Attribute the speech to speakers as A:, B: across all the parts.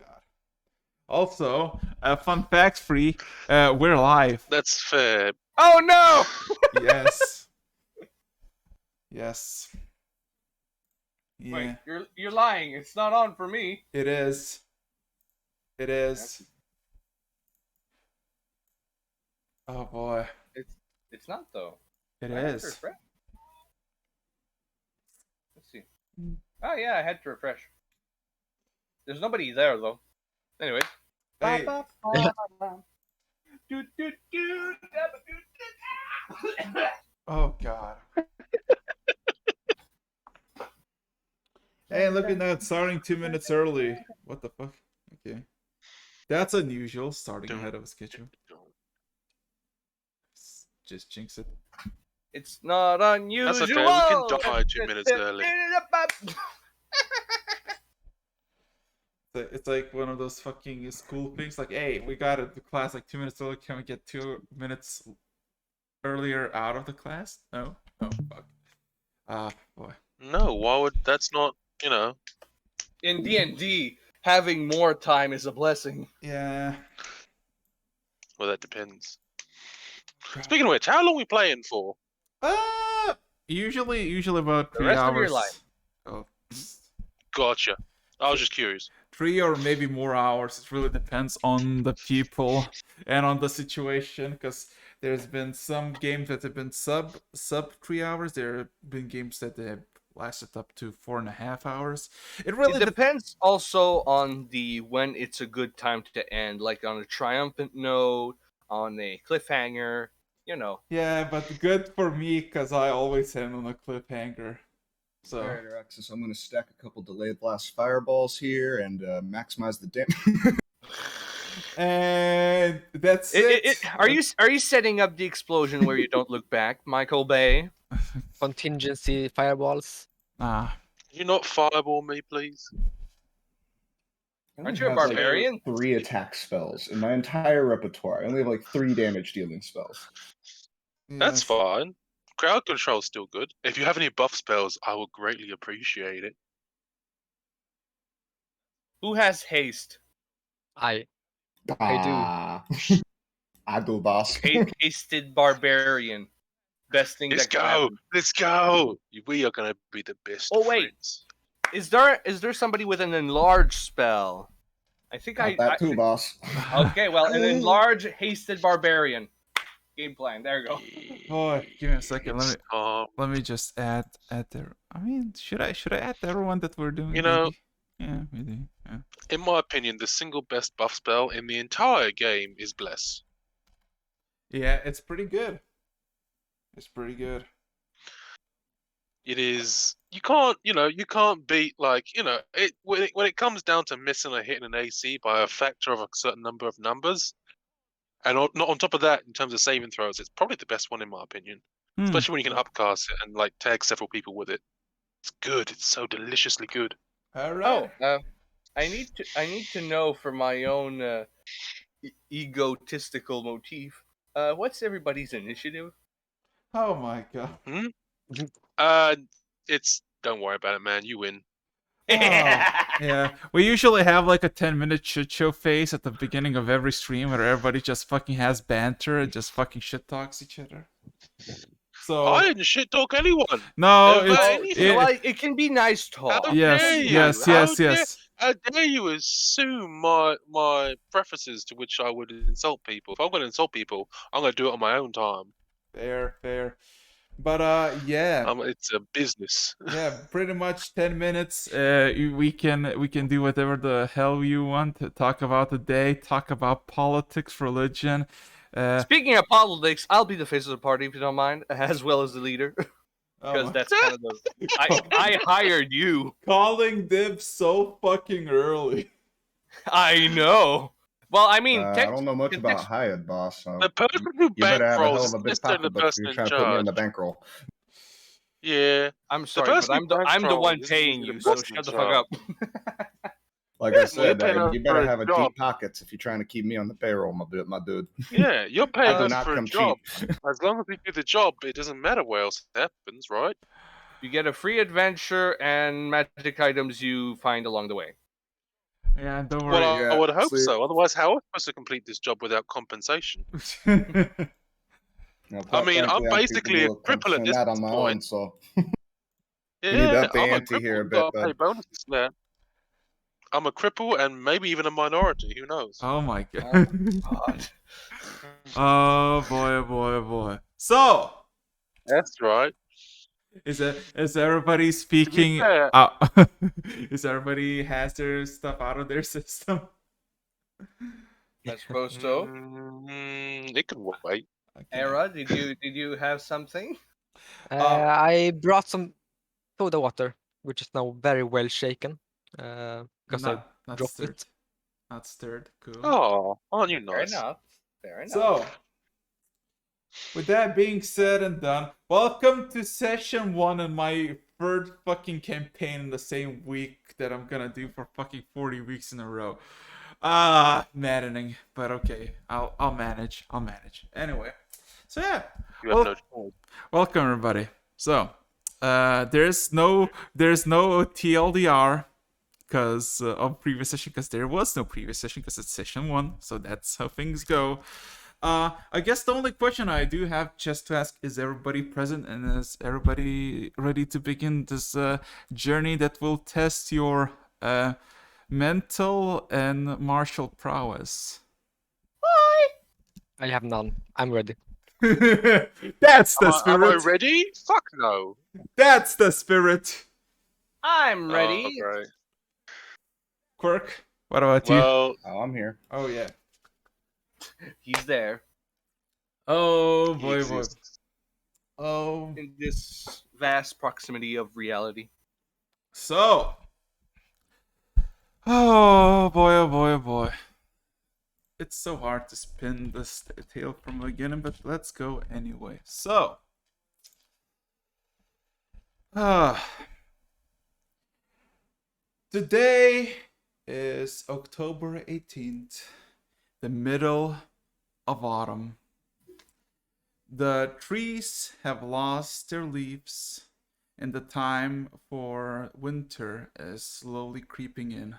A: God. Also, fun facts free. We're live.
B: That's fair.
C: Oh no!
A: Yes. Yes. Yeah.
C: Wait, you're lying. It's not on for me.
A: It is. It is. Oh boy.
C: It's not though.
A: It
C: I had to
A: is.
C: refresh. Let's see. Oh yeah, I had to refresh. There's nobody there though. Anyways.
A: Hey. Oh god. Hey, look at that, starting 2 minutes early. What the fuck? Okay. That's unusual, starting ahead of schedule. Just jinx it.
C: It's not unusual.
B: That's okay, we can die 2 minutes early.
A: It's like one of those fucking school things. Like, hey, we got it. The class like 2 minutes early. Can we get 2 minutes earlier out of the class? No. Oh fuck. Boy.
B: No, why would that's not? You know.
C: In D&D, having more time is a blessing.
A: Yeah.
B: Well, that depends. Speaking of which, how long are we playing for?
A: Usually about 3
C: The rest
A: hours.
C: of your life.
A: Oh.
B: Gotcha. I was just curious.
A: 3 or maybe more hours. It really depends on the people and on the situation. Because there's been some games that have been sub 3 hours. There have been games that have lasted up to 4.5 hours. It really
C: depends also on the when it's a good time to end, like on a triumphant note, on a cliffhanger, you know.
A: Yeah, but good for me because I always end on a cliffhanger. So
D: Alright, Alexis, I'm going to stack a couple delayed blast fireballs here and maximize the damage.
A: And that's it.
C: Are you setting up the explosion where you don't look back, Michael Bay?
E: Contingency fireballs.
B: Can you not fireball me, please?
C: Aren't you a barbarian?
D: Like 3 attack spells in my entire repertoire. I only have like 3 damage dealing spells.
B: That's fine. Crowd control's still good. If you have any buff spells, I will greatly appreciate it.
C: Who has haste?
E: I do.
D: I do, boss.
C: Hasted barbarian. Best thing
B: Let's
C: that can
B: go.
C: happen.
B: Let's go. We are gonna be the best.
C: Oh wait, is there somebody with an enlarge spell? I think
D: Got that too, boss.
C: Okay, well, an enlarge hasted barbarian. Game plan. There you go.
A: Boy, give me a second. Let me just add there. I mean, should I add everyone that we're doing?
B: You know,
A: yeah, maybe. Yeah.
B: In my opinion, the single best buff spell in the entire game is Bless.
A: Yeah, it's pretty good. It's pretty good.
B: It is. You can't beat it when it comes down to missing or hitting an AC by a factor of a certain number of numbers, and not on top of that in terms of saving throws. It's probably the best one in my opinion, especially when you can upcast it and like tag several people with it. It's good. It's so deliciously good.
A: All right.
C: Oh, I need to know for my own egotistical motif. What's everybody's initiative?
A: Oh my god.
B: Don't worry about it, man. You win.
A: Oh, yeah. We usually have like a 10-minute shit show phase at the beginning of every stream where everybody just fucking has banter and just fucking shit talks each other. So
B: I didn't shit talk anyone.
A: No,
C: it can be nice talk.
A: Yes.
B: How dare you assume my preferences to which I would insult people? If I'm going to insult people, I'm going to do it on my own time.
A: Fair. But yeah.
B: It's a business.
A: Yeah, pretty much 10 minutes. We can do whatever the hell you want. Talk about the day. Talk about politics, religion.
C: Speaking of politics, I'll be the face of the party if you don't mind, as well as the leader. Because that's kind of the... I hired you.
A: Calling dibs so fucking early.
C: I know. Well, I mean...
D: I don't know much about hired, boss. So
B: the person who
D: you better have a hell
B: bankrolls
D: of a big
B: is the
D: pocketbook if
B: person
D: you're
B: in
D: trying to put me on the
B: charge.
D: bankroll.
B: Yeah.
C: I'm sorry, but I'm the one paying you, so shut the fuck up.
D: Like I said,
B: paying
D: you better
B: for a
D: have
B: job.
D: deep pockets if you're trying to keep me on the payroll, my dude.
B: Yeah, you're
D: I
B: paying
D: do
B: us
D: not
B: for a
D: come
B: job.
D: cheap.
B: As long as we do the job, it doesn't matter what else happens, right?
C: You get a free adventure and magic items you find along the way.
A: Yeah, don't worry.
B: Well, I
D: Yeah,
B: would hope
D: sleep.
B: so. Otherwise, how am I supposed to complete this job without compensation?
D: You know,
B: I
D: quite
B: mean, I'm
D: frankly, I'm
B: basically a
D: capable of
B: cripple at
D: accomplishing
B: this
D: that on my own,
B: point.
D: so
B: Yeah,
D: we need to up the
B: I'm a
D: ante here a
B: cripple.
D: bit,
B: Got to pay
D: bud.
B: bonuses there. I'm a cripple and maybe even a minority. Who knows?
A: Oh my
C: Oh
A: god.
C: God.
A: Oh boy, oh boy, oh boy. So,
B: That's right.
A: is everybody
B: To be
A: speaking
B: fair,
A: out? Is everybody has their stuff out of their system?
C: I suppose so.
B: it could wait.
A: Okay.
C: Era, did you have something?
E: I brought some soda water, which is now very well shaken. Because I
A: Not
E: dropped
A: stirred.
E: it.
A: Not stirred. Cool.
B: Oh, aren't you
C: Fair
B: nice?
C: enough. Fair enough.
A: So, with that being said and done, welcome to session 1 in my third fucking campaign in the same week that I'm gonna do for fucking 40 weeks in a row. Maddening, but okay. I'll manage. I'll manage. Anyway, so yeah.
B: You have no choice.
A: Welcome everybody. So, there's no TLDR because of previous session, because there was no previous session because it's session 1, so that's how things go. I guess the only question I do have just to ask, is everybody present and is everybody ready to begin this journey that will test your mental and martial prowess?
E: I have none. I'm ready.
A: That's the
B: Am I
A: spirit.
B: ready? Fuck no.
A: That's the spirit.
C: I'm ready.
B: Oh, great.
A: Quirk, what about you?
B: Well,
D: Oh, I'm here.
A: Oh yeah.
C: He's there
A: Oh
B: he
A: boy, boy.
B: exists.
A: Oh.
C: in this vast proximity of reality.
A: So. Oh boy, oh boy, oh boy. It's so hard to spin this tale from the beginning, but let's go anyway. So. Today is October 18th, the middle of autumn. The trees have lost their leaves, and the time for winter is slowly creeping in.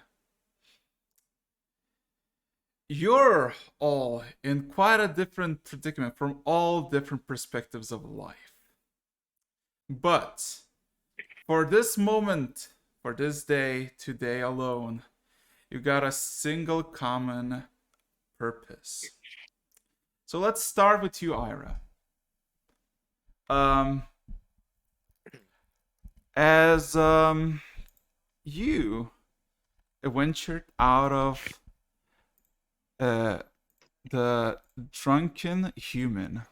A: You're all in quite a different predicament from all different perspectives of life. But for this moment, for this day, today alone, you got a single common purpose. So let's start with you, Ira. As you ventured out of the drunken human,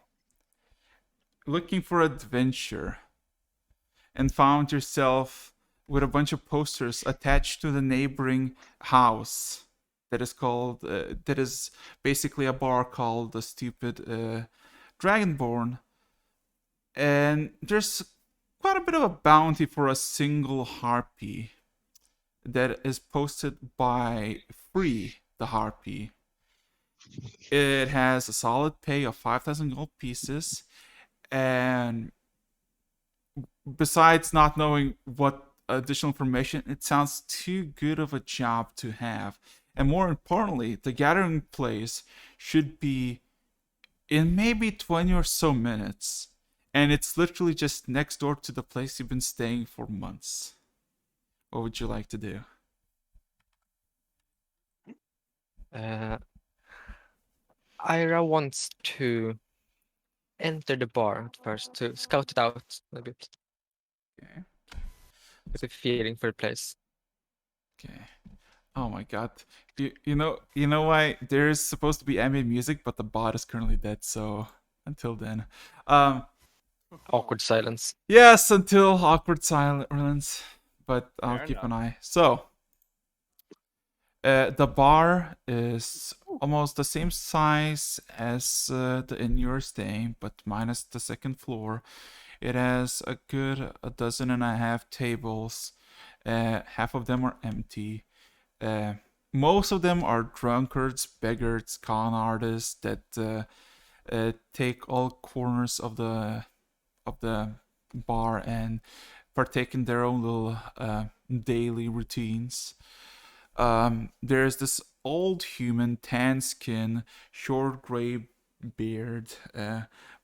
A: looking for adventure, and found yourself with a bunch of posters attached to the neighboring house that is basically a bar called the Stupid Dragonborn, and there's quite a bit of a bounty for a single harpy that is posted by Free the Harpy. It has a solid pay of 5,000 gold pieces, and besides not knowing what additional information, it sounds too good of a job to have. And more importantly, the gathering place should be in maybe 20 or so minutes, and it's literally just next door to the place you've been staying for months. What would you like to do?
E: Ira wants to enter the bar at first to scout it out a bit.
A: Okay.
E: Get a feeling for the place.
A: Okay. Oh my god. You know why there's supposed to be ambient music, but the bot is currently dead, so until then.
E: Awkward silence.
A: Yes, until awkward silence. But I'll
C: Fair
A: keep
C: enough.
A: an eye. So the bar is almost the same size as the inn you're staying, but minus the second floor. It has a good 12.5 tables. Half of them are empty. Most of them are drunkards, beggars, con artists that take all corners of the bar and partake in their own little daily routines. there's this old human, tan skin, short gray beard,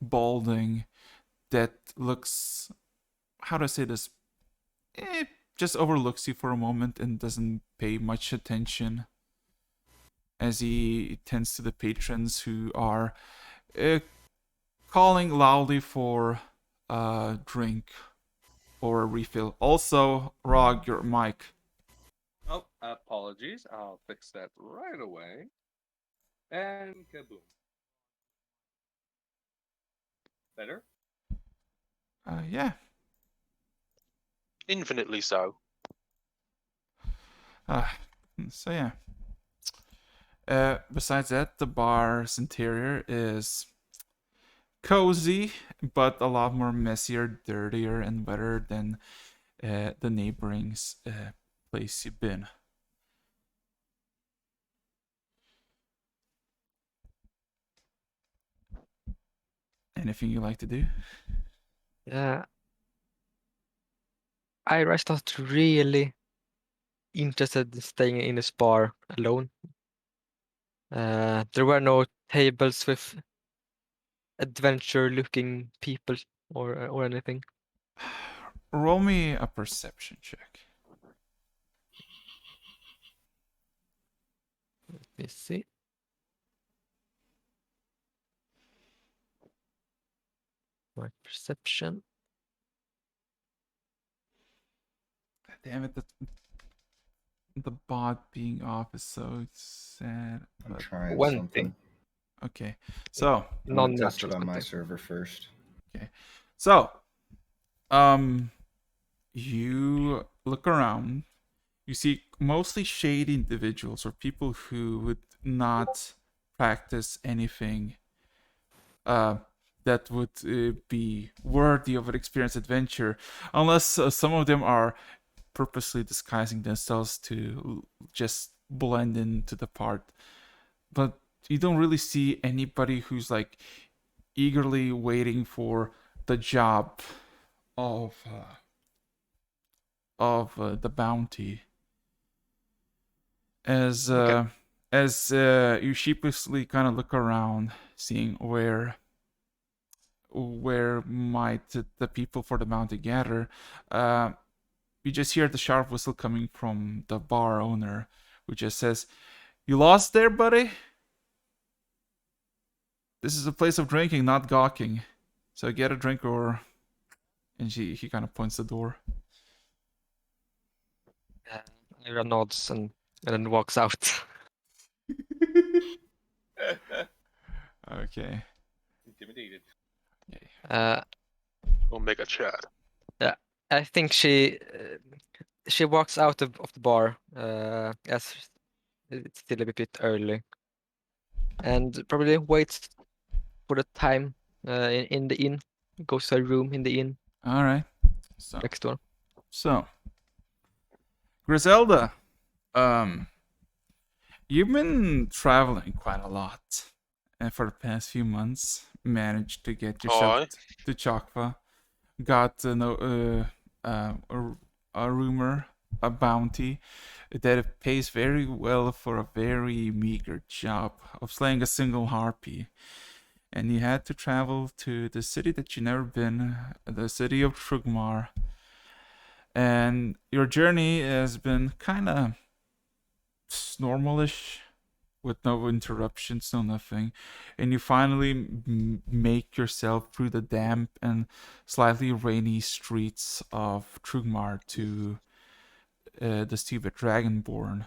A: balding, that looks, how do I say this? Just overlooks you for a moment and doesn't pay much attention as he tends to the patrons who are calling loudly for a drink or a refill. Also, Rog, your mic.
C: Oh, apologies. I'll fix that right away. And kaboom. Better?
A: Yeah.
B: Infinitely so.
A: So yeah. Besides that, the bar's interior is cozy, but a lot more messier, dirtier, and wetter than the neighboring place you've been. Anything you like to do?
E: Ira's not really interested in staying in this bar alone. There were no tables with adventure-looking people or anything.
A: Roll me a perception check.
E: Let me see. My perception.
A: Damn it, the bot being off is so sad.
D: I'm
A: But
D: trying
E: 20.
D: something.
A: okay, so
D: I'm gonna test
E: Non-natural
D: it on my
E: 20.
D: server first.
A: okay, so you look around. You see mostly shady individuals or people who would not practice anything that would be worthy of an experienced adventure, unless some of them are purposely disguising themselves to just blend into the part. But you don't really see anybody who's like eagerly waiting for the job of the bounty. As
E: Okay.
A: you sheepishly kind of look around, seeing where might the people for the bounty gather, you just hear the sharp whistle coming from the bar owner, who just says, "You lost there, buddy? This is a place of drinking, not gawking. So get a drink or..." And he kind of points the door.
E: Ira nods and then walks out.
A: Okay.
C: Intimidated.
B: Or mega chat.
E: I think she walks out of the bar as it's still a bit early, and probably waits for the time in the inn. Goes to a room in the inn
A: All right. So
E: next door.
A: Griselda, you've been traveling quite a lot, and for the past few months, managed to get yourself
B: Aye.
A: to Chakva, got a rumor, a bounty that pays very well for a very meager job of slaying a single harpy. And you had to travel to the city that you've never been, the city of Trugmar. And your journey has been kind of normalish, with no interruptions, no nothing. And you finally make yourself through the damp and slightly rainy streets of Trugmar to the Stupid Dragonborn.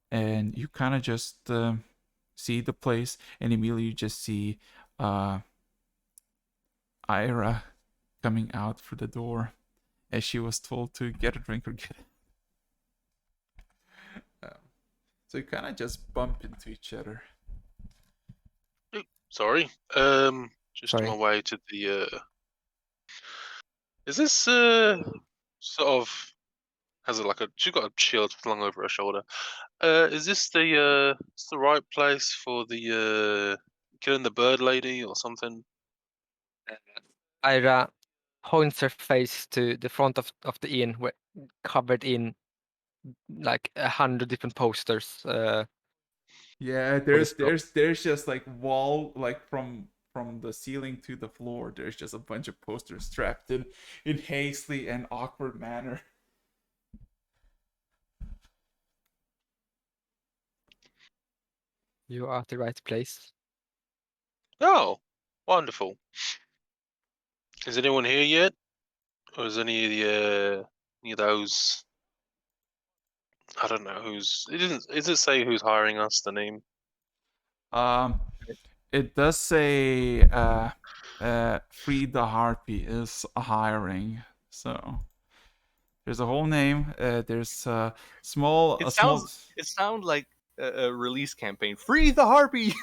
A: And you kind of just see the place, and immediately you just see Ira coming out through the door, as she was told to get a drink or get it. So you kind of just bump into each other.
B: Sorry. Just on
E: Sorry.
B: my way to the. Is this sort of has it like a? She's got a shield flung over her shoulder. Is this the it's the right place for the killing the bird lady or something?
E: Ira points her face to the front of the inn, covered in like 100 different posters.
A: Yeah,
E: For this
A: there's just like wall like from the ceiling to the floor. There's just a bunch of posters strapped in hastily and awkward manner.
E: You are at the right place.
B: Oh, wonderful. Is anyone here yet? Or is any of those? I don't know who's. It didn't. It does say who's hiring us. The name.
A: Um, it does say Free the Harpy is hiring. So there's a whole name. There's a small
C: It sounds like a release campaign. Free the Harpy.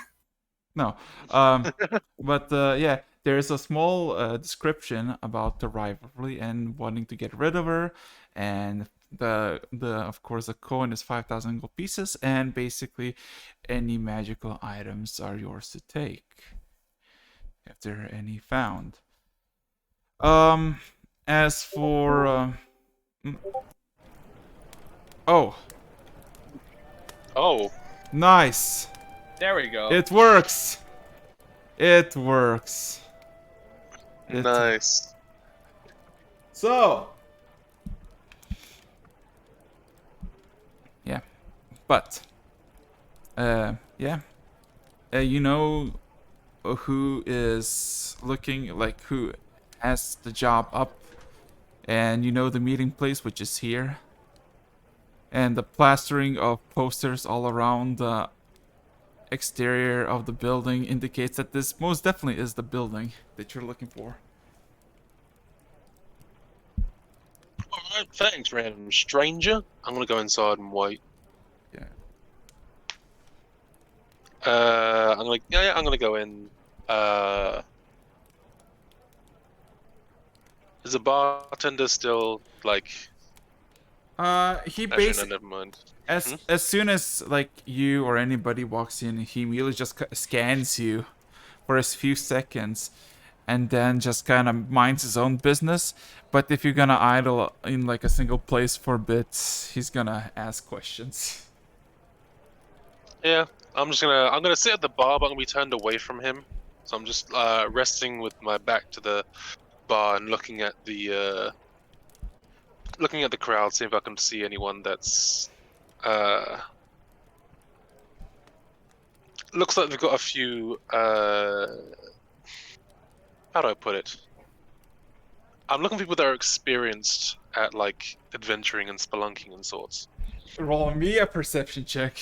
A: No. But yeah, there's a small description about the rivalry and wanting to get rid of her, and the of course the coin is 5,000 gold pieces, and basically any magical items are yours to take if there are any found. As for oh,
B: Oh,
A: nice,
C: There we go.
A: it works. It works.
B: nice.
A: So, yeah, but, yeah, you know who is looking, like, who has the job up, and you know the meeting place, which is here, and the plastering of posters all around the exterior of the building indicates that this most definitely is the building that you're looking for.
B: All right, thanks, random stranger. I'm gonna go inside and wait.
A: Yeah.
B: I'm gonna go in. Is the bartender still like?
A: He
B: Actually, no,
A: basically,
B: never mind.
A: as soon as like you or anybody walks in, he immediately just scans you for a few seconds, and then just kind of minds his own business. But if you're gonna idle in like a single place for bits, he's gonna ask questions.
B: Yeah, I'm gonna sit at the bar, but I'm gonna be turned away from him. So I'm just resting with my back to the bar and looking at the crowd, see if I can see anyone that's looks like they've got a few how do I put it? I'm looking for people that are experienced at like adventuring and spelunking and sorts.
A: Roll me a perception check.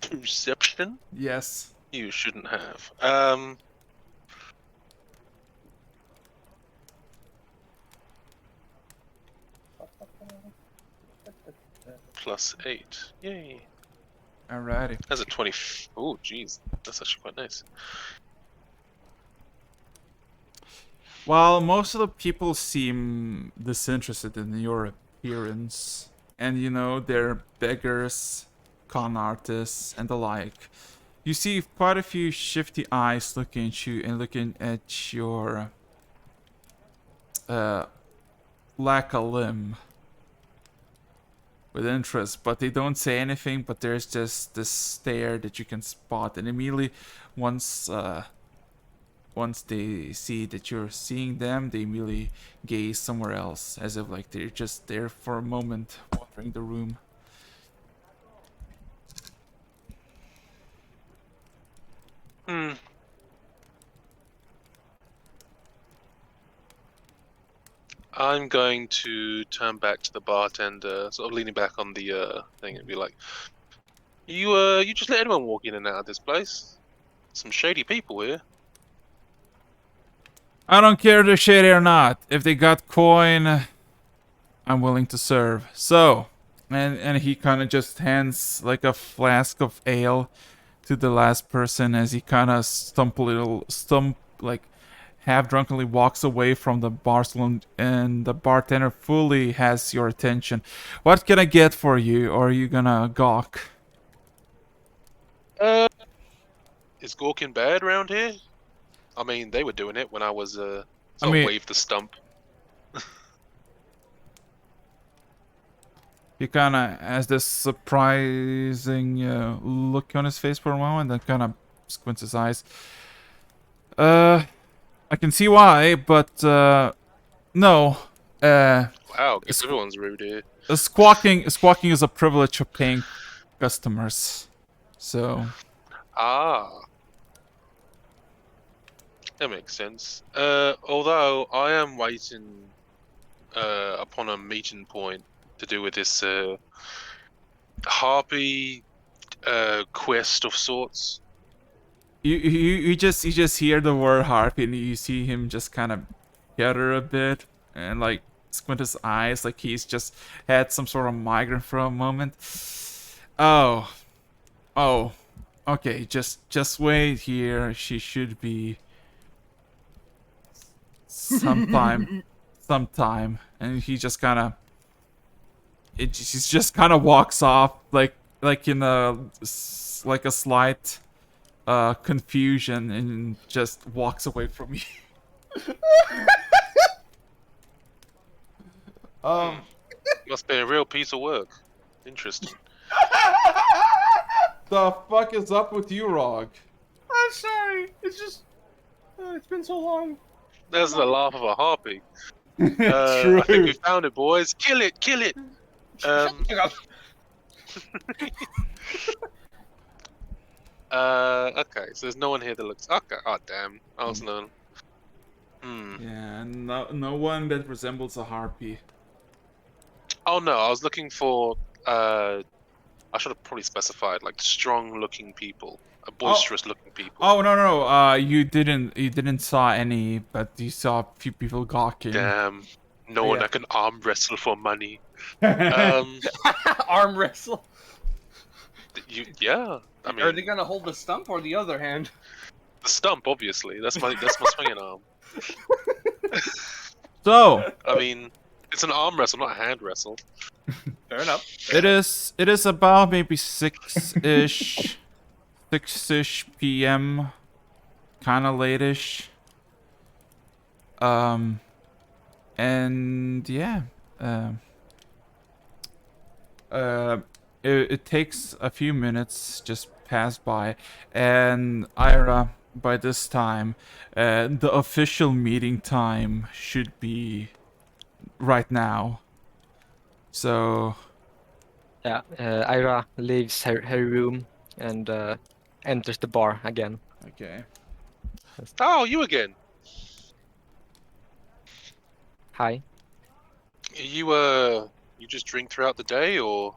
B: Perception?
A: Yes.
B: You shouldn't have. +8. Yay.
A: Alrighty.
B: That's a 20. Oh, jeez. That's actually quite nice.
A: While most of the people seem disinterested in your appearance, and you know, they're beggars, con artists, and the like, you see quite a few shifty eyes looking at you and looking at your lack a limb with interest, but they don't say anything, but there's just this stare that you can spot, and immediately once they see that you're seeing them, they immediately gaze somewhere else, as if like they're just there for a moment, wandering the room.
B: I'm going to turn back to the bartender, sort of leaning back on the thing, and be like, you just let anyone walk in and out of this place? Some shady people here.
A: I don't care if they're shady or not. If they got coin, I'm willing to serve. So, and he kind of just hands like a flask of ale to the last person as he kind of like half drunkenly walks away from the bar saloon, and the bartender fully has your attention. What can I get for you, or are you gonna gawk?
B: Is Gorkin bad around here? I mean, they were doing it when I was sort
A: I mean-
B: of waved the stump.
A: He kind of has this surprising look on his face for a moment, then kind of squints his eyes. I can see why, but no.
B: Wow, guess
A: Squ-
B: everyone's rude here.
A: squawking is a privilege of paying customers. So
B: Ah, that makes sense. Although I am waiting upon a meeting point to do with this Harpy quest of sorts.
A: you just hear the word harpy and you see him just kind of shudder a bit and like squint his eyes like he's just had some sort of migraine for a moment. Oh, okay. Just wait here. She should be sometime, and he just kind of he just kind of walks off like in like a slight confusion and just walks away from you.
B: Must be a real piece of work. Interesting.
A: The fuck is up with you, Rog?
C: I'm sorry. It's just it's been so long.
B: There's the laugh of a harpy.
A: True.
B: I think we found it, boys. Kill it, kill it. Okay, so there's no one here that looks. Okay, oh damn, I was known.
A: Yeah, no one that resembles a harpy.
B: Oh no, I was looking for. I should have probably specified like strong-looking people, boisterous-looking people.
A: Oh no! You didn't saw any, but you saw a few people gawking.
B: Damn, no one that can arm wrestle for money.
C: Arm wrestle.
B: Yeah. I mean,
C: Are they gonna hold the stump or the other hand?
B: the stump, obviously. That's my swinging arm.
A: So
B: I mean, it's an arm wrestle, not a hand wrestle.
C: Fair enough.
A: it is about maybe 6-ish p.m. kind of late-ish. And yeah, it takes a few minutes just pass by, and Ira, by this time, the official meeting time should be right now. So
E: Yeah, Ira leaves her room and enters the bar again.
A: okay.
B: Oh, you again.
E: Hi.
B: You just drink throughout the day, or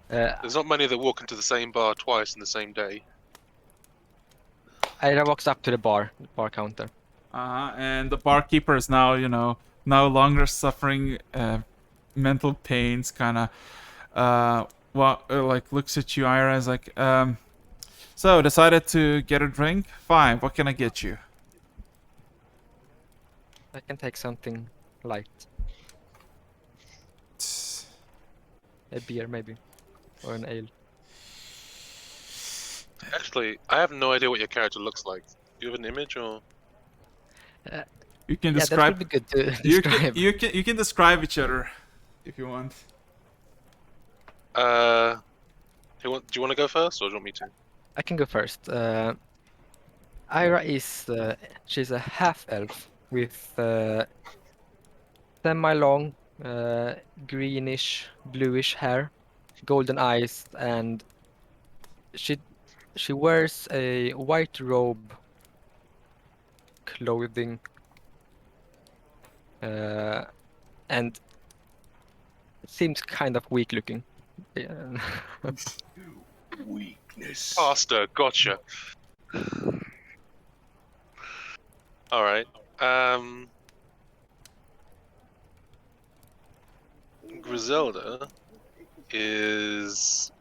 B: there's not many that walk into the same bar twice in the same day.
E: Ira walks up to the bar counter.
A: And the barkeeper is now, no longer suffering mental pains, kind of, like looks at you, Ira, is like, so decided to get a drink? Fine, what can I get you?
E: I can take something light. A beer, maybe. Or an ale.
B: Actually, I have no idea what your character looks like. Do you have an image, or?
A: You can
E: Yeah, that
A: describe.
E: would be good to
A: You
E: describe.
A: you can describe each other if you want.
B: Do you want to go first, or do you want me to?
E: I can go first. Ira is she's a half elf with semi-long, greenish, bluish hair, golden eyes, and she wears a white robe clothing, and seems kind of weak looking. Yeah.
C: Weakness.
B: Pastor, gotcha. All right. Griselda is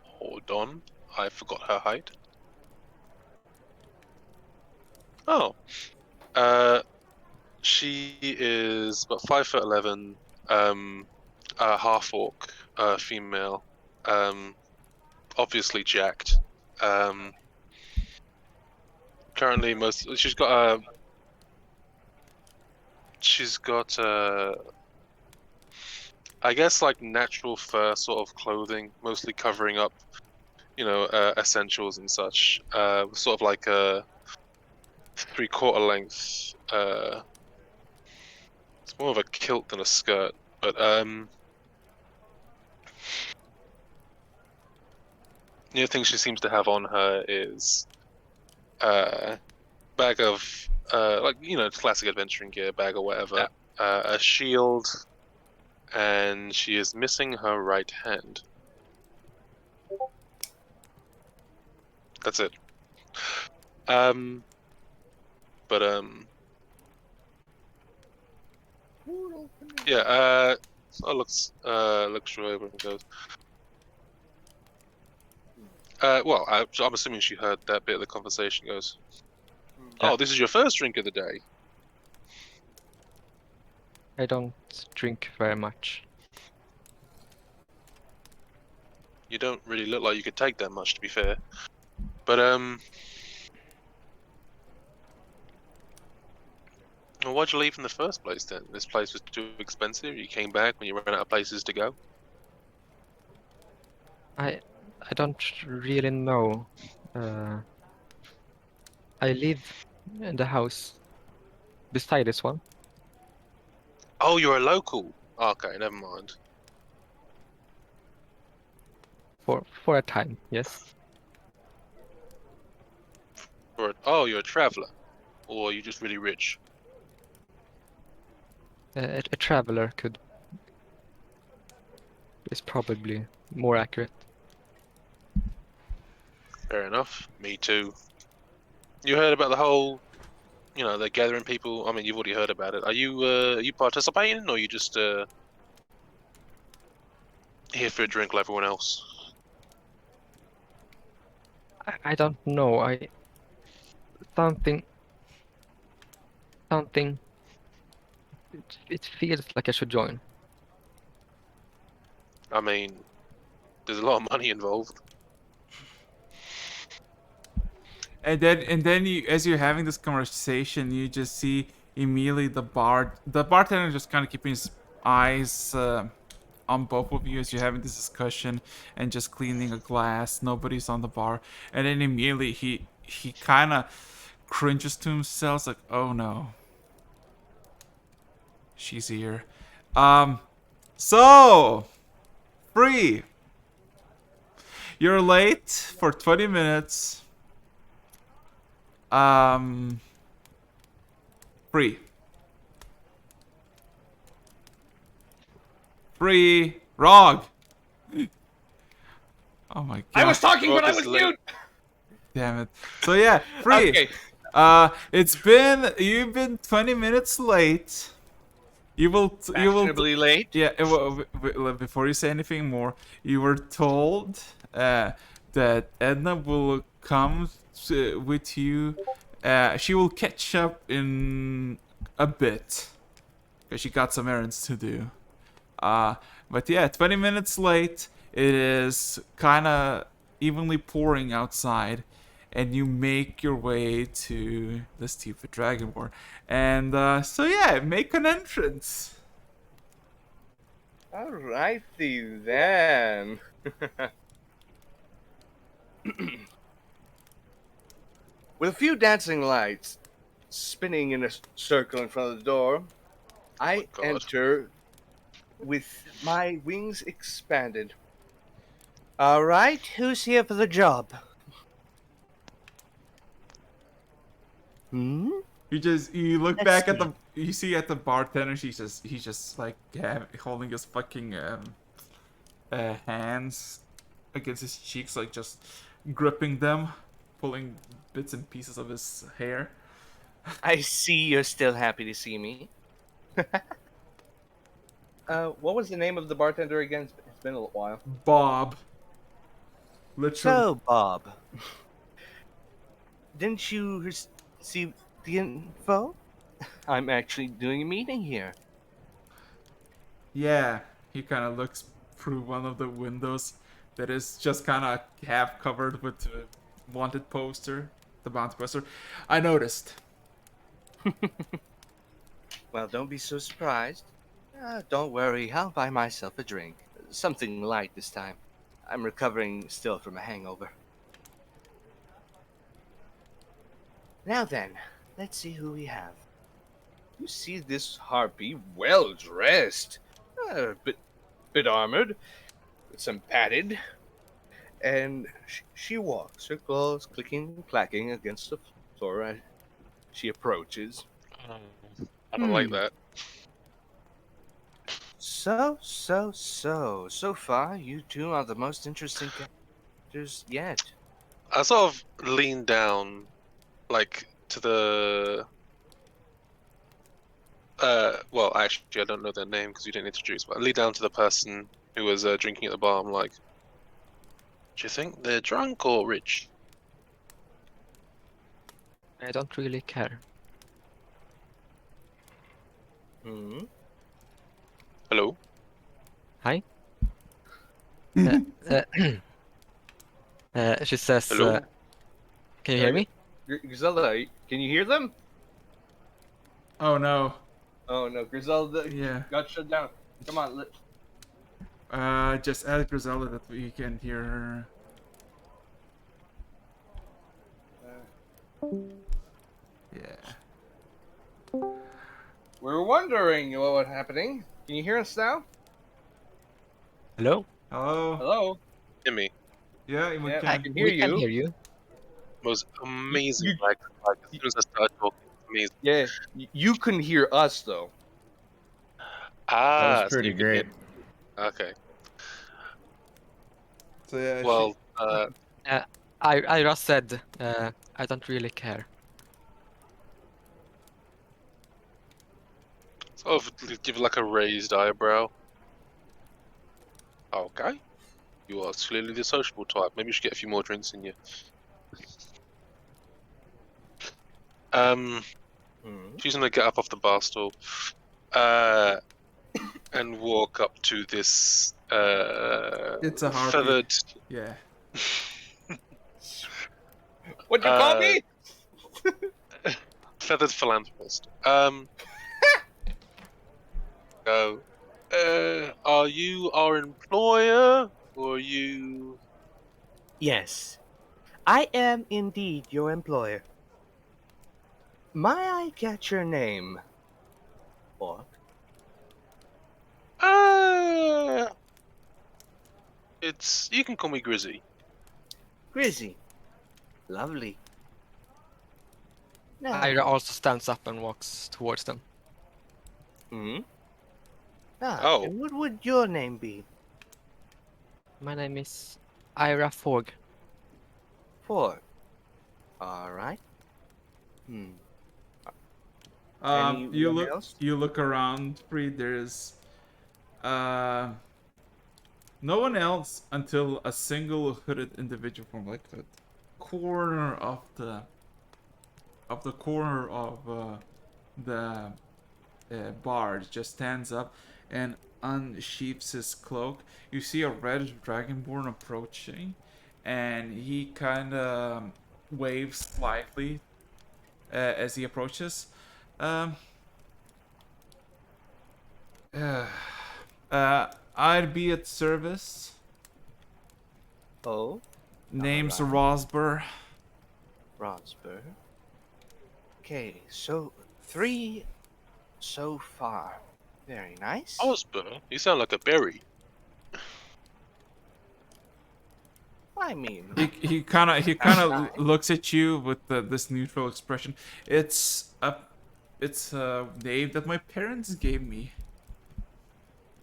B: hold on, I forgot her height. Oh, she is about 5'11", a half orc, female, obviously jacked. Currently, she's got She's got I guess like natural fur sort of clothing, mostly covering up, essentials and such. Sort of like a 3/4 length. It's more of a kilt than a skirt, but the other thing she seems to have on her is bag of classic adventuring gear, bag or whatever, a shield, and she is missing her right hand. That's it. But yeah. So looks you over and goes. Well, I'm assuming she heard that bit of the conversation. Goes, oh, this is your first drink of the day.
E: I don't drink very much.
B: You don't really look like you could take that much, to be fair. But well, why'd you leave in the first place then? This place was too expensive. You came back when you ran out of places to go.
E: I don't really know. I live in the house beside this one.
B: Oh, you're a local. Okay, never mind.
E: For a time, yes.
B: Oh, you're a traveler, or you're just really rich.
E: A traveler is probably more accurate.
B: Fair enough. Me too. You heard about the whole, they're gathering people. I mean, you've already heard about it. Are you participating, or are you just here for a drink like everyone else?
E: I don't know. Something. It feels like I should join.
B: I mean, there's a lot of money involved.
A: And then you, as you're having this conversation, you just see immediately the bartender just kind of keeping his eyes on both of you as you're having this discussion and just cleaning a glass. Nobody's on the bar, and then immediately he kind of cringes to himself, like, oh no, she's here. So free. You're late for 20 minutes. Free. Wrong. Oh my god.
C: I was talking,
B: Oh,
C: but I
B: this
C: was
B: late.
C: mute.
A: Damn it. So yeah, free.
C: Okay.
A: You've been 20 minutes late. You will
C: Fashionably late.
A: Yeah, before you say anything more, you were told that Edna will come with you. She will catch up in a bit because she got some errands to do. But yeah, 20 minutes late. It is kind of evenly pouring outside, and you make your way to the stupid Dragon War. And so yeah, make an entrance.
C: Alrighty then. With a few dancing lights spinning in a circle in front of the door, I
B: God.
C: enter with my wings expanded. Alright, who's here for the job? Hmm?
A: You look
C: Let's
A: back at
C: see.
A: you see at the bartender. He's just like holding his fucking hands against his cheeks, like just gripping them, pulling bits and pieces of his hair.
C: I see you're still happy to see me. What was the name of the bartender again? It's been a little while.
A: Bob. Literally.
C: So, Bob, didn't you receive the info? I'm actually doing a meeting here.
A: Yeah, he kind of looks through one of the windows that is just kind of half covered with the wanted poster, the bounty poster. I noticed.
C: Well, don't be so surprised. Don't worry, I'll buy myself a drink. Something light this time. I'm recovering still from a hangover. Now then, let's see who we have. You see this harpy, well dressed, a bit armored, with some padded, and she walks, her claws clicking and clacking against the floor as she approaches.
B: I don't like that.
C: So far, you two are the most interesting characters yet.
B: I sort of lean down, like to the. Well, actually, I don't know their name because you didn't introduce. But I lean down to the person who was drinking at the bar. I'm like, do you think they're drunk or rich?
E: I don't really care.
C: Hmm.
B: Hello.
E: Hi. Uh, she says,
B: Hello.
E: "Can you hear me?"
C: Griselda, can you hear them?
A: Oh no.
C: Oh no, Griselda
A: Yeah.
C: got shut down. Come on,
A: Just add Griselda that we can hear her. Yeah.
C: we're wondering what was happening. Can you hear us now?
E: Hello.
A: Hello.
C: Hello.
B: Hear me.
A: Yeah, we
C: Yeah,
A: can.
C: I can hear
E: We can
C: you.
E: hear you.
B: Most amazing.
C: You-
B: Like as soon as I started talking, it's amazing.
C: Yeah, you couldn't hear us though.
B: Ah,
D: That was
B: so
D: pretty
B: you can hear-
D: great.
B: Okay.
A: So yeah,
B: Well,
E: I just said, I don't really care.
B: sort of give like a raised eyebrow. Okay. You are clearly the sociable type. Maybe you should get a few more drinks in you.
C: Hmm.
B: She's gonna get up off the bar stool, and walk up to this
A: it's a harpy.
B: feathered.
A: Yeah.
C: What'd you call me?
B: Feathered philanthropist. Go. Are you our employer, or are you?
F: Yes, I am indeed your employer. May I get your name? Orc.
B: Uh, it's you can call me Grizzy.
F: Grizzy. Lovely. Now,
E: Ira also stands up and walks towards them.
F: hmm?
B: Oh.
F: And what would your name be?
E: My name is Ira Fogg.
F: Ford. Alright. Hmm.
A: You
F: Anyone
A: look.
F: else?
A: You look around. Free. There's. No one else until a single hooded individual from like the corner of the corner of the bar just stands up and unsheaths his cloak. You see a red dragonborn approaching, and he kind of waves slightly as he approaches. Um, I'd be at service.
F: Oh,
A: Name's
F: alright.
A: Rosber.
F: Rosberg. Okay, so 3 so far. Very nice.
B: Osborne, you sound like a berry.
F: I mean,
A: He kind of
F: Nice.
A: looks at you with this neutral expression. It's a name that my parents gave me.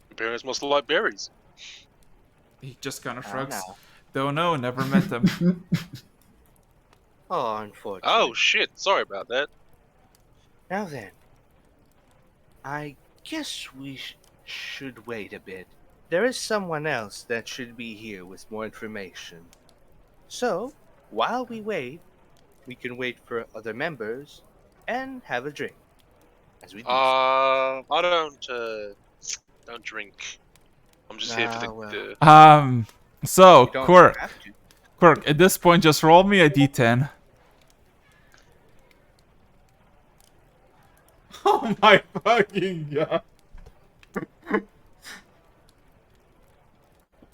B: Your parents must like berries.
A: He just kind of
F: I
A: shrugs.
F: know.
A: Don't know, never met them.
F: Oh, unfortunate.
B: Oh shit! Sorry about that.
F: Now then, I guess we should wait a bit. There is someone else that should be here with more information. So, while we wait, we can wait for other members and have a drink. As we do.
B: I don't drink. I'm just here for
F: Ah, well.
B: the
A: So
F: You don't
A: Quirk,
F: have to.
A: at this point, just roll me a d10. Oh my fucking god.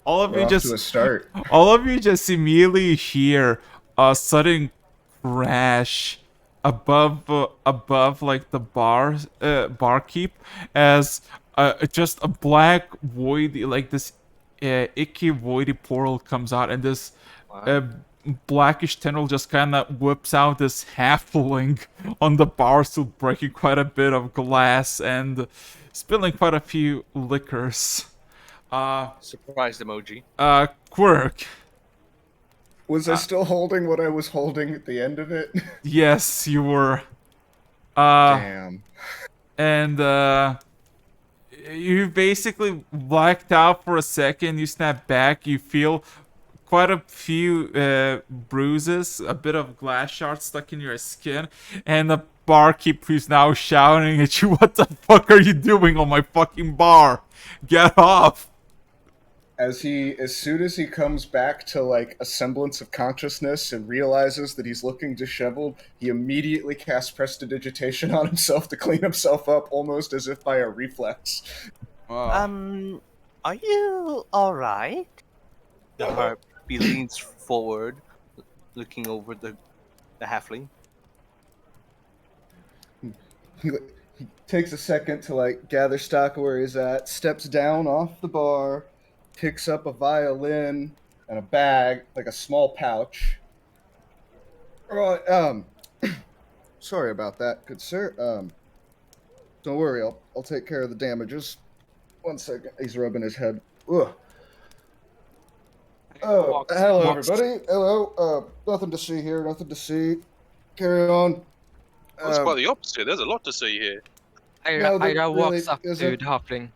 A: All of
D: We're
A: you
D: off to
A: just
D: a start.
A: all of you just immediately hear a sudden crash above like the barkeep as just a black void like this icky voidy portal comes out and this
F: What?
A: uh, blackish tendril just kind of whips out this halfling on the bar, still breaking quite a bit of glass and spilling quite a few liquors.
F: Surprised emoji.
A: Quirk.
D: Was I still holding what I was holding at the end of it?
A: Yes, you were. Uh,
D: Damn.
A: and you basically blacked out for a second. You snap back. You feel quite a few bruises, a bit of glass shards stuck in your skin, and the barkeep who's now shouting at you, "What the fuck are you doing on my fucking bar? Get off!"
D: As soon as he comes back to like a semblance of consciousness and realizes that he's looking disheveled, he immediately casts prestidigitation on himself to clean himself up, almost as if by a reflex.
F: Are you alright? The harpy leans forward, looking over the halfling.
D: He takes a second to like gather stock of where he's at, steps down off the bar, picks up a violin and a bag, like a small pouch. Right, sorry about that, good sir. Don't worry, I'll take care of the damages. 1 second. He's rubbing his head. Ugh. Oh, hello
E: Walks-
D: everybody. Hello. Nothing to see here. Nothing to see. Carry on.
B: That's quite the opposite. There's a lot to see here.
D: No, there
E: Ira
D: really
E: walks up to
D: isn't.
E: the halfling.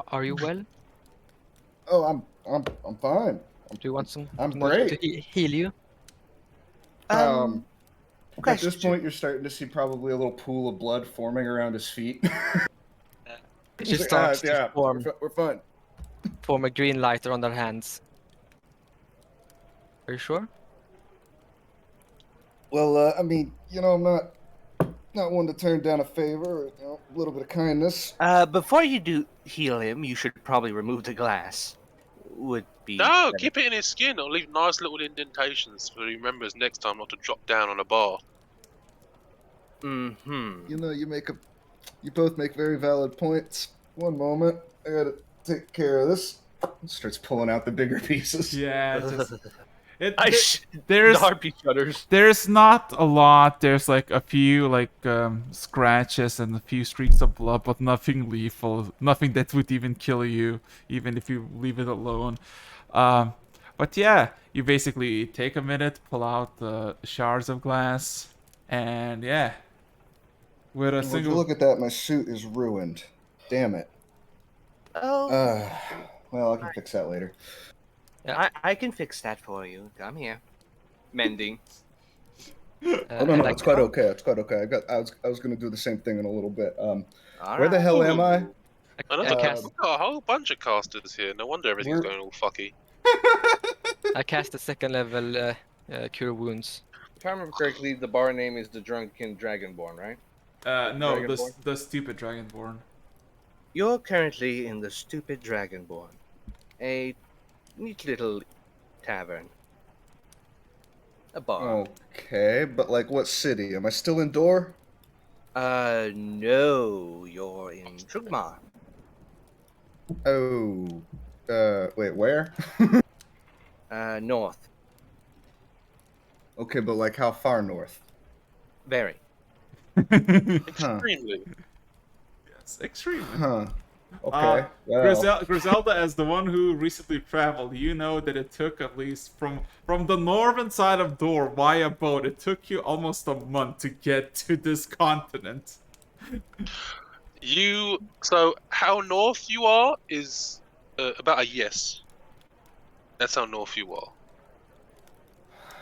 E: Are you well?
D: Oh, I'm fine.
E: Do you want some
D: I'm
E: someone
D: great.
E: to heal you?
D: At this
F: Question.
D: point, you're starting to see probably a little pool of blood forming around his feet.
E: She
D: He's like,
E: starts to
D: yeah,
E: form
D: we're fine.
E: a green light around their hands. Are you sure?
D: Well, I mean, I'm not one to turn down a favor. A little bit of kindness.
F: Before you do heal him, you should probably remove the glass. Would be
B: No,
F: better.
B: keep it in his skin. It'll leave nice little indentations so he remembers next time not to drop down on a bar.
F: Mm-hmm.
D: You both make very valid points. One moment, I gotta take care of this. Starts pulling out the bigger pieces.
A: Yeah, just
F: I
A: there-
F: sh-
A: there's
F: the harpy shudders.
A: there's not a lot. There's like a few like scratches and a few streaks of blood, but nothing lethal. Nothing that would even kill you, even if you leave it alone. But yeah, you basically take a minute, pull out the shards of glass, and yeah, with a
D: Would you
A: single.
D: look at that? My suit is ruined. Damn it.
F: Oh,
D: Well, I can fix that later.
F: I can fix that for you. Come here. Mending.
D: Oh no,
E: and
D: no, it's quite okay. It's quite okay. I was gonna do the same thing in a little bit.
F: All
D: Where the
F: right.
D: hell am I?
B: Another
E: I cast,
B: We've got a whole bunch of casters here. No wonder everything's
D: We're-
B: going all fucky.
E: I cast the second level cure wounds.
C: If I remember correctly, the bar name is the Drunken Dragonborn, right?
A: No,
C: Dragonborn?
A: the stupid dragonborn.
F: You're currently in the stupid Dragonborn, a neat little tavern. A bar.
D: Okay, but like what city? Am I still in Door?
F: No, you're in Trugmar.
D: Oh, wait, where?
F: North.
D: Okay, but like how far north?
F: Very.
B: Extremely.
A: Yes, extremely.
D: Huh. Okay. Well,
A: Griselda, as the one who recently traveled, you know that it took at least from the northern side of Dor via boat. It took you almost a month to get to this continent.
B: So how north you are is about a yes. That's how north you are.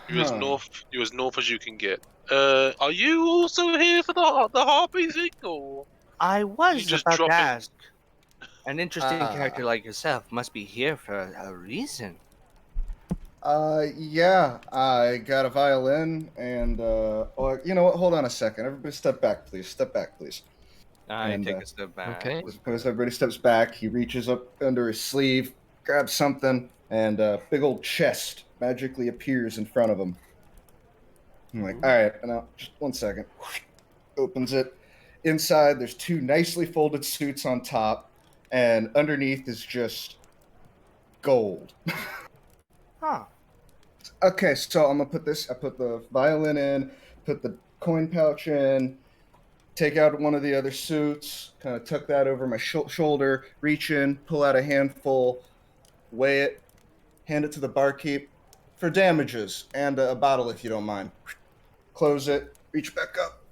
B: You're as
D: Huh.
B: north as you can get. Are you also here for the harpy thing, or
F: I was
B: You just
F: about
B: drop
F: to
B: in-
F: ask. An interesting
D: Ah.
F: character like yourself must be here for a reason.
D: Yeah, I got a violin and, oh, you know what? Hold on a second. Everybody step back, please. Step back, please.
C: I
D: And
C: take a step back.
E: Okay.
D: as everybody steps back, he reaches up under his sleeve, grabs something, and a big old chest magically appears in front of him. I'm like, all
C: Ooh.
D: right, and now just one second. Opens it. Inside, there's two nicely folded suits on top, and underneath is just gold.
F: Huh.
D: Okay, so I'm gonna put this. I put the violin in, put the coin pouch in, take out one of the other suits, kind of tuck that over my shoulder, reach in, pull out a handful, weigh it, hand it to the barkeep for damages and a bottle if you don't mind. Close it, reach back up,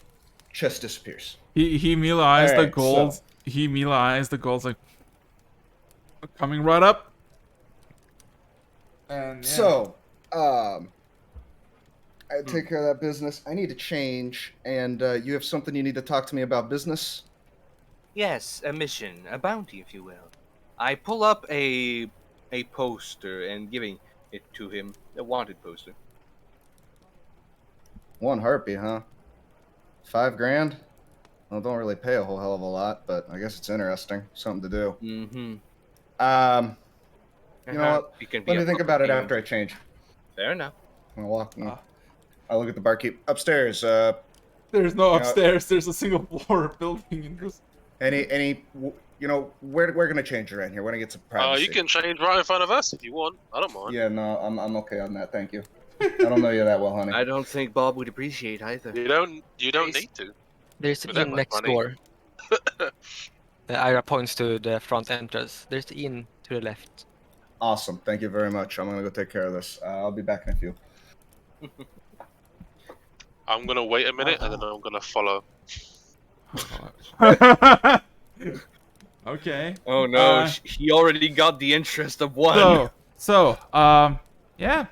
D: chest disappears.
A: He immediately
D: All
A: eyes the
D: right, so
A: gold. He immediately eyes the gold like coming right up. And yeah.
D: so I
C: Hmm.
D: take care of that business. I need to change, and you have something you need to talk to me about business.
F: Yes, a mission, a bounty, if you will. I pull up a poster and giving it to him, a wanted poster.
D: One harpy, huh? 5 grand? Well, don't really pay a whole hell of a lot, but I guess it's interesting. Something to do.
C: Mm-hmm.
D: Um, you know what?
F: You can
D: Let
F: be
D: me
F: a
D: think
F: puppet
D: about it
F: king.
D: after I change.
F: Fair enough.
D: I'm gonna walk.
A: Uh,
D: I look at the barkeep upstairs.
A: there's no
D: You know,
A: upstairs. There's a single floor building. And just...
D: you know, we're gonna change around here. We're gonna get some privacy.
B: You can change right in front of us if you want. I don't mind.
D: Yeah, no, I'm okay on that. Thank you. I don't know you that well, honey.
F: I don't think Bob would appreciate either.
B: You don't
F: Yes.
B: need to.
E: There's
B: With
E: the
B: that
E: inn
B: much
E: next
B: money.
E: door. Ira points to the front entrance. There's the inn to the left.
D: Awesome. Thank you very much. I'm gonna go take care of this. I'll be back in a few.
B: I'm gonna wait a minute and then I'm gonna follow.
A: Okay.
C: Oh no,
A: Uh,
C: he already got the interest of one.
A: Yeah.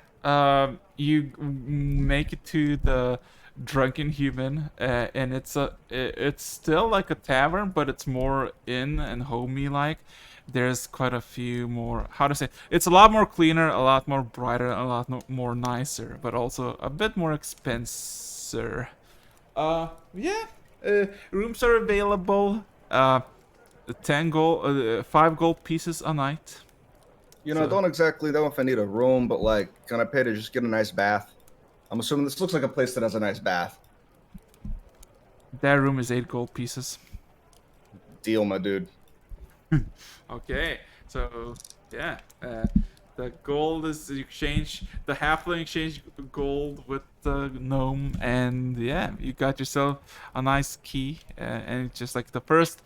A: You make it to the drunken human, and it's still like a tavern, but it's more inn and homey like. There's quite a few more. How to say? It's a lot more cleaner, a lot more brighter, a lot more nicer, but also a bit more expensive. Yeah. Rooms are available. 5 gold pieces a night.
D: You know,
A: So-
D: don't exactly know if I need a room, but like, can I pay to just get a nice bath? I'm assuming this looks like a place that has a nice bath.
A: That room is 8 gold pieces.
D: Deal, my dude.
A: Okay, so yeah, the gold is you exchange the halfling exchange gold with the gnome, and yeah, you got yourself a nice key, and it's just like the first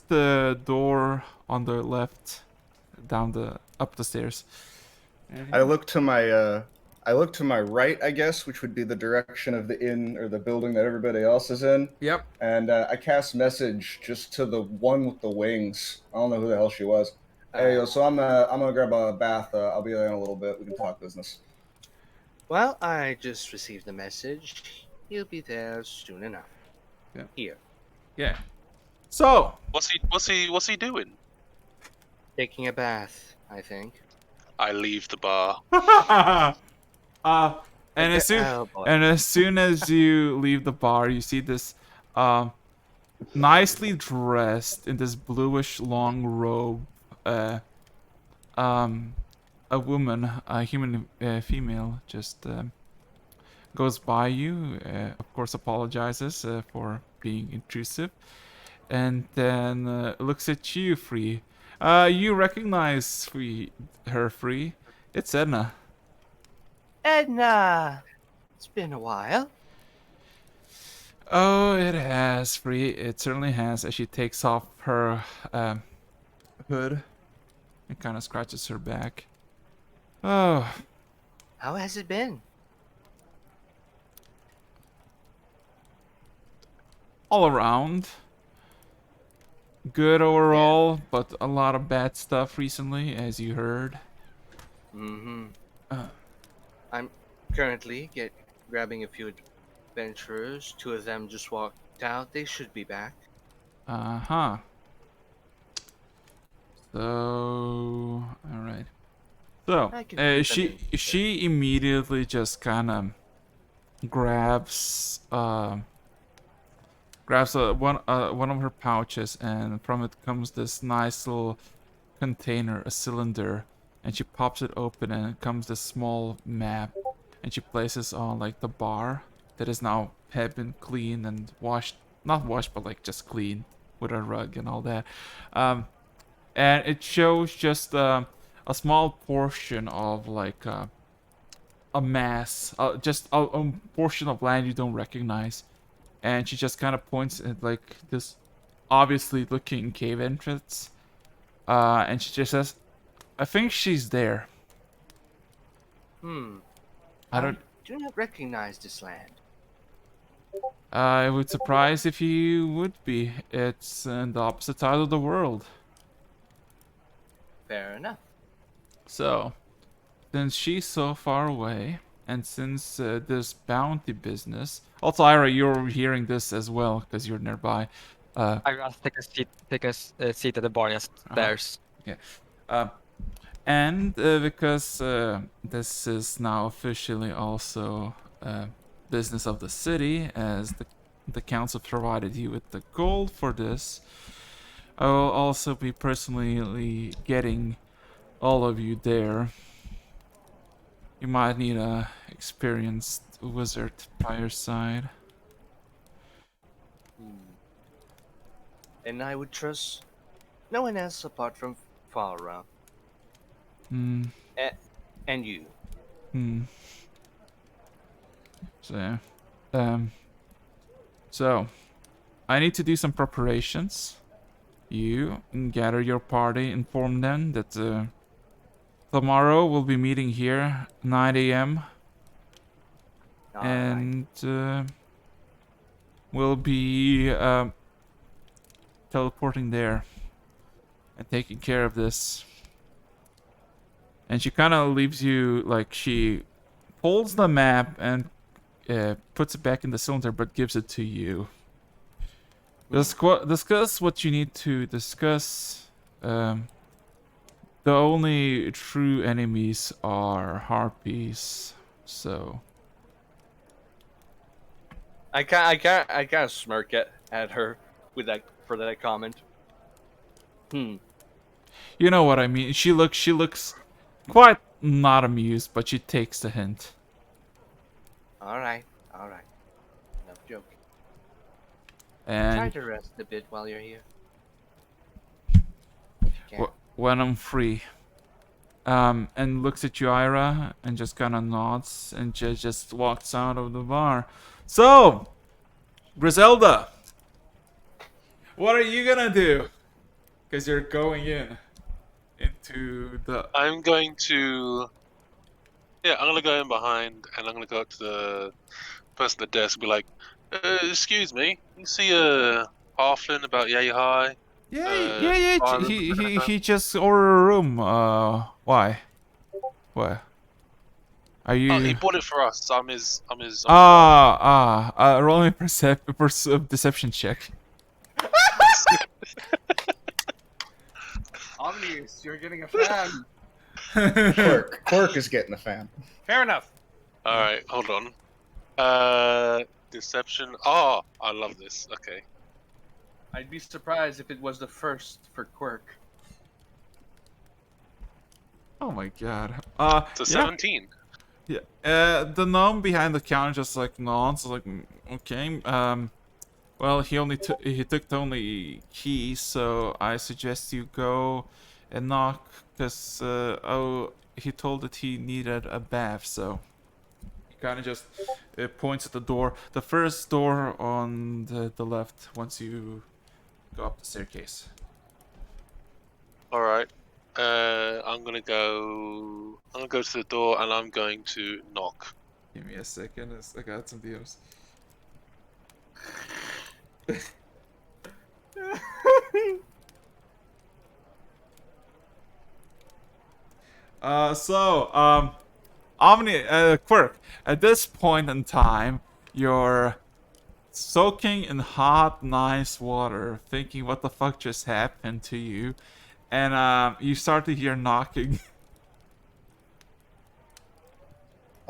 A: door on the left, up the stairs. And,
D: I look to my right, I guess, which would be the direction of the inn or the building that everybody else is in.
A: Yep.
D: And I cast message just to the one with the wings. I don't know who the hell she was. Hey, yo, so I'm gonna grab a bath. I'll be there in a little bit. We can talk business.
F: Well, I just received the message. He'll be there soon enough.
A: Yeah.
F: Here,
A: Yeah. So.
B: What's he doing?
F: taking a bath, I think.
B: I leave the bar.
A: And
F: Oh, boy.
A: as soon as you leave the bar, you see this nicely dressed in this bluish long robe a woman, a human female, just goes by you, of course apologizes for being intrusive, and then looks at you, Free. You recognize her, Free. It's Edna.
F: Edna! It's been a while.
A: Oh, it has, Free. It certainly has, as she takes off her hood and kind of scratches her back. Oh,
F: How has it been?
A: all around. Good overall, but a lot of bad stuff recently, as you heard.
F: Mm-hmm. I'm currently grabbing a few adventurers. 2 of them just walked out. They should be back.
A: Uh-huh. So, alright. So,
F: I can put them
A: she
F: in.
A: she immediately just kind of grabs one of her pouches, and from it comes this nice little container, a cylinder, and she pops it open, and it comes this small map, and she places on like the bar that is now have been cleaned and washed, not washed, but like just clean with a rug and all that. And it shows just a small portion of like a mass, just a portion of land you don't recognize. And she just kind of points at like this obviously looking cave entrance. And she just says, I think she's there.
F: Hmm.
A: I don't.
F: do not recognize this land.
A: I would surprise if you would be. It's on the opposite side of the world.
F: Fair enough.
A: So, since she's so far away, and since this bounty business, also Ira, you're hearing this as well because you're nearby.
E: I will take a seat at the bar just stairs.
A: Yeah. And because this is now officially also business of the city, as the council provided you with the gold for this, I will also be personally getting all of you there. You might need a experienced wizard by your side.
F: And I would trust no one else apart from Falra.
A: Hmm.
F: And you.
A: Hmm. So, um. So, I need to do some preparations. You gather your party, inform them that tomorrow we'll be meeting here 9 a.m.
F: All right.
A: and we'll be teleporting there and taking care of this. And she kind of leaves you, like, she pulls the map and puts it back in the cylinder, but gives it to you. Discuss what you need to discuss. The only true enemies are harpies, so
C: I kind of smirk at her with that for that comment.
F: Hmm.
A: you know what I mean. She looks quite not amused, but she takes the hint.
F: All right. All right. Enough joking. Try
A: And
F: to rest a bit while you're here. If you can.
A: when I'm free, and looks at you, Ira, and just kind of nods and just walks out of the bar. So, Griselda, what are you gonna do? Because you're going into the.
B: I'm going to. Yeah, I'm gonna go in behind, and I'm gonna go up to the person at the desk and be like, "Excuse me, you see a halfling about yay high?"
A: Yeah.
B: 5
A: He just ordered a room. Why? What? Are
B: Oh, he
A: you?
B: bought it for us. I'm his.
A: Roll me a deception check.
C: Obvious, you're getting a fan.
D: Quirk is getting a fan.
C: Fair enough.
B: All right, hold on. Deception. Oh, I love this. Okay.
C: I'd be surprised if it was the first for Quirk.
A: Oh my god.
B: So
A: Yeah.
B: 17.
A: Yeah. The gnome behind the counter just like nods, like, okay. Well, he took the only key, so I suggest you go and knock, cause he told that he needed a bath, so he kind of just points at the door, the first door on the left once you go up the staircase.
B: All right. I'm gonna go. I'm gonna go to the door and I'm going to knock.
A: Give me a second, I got some deals. Quirk, at this point in time, you're soaking in hot, nice water, thinking what the fuck just happened to you, and you start to hear knocking.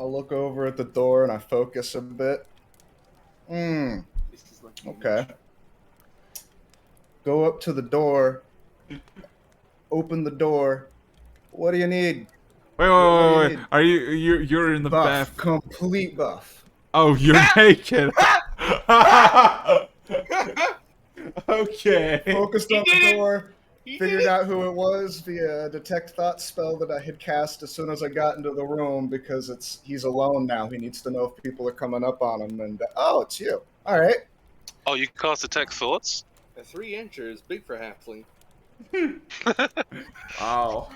D: I'll look over at the door and I focus a bit. Okay. Go up to the door. Open the door. What do you need?
A: Wait,
D: What do you
A: wait.
D: need?
A: Are you're in the
D: Buff.
A: bath?
D: Complete buff.
A: Oh, you're naked. Okay.
D: Focused
C: He
D: on
C: did
D: the
C: it!
D: door.
C: He
D: Figured
C: did it!
D: out who it was via a detect thought spell that I had cast as soon as I got into the room because he's alone now. He needs to know if people are coming up on him. And oh, it's you. All right.
B: Oh, you cast detect thoughts?
C: A 3 incher is big for halfling.
A: Wow.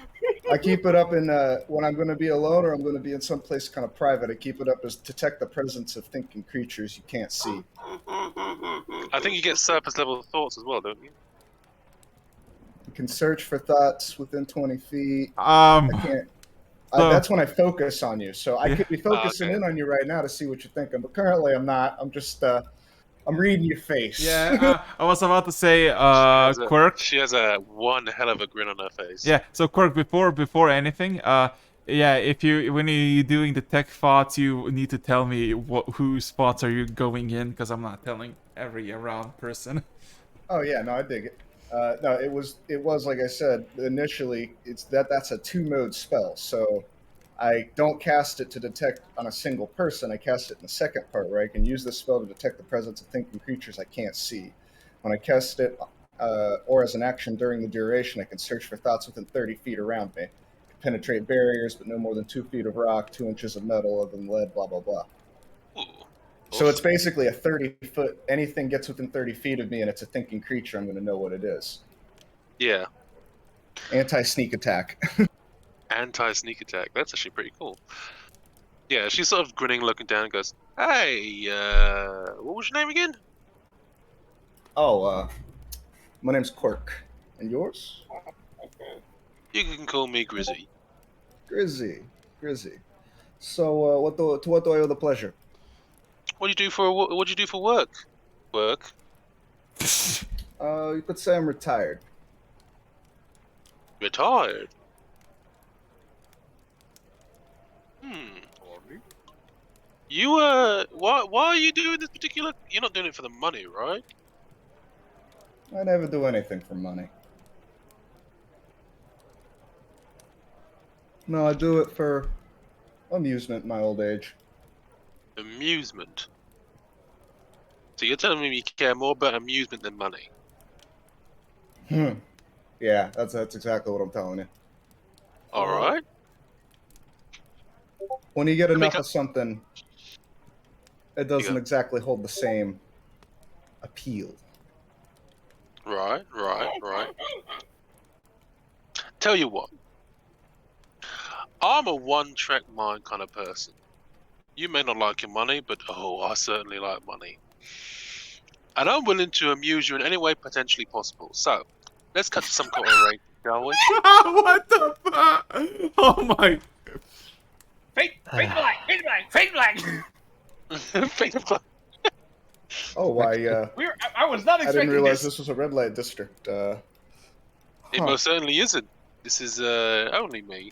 D: I keep it up in when I'm going to be alone or I'm going to be in some place kind of private. I keep it up as detect the presence of thinking creatures you can't see.
B: I think you get surface level thoughts as well, don't you?
D: You can search for thoughts within 20 feet. I can't.
A: So-
D: That's when I focus on you. So I
A: Yeah.
D: could be focusing
B: okay.
D: in on you right now to see what you're thinking, but currently I'm not. I'm just I'm reading your face.
A: Yeah, I was about to say, Quirk.
B: She has a one hell of a grin on her face.
A: Yeah, so Quirk, before anything, yeah, if you when you're doing the tech thoughts, you need to tell me whose spots are you going in, because I'm not telling every around person.
D: Oh yeah, no, I dig it. No, it was like I said initially. That's a 2-mode spell, so I don't cast it to detect on a single person. I cast it in the second part where I can use this spell to detect the presence of thinking creatures I can't see. When I cast it, or as an action during the duration, I can search for thoughts within 30 feet around me. I can penetrate barriers, but no more than 2 feet of rock, 2 inches of metal, other than lead, blah blah blah.
B: Ooh.
D: So it's basically a 30-foot. Anything gets within 30 feet of me, and it's a thinking creature. I'm going to know what it is.
B: Yeah.
D: Anti-sneak attack.
B: Anti-sneak attack. That's actually pretty cool. Yeah, she's sort of grinning, looking down, and goes, "Hey, what was your name again?"
D: Oh, my name's Quirk. And yours?
B: You can call me Grizzy.
D: Grizzy. So, what do I owe the pleasure?
B: What do you do for work? Work.
D: You could say I'm retired.
B: Retired. Hmm. You why are you doing this particular? You're not doing it for the money, right?
D: I never do anything for money. No, I do it for amusement in my old age.
B: Amusement. So you're telling me you care more about amusement than money?
D: Yeah, that's exactly what I'm telling you.
B: All right.
D: When you get
B: Let me
D: enough of something, it doesn't
B: go.
D: exactly hold the same appeal.
B: Right. Tell you what. I'm a one-track mind kind of person. You may not like your money, but oh, I certainly like money. And I'm willing to amuse you in any way potentially possible. So, let's cut to some kind of arrangement, shall we?
A: What the fuck? Oh my.
C: Fake black!
B: Fake the flag.
D: Oh,
C: I was not
D: I didn't
C: expecting
D: realize
C: this.
D: this was a red light district.
B: It
D: Huh.
B: most certainly isn't. This is only me.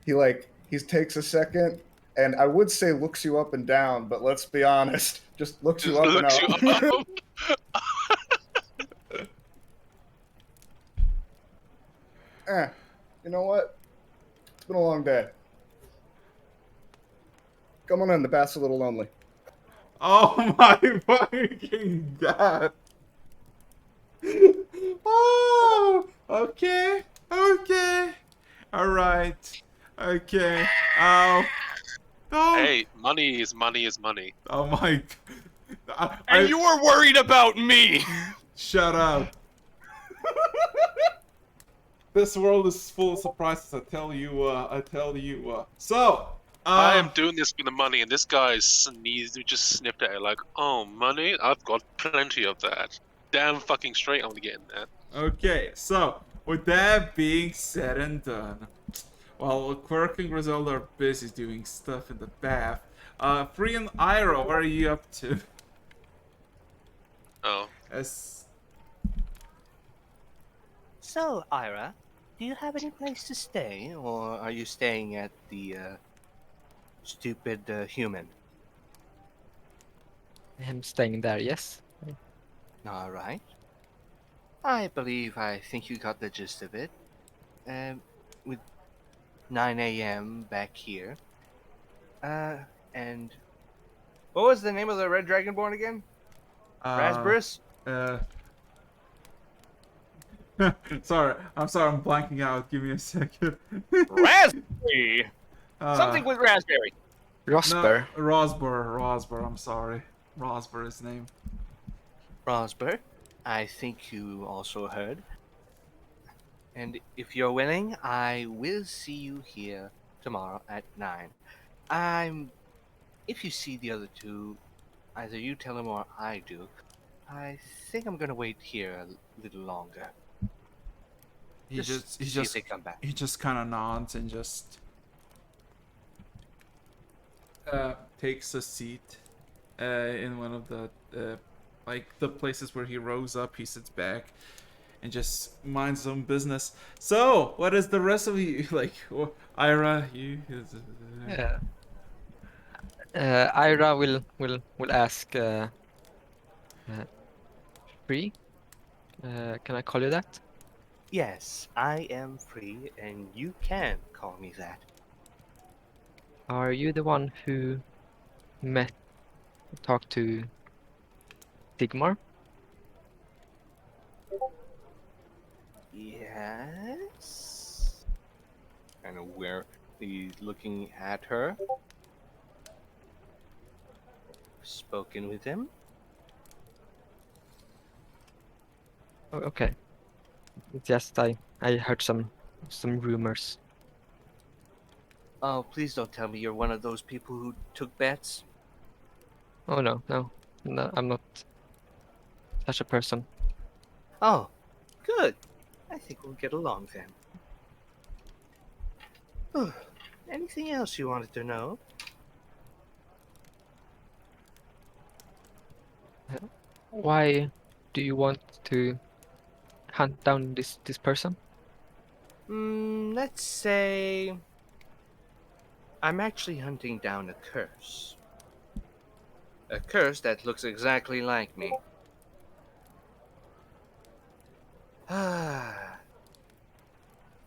D: He takes a second, and I would say looks you up and down, but let's be honest, just looks you
B: Just
D: up and
B: looks you
D: up.
B: up.
D: You know what? It's been a long day. Come on in, the bath's a little lonely.
A: Oh my fucking god. Oh, okay. Alright. Okay. Oh. Oh.
B: Hey, money is money is money.
A: Oh my.
C: And you were worried about me!
A: Shut up. This world is full of surprises, I tell you. So,
B: I am doing this for the money, and this guy just sniffed at it like, oh, money? I've got plenty of that. Damn fucking straight I'm gonna get in that.
A: okay, so, with that being said and done, while Quirk and Griselda are busy doing stuff in the bath, Free and Ira, what are you up to?
B: Oh.
A: As
F: So, Ira, do you have any place to stay, or are you staying at the stupid human?
E: I'm staying there, yes.
F: All right. I think you got the gist of it. With 9 a.m. back here. And what was the name of the red dragonborn again?
A: Uh,
F: Raspberries?
A: uh. Sorry, I'm sorry, I'm blanking out. Give me a second.
F: Raspberry!
A: uh,
F: Something with raspberry.
A: no,
E: Rosper.
A: Rosber. I'm sorry, Rosber is name.
F: Rosberg, I think you also heard. And if you're willing, I will see you here tomorrow at 9. I'm. If you see the other two, either you tell them or I do. I think I'm gonna wait here a little longer.
A: He
F: Just
A: just, he
F: see if
A: just,
F: they come back.
A: he just kind of nods and just takes a seat in one of the like the places where he rose up. He sits back and just minds his own business. So, what is the rest of you like? Ira, you.
E: Yeah. Ira will ask free. Can I call you that?
F: Yes, I am free, and you can call me that.
E: Are you the one who met talked to Digmar?
F: Yes. Kind of where he's looking at her. Spoken with him.
E: Oh, okay. Just I heard some rumors.
F: Oh, please don't tell me you're one of those people who took bets.
E: Oh no, I'm not such a person.
F: Oh, good. I think we'll get along then. Anything else you wanted to know?
E: Why do you want to hunt down this person?
F: Let's say I'm actually hunting down a curse. A curse that looks exactly like me. Ah.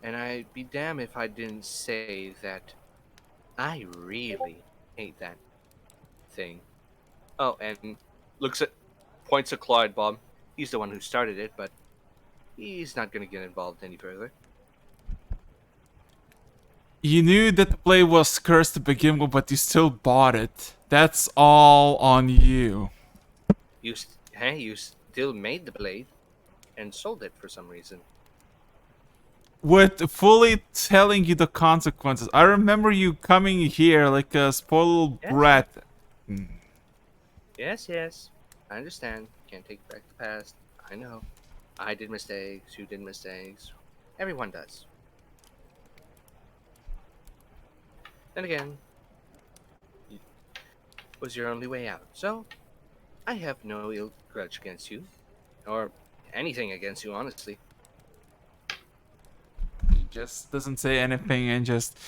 F: And I'd be damned if I didn't say that I really hate that thing. Oh, and points at Clyde Bob. He's the one who started it, but he's not gonna get involved any further.
A: You knew that the play was cursed to begin with, but you still bought it. That's all on you.
F: You still made the blade and sold it for some reason.
A: With fully telling you the consequences. I remember you coming here like a spoiled
F: Yes.
A: brat.
F: Yes. I understand. Can't take back the past. I know. I did mistakes. You did mistakes. Everyone does. Then again, it was your only way out. So, I have no ill grudge against you. Or anything against you, honestly.
A: He just doesn't say anything and just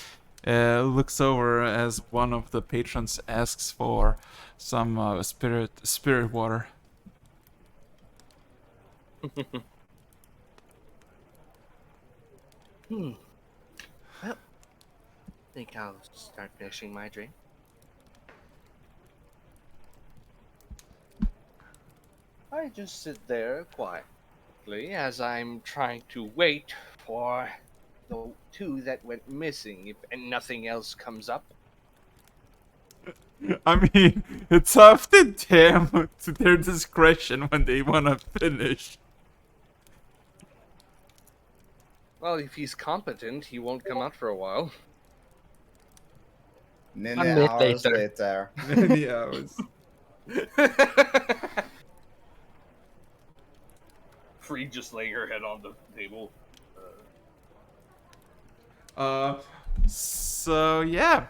A: looks over as one of the patrons asks for some spirit water.
F: Well, I think I'll start finishing my drink. I just sit there quietly as I'm trying to wait for the two that went missing if nothing else comes up.
A: I mean, it's up to them to their discretion when they want to finish.
F: Well, if he's competent, he won't come out for a while.
D: Many
E: A minute
D: hours
E: later.
D: later.
A: Many hours.
C: Free just laying her head on the table.
A: So yeah,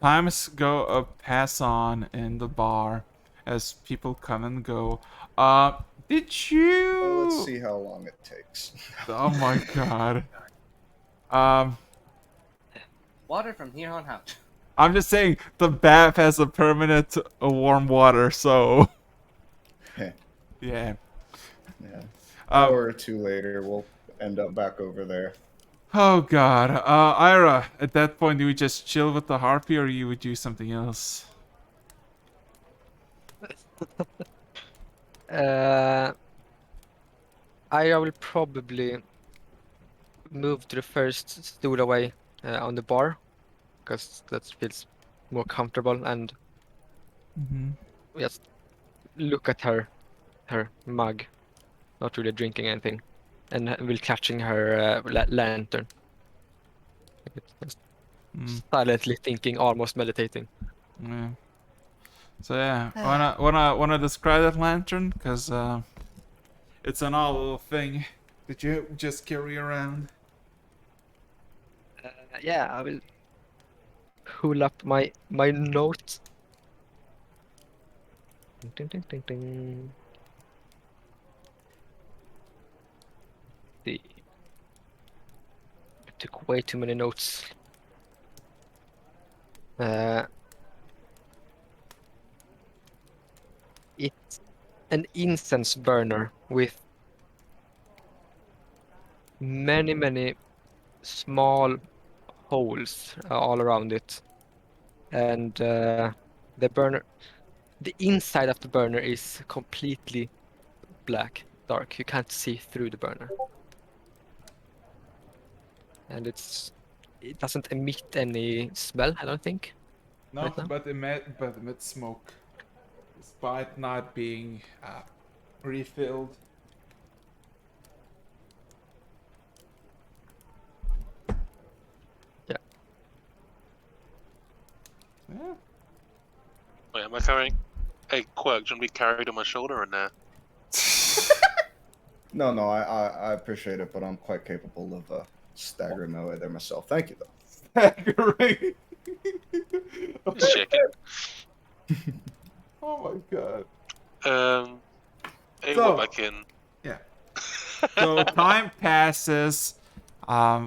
A: times go pass on in the bar as people come and go. Did you?
D: Well, let's see how long it takes.
A: Oh my god. Um,
F: Water from here on out.
A: I'm just saying the bath has a permanent warm water, so
D: Heh,
A: yeah.
D: yeah.
A: Um,
D: Hour or two later, we'll end up back over there.
A: oh god. Ira, at that point, do we just chill with the harpy, or you would do something else?
E: Uh, I will probably move to the first stool away on the bar, because that feels more comfortable, and
A: Mm-hmm.
E: just look at her mug, not really drinking anything, and will catching her lantern. Just
A: Mm,
E: silently thinking, almost meditating.
A: yeah. So yeah, wanna describe that lantern? Cause it's an odd little thing that you just carry around.
E: Yeah, I will pull up my notes. Ding, ding, ding, ding, ding. The I took way too many notes. Uh, it's an incense burner with many small holes all around it, and the burner, the inside of the burner is completely black, dark. You can't see through the burner, and it doesn't emit any smell, I don't think,
A: No,
E: right now.
A: but emit smoke, despite not being refilled.
E: Yeah.
A: Yeah.
B: Wait, am I carrying? Hey, Quirk, should we carried on my shoulder or nah?
D: No, I appreciate it, but I'm quite capable of staggering my way there myself. Thank you, though.
A: Great.
B: Just checking.
A: Oh my god.
B: Hey, what
A: So
B: back in?
A: yeah. So time passes.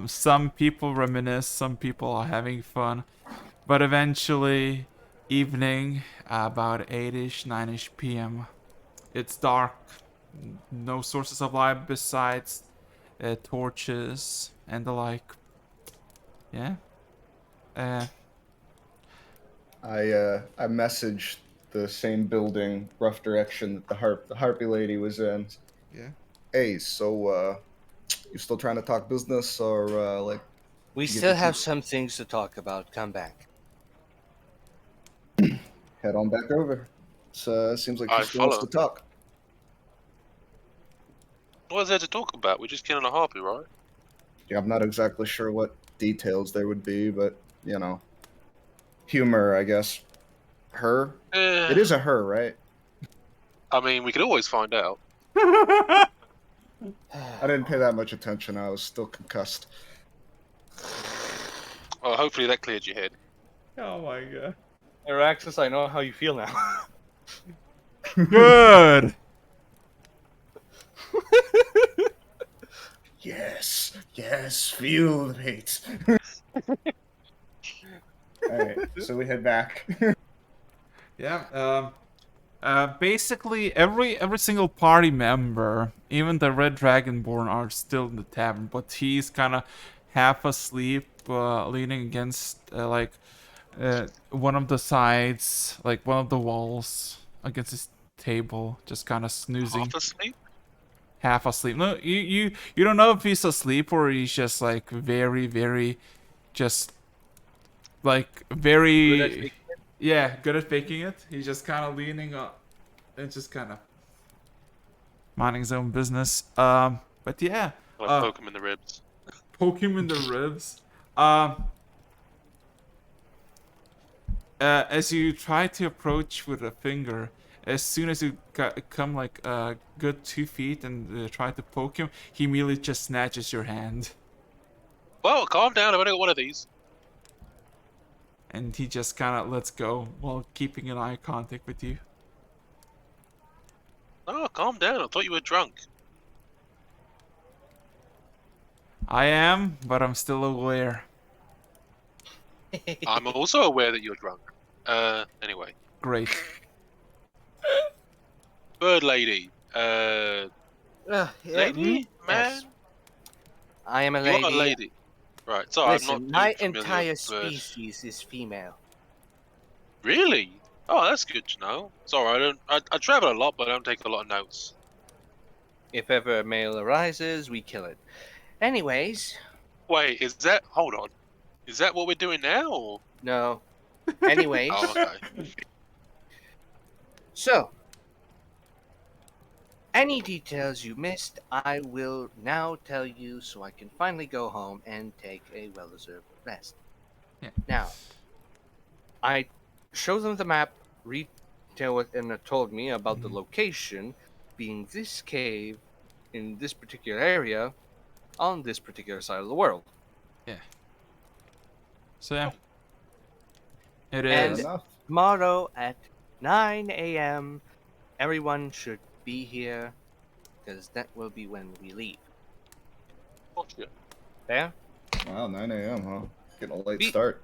A: Some people reminisce. Some people are having fun. But eventually, evening, about 8ish, 9ish p.m. It's dark. No sources of light besides torches and the like. Yeah. Uh,
D: I messaged the same building, rough direction that the harpy lady was in.
A: yeah.
D: Hey, so you still trying to talk business, or like
F: We
D: you get
F: still
D: your
F: have
D: teeth?
F: some things to talk about. Come back.
D: Head on back over. Seems like she
B: I
D: still wants
B: follow.
D: to talk.
B: What is there to talk about? We're just killing a harpy, right?
D: Yeah, I'm not exactly sure what details there would be, but you know, humor, I guess. Her?
B: Eh,
D: It is a her, right?
B: I mean, we could always find out.
D: I didn't pay that much attention. I was still concussed.
B: Well, hopefully that cleared your head.
A: Oh my god.
C: Araxis, I know how you feel now.
A: Good.
D: Yes, feel it. All right, so we head back.
A: Yeah. Basically, every single party member, even the Red Dragonborn, are still in the tavern, but he's kind of half asleep, leaning against one of the sides, like one of the walls against his table, just kind of snoozing,
B: Half asleep?
A: half asleep. No, you don't know if he's asleep or he's just like very, just like
C: Good at
A: very, yeah, good at faking it. He's just kind of leaning up and just kind of minding his own business. But yeah,
B: I poke him in the ribs.
A: poke him in the ribs. As you try to approach with a finger, as soon as you come like a good 2 feet and try to poke him, he immediately just snatches your hand,
B: Well, calm down. I've only got one of these.
A: and he just kind of lets go while keeping an eye contact with you.
B: Oh, calm down. I thought you were drunk.
A: I am, but I'm still aware.
B: I'm also aware that you're drunk. Anyway,
A: Great.
B: bird lady.
F: Yeah,
B: Lady,
F: yes,
B: man,
F: I am a
B: you are a
F: lady.
B: lady. Right. Sorry, I'm not
F: Listen,
B: too
F: my
B: familiar with
F: entire
B: bird.
F: species is female.
B: Really? Oh, that's good to know. Sorry, I don't. I travel a lot, but I don't take a lot of notes.
F: If ever a male arises, we kill it. Anyways,
B: Wait, is that? Hold on. Is that what we're doing now? Or?
F: no. Anyways,
B: Oh, okay.
F: so any details you missed, I will now tell you so I can finally go home and take a well-deserved rest.
A: Yeah.
F: Now, I showed them the map, and it told me about the location being this cave in this particular area on this particular side of the world.
A: Yeah. So yeah. It
D: Fair
F: And
A: is.
D: enough.
F: tomorrow at 9 a.m., everyone should be here because that will be when we leave.
B: Gotcha.
F: There?
D: Wow, 9 a.m., huh? Getting a late
F: Be-
D: start.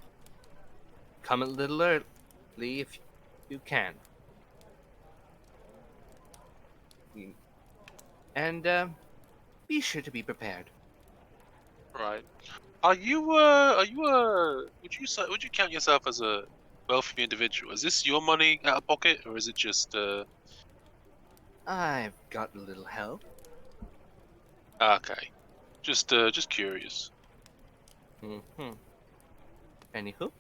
F: Come a little early if you can. And be sure to be prepared.
B: Right. Are you? Are you? Would you say? Would you count yourself as a wealthy individual? Is this your money out of pocket, or is it just?
F: I've got a little help.
B: Okay. Just curious.
F: Mm-hmm. Anywho,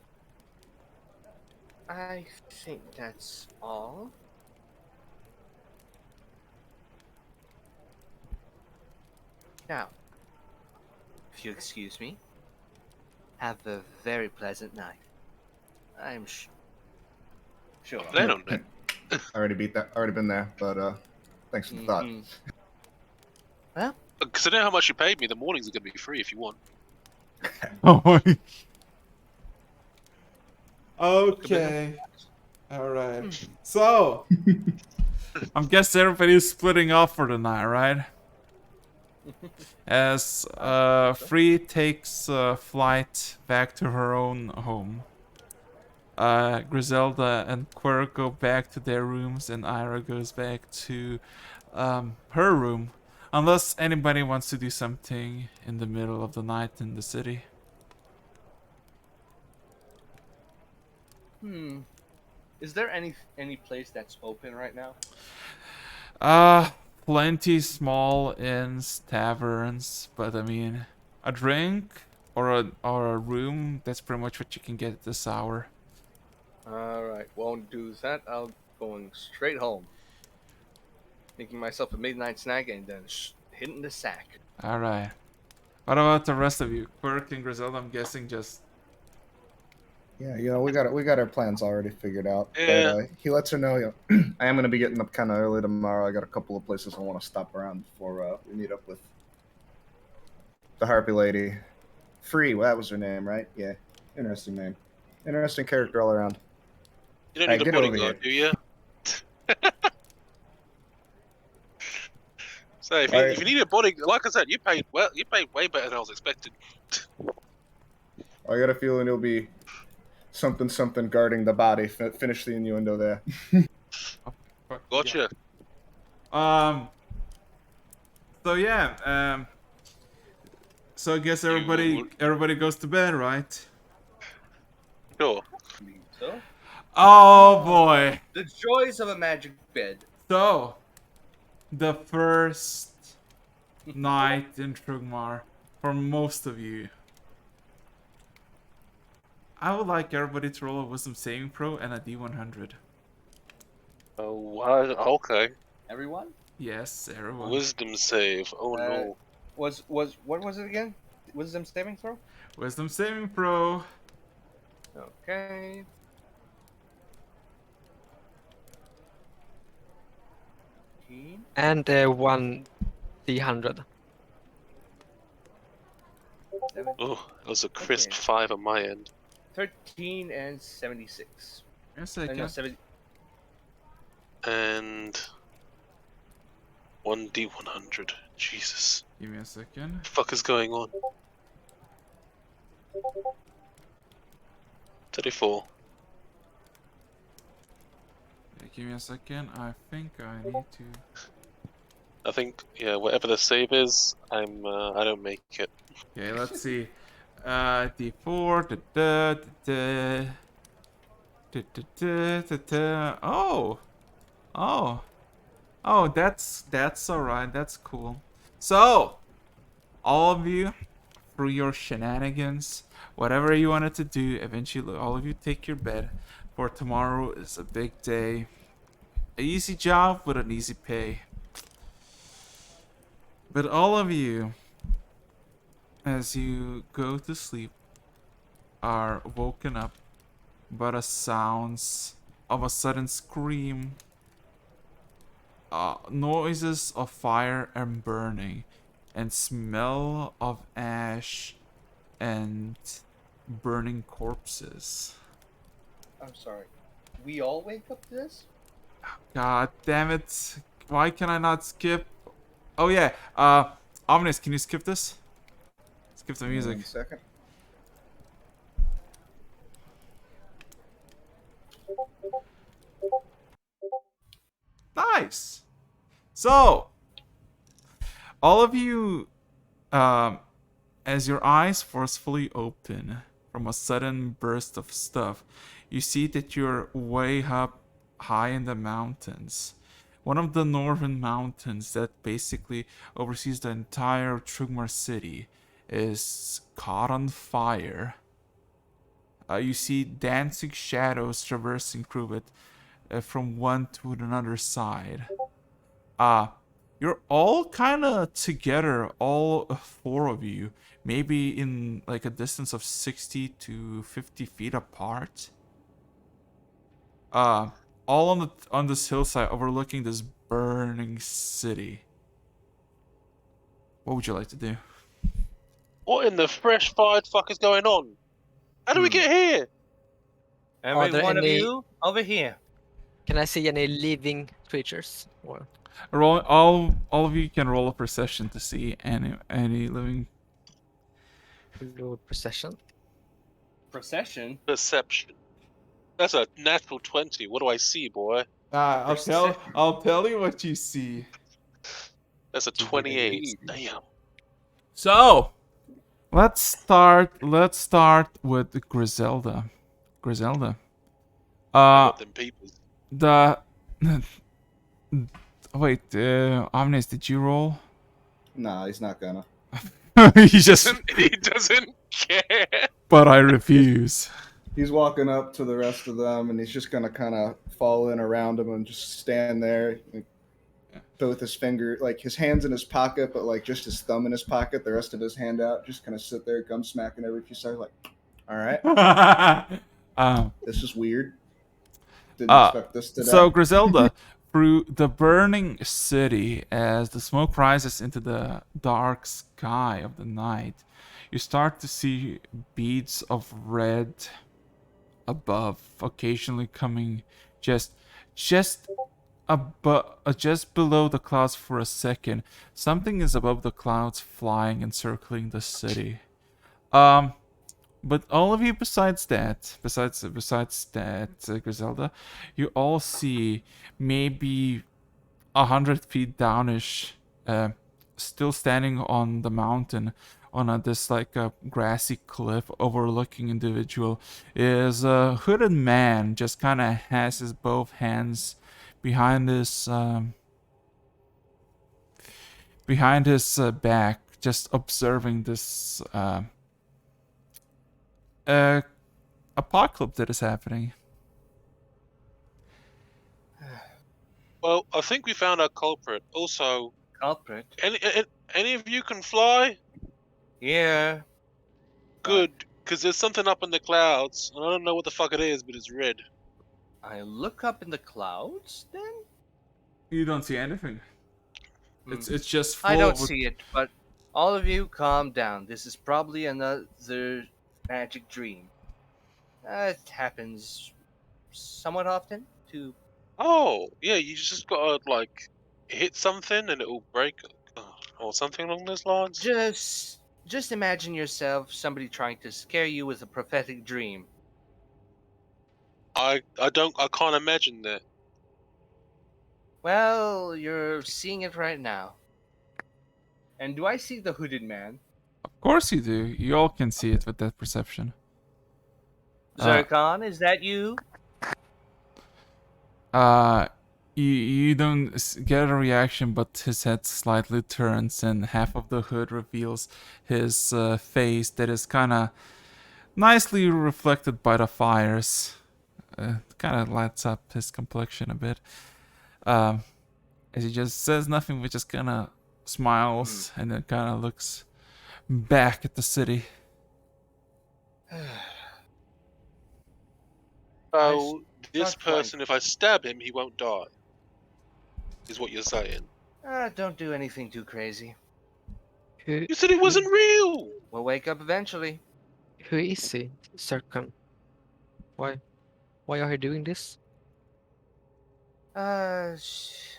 F: I think that's all. Now, if you excuse me, have a very pleasant night. I'm sure.
B: Plan on it.
D: Already beat that. Already been there, but thanks for the thought.
F: Mm-hmm. Well,
B: Considering how much you paid me, the mornings are gonna be free if you want.
A: Oh my. Okay. All right. So, I'm guessing everybody's splitting off for the night, right? As Free takes a flight back to her own home. Griselda and Quirk go back to their rooms, and Ira goes back to her room. Unless anybody wants to do something in the middle of the night in the city.
F: is there any place that's open right now?
A: Uh, Plenty small inns, taverns, but I mean, a drink or a room, that's pretty much what you can get at this hour.
F: All right, won't do that. I'll going straight home, making myself a midnight snack, and then hitting the sack.
A: All right. What about the rest of you? Quirk and Griselda, I'm guessing just.
D: Yeah, we got our plans already figured out.
B: Yeah.
D: But he lets her know, I am gonna be getting up kind of early tomorrow. I got a couple of places I want to stop around before we meet up with the Harpy lady. Free, well, that was her name, right? Yeah, interesting name, interesting character all around.
B: You don't
D: Hey,
B: need a
D: get over
B: bodyguard, do
D: here.
B: you? So if
D: Alright.
B: you need a bodyguard, like I said, you paid well. You paid way better than I was expecting.
D: I got a feeling it'll be something guarding the body. Finish the innuendo there.
B: Gotcha.
A: Um. So yeah. So I guess everybody goes to bed, right?
B: Sure.
F: So,
A: Oh boy.
F: the joys of a magic bed.
A: So, the first night in Trugmar for most of you. I would like everybody to roll a wisdom saving throw and a D100.
B: Oh, wow. Okay.
F: Everyone?
A: Yes, everyone.
B: Wisdom save. Oh no.
F: Was what was it again? Wisdom saving throw?
A: Wisdom saving throw.
F: Okay.
E: And one D100.
B: Oh, that was a crisp
F: Okay.
B: 5 on my end.
F: 13 and 76.
A: Yes, I
F: No,
A: can.
F: 70.
B: And 1D100. Jesus.
A: Give me a second.
B: The fuck is going on? 34.
A: Give me a second. I think I need to.
B: I think, yeah, whatever the save is, I don't make it.
A: Okay, let's see. D4. Da, da, da, da. Da, da, da, da, da. Oh, oh, oh. That's all right. That's cool. So, all of you, through your shenanigans, whatever you wanted to do, eventually all of you take your bed. For tomorrow is a big day. An easy job with an easy pay. But all of you, as you go to sleep, are woken up by the sounds of a sudden scream, noises of fire and burning, and smell of ash and burning corpses.
D: I'm sorry. We all wake up to this?
A: God damn it. Why can I not skip? Oh yeah, Omnis, can you skip this? Skip the music.
D: 1 second.
A: Nice. So, all of you, as your eyes forcefully open from a sudden burst of stuff, you see that you're way up high in the mountains. One of the northern mountains that basically oversees the entire Trugmar city is caught on fire. You see dancing shadows traversing through it from one to another side. You're all kind of together, all four of you, maybe in like a distance of 60 to 50 feet apart. All on this hillside overlooking this burning city. What would you like to do?
B: What in the fresh fired fuck is going on? How do we get here?
F: Every
E: there
F: one of
E: any-
F: you over here.
E: Can I see any living creatures? Or
A: Roll all of you can roll a perception to see any living.
E: roll procession?
C: Procession.
B: Perception. That's a natural 20. What do I see, boy?
A: I'll tell you what you see.
B: That's a 28. Damn.
A: So, let's start with Griselda. Griselda.
B: I got them people.
A: The wait, Omnis, did you roll?
D: Nah, he's not gonna.
A: He just
B: He doesn't care.
A: but I refuse.
D: He's walking up to the rest of them, and he's just gonna kind of fall in around them and just stand there, both his finger, like his hands in his pocket, but like just his thumb in his pocket, the rest of his hand out, just kind of sit there, gum smacking every few seconds, like, all right, this is weird. Didn't expect this today.
A: So Griselda, through the burning city, as the smoke rises into the dark sky of the night, you start to see beads of red above, occasionally coming just just below the clouds for a second. Something is above the clouds, flying and circling the city. But all of you, besides that, Griselda, you all see maybe 100 feet downish, still standing on the mountain, on this like a grassy cliff overlooking individual, is a hooded man. Just kind of has his both hands behind his back, just observing this apocalypse that is happening.
B: Well, I think we found our culprit. Also,
F: Culprit.
B: any of you can fly?
F: Yeah.
B: Good, because there's something up in the clouds, and I don't know what the fuck it is, but it's red.
F: I look up in the clouds then?
A: You don't see anything. It's just full
F: I don't
A: of
F: see it, but all of you calm down. This is probably another magic dream. It happens somewhat often to
B: Oh, yeah, you just gotta, like, hit something and it'll break, or something along those lines.
F: just Just imagine yourself somebody trying to scare you with a prophetic dream.
B: I can't imagine that.
F: Well, you're seeing it right now.
C: And do I see the hooded man?
A: Of course you do. You all can see it with that perception. Uh,
F: Zircon, is that you?
A: uh, you don't get a reaction, but his head slightly turns, and half of the hood reveals his face that is kind of nicely reflected by the fires. Kind of lights up his complexion a bit. Um, as he just says nothing, but just kind of smiles and then kind of looks back at the city.
B: So this
C: Not quite.
B: person, if I stab him, he won't die. Is what you're saying?
F: Don't do anything too crazy.
E: Who
B: You said it wasn't real.
F: We'll wake up eventually.
E: who is he, Circum? Why why are you doing this?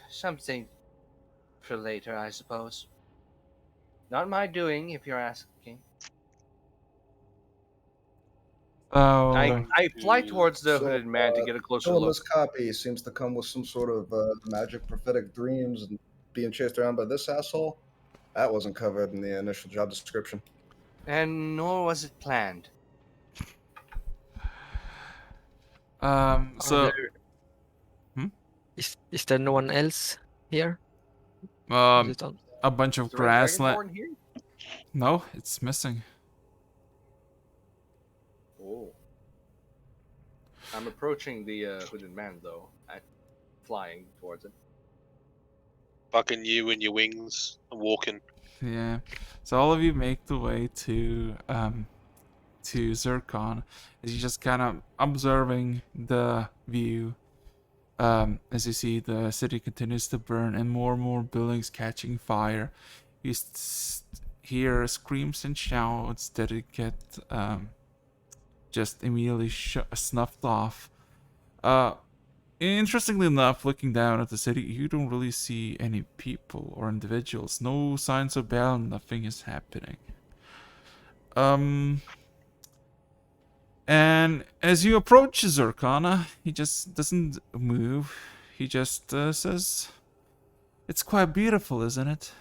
F: Something for later, I suppose. Not my doing, if you're asking.
A: So,
F: I fly
B: to-
F: towards the
D: So,
F: hooded man to get a closer
D: Killing
F: look.
D: this copy seems to come with some sort of magic prophetic dreams and being chased around by this asshole. That wasn't covered in the initial job description.
F: And nor was it planned.
E: Are
A: so,
E: is there no one else here? Is
A: um,
E: it on?
A: a bunch of
C: Is the Red
A: grassland.
C: Dragonborn here?
A: No, it's missing.
C: Oh. I'm approaching the hooded man, though. Flying towards it.
B: Fucking you and your wings and walking.
A: Yeah. So all of you make the way to Zircon as you just kind of observing the view. As you see the city continues to burn and more buildings catching fire. You hear screams and shouts that it get just immediately snuffed off. Interestingly enough, looking down at the city, you don't really see any people or individuals. No signs of battle, nothing is happening. And as you approach Zircana, he just doesn't move. He just says, "It's quite beautiful, isn't it?"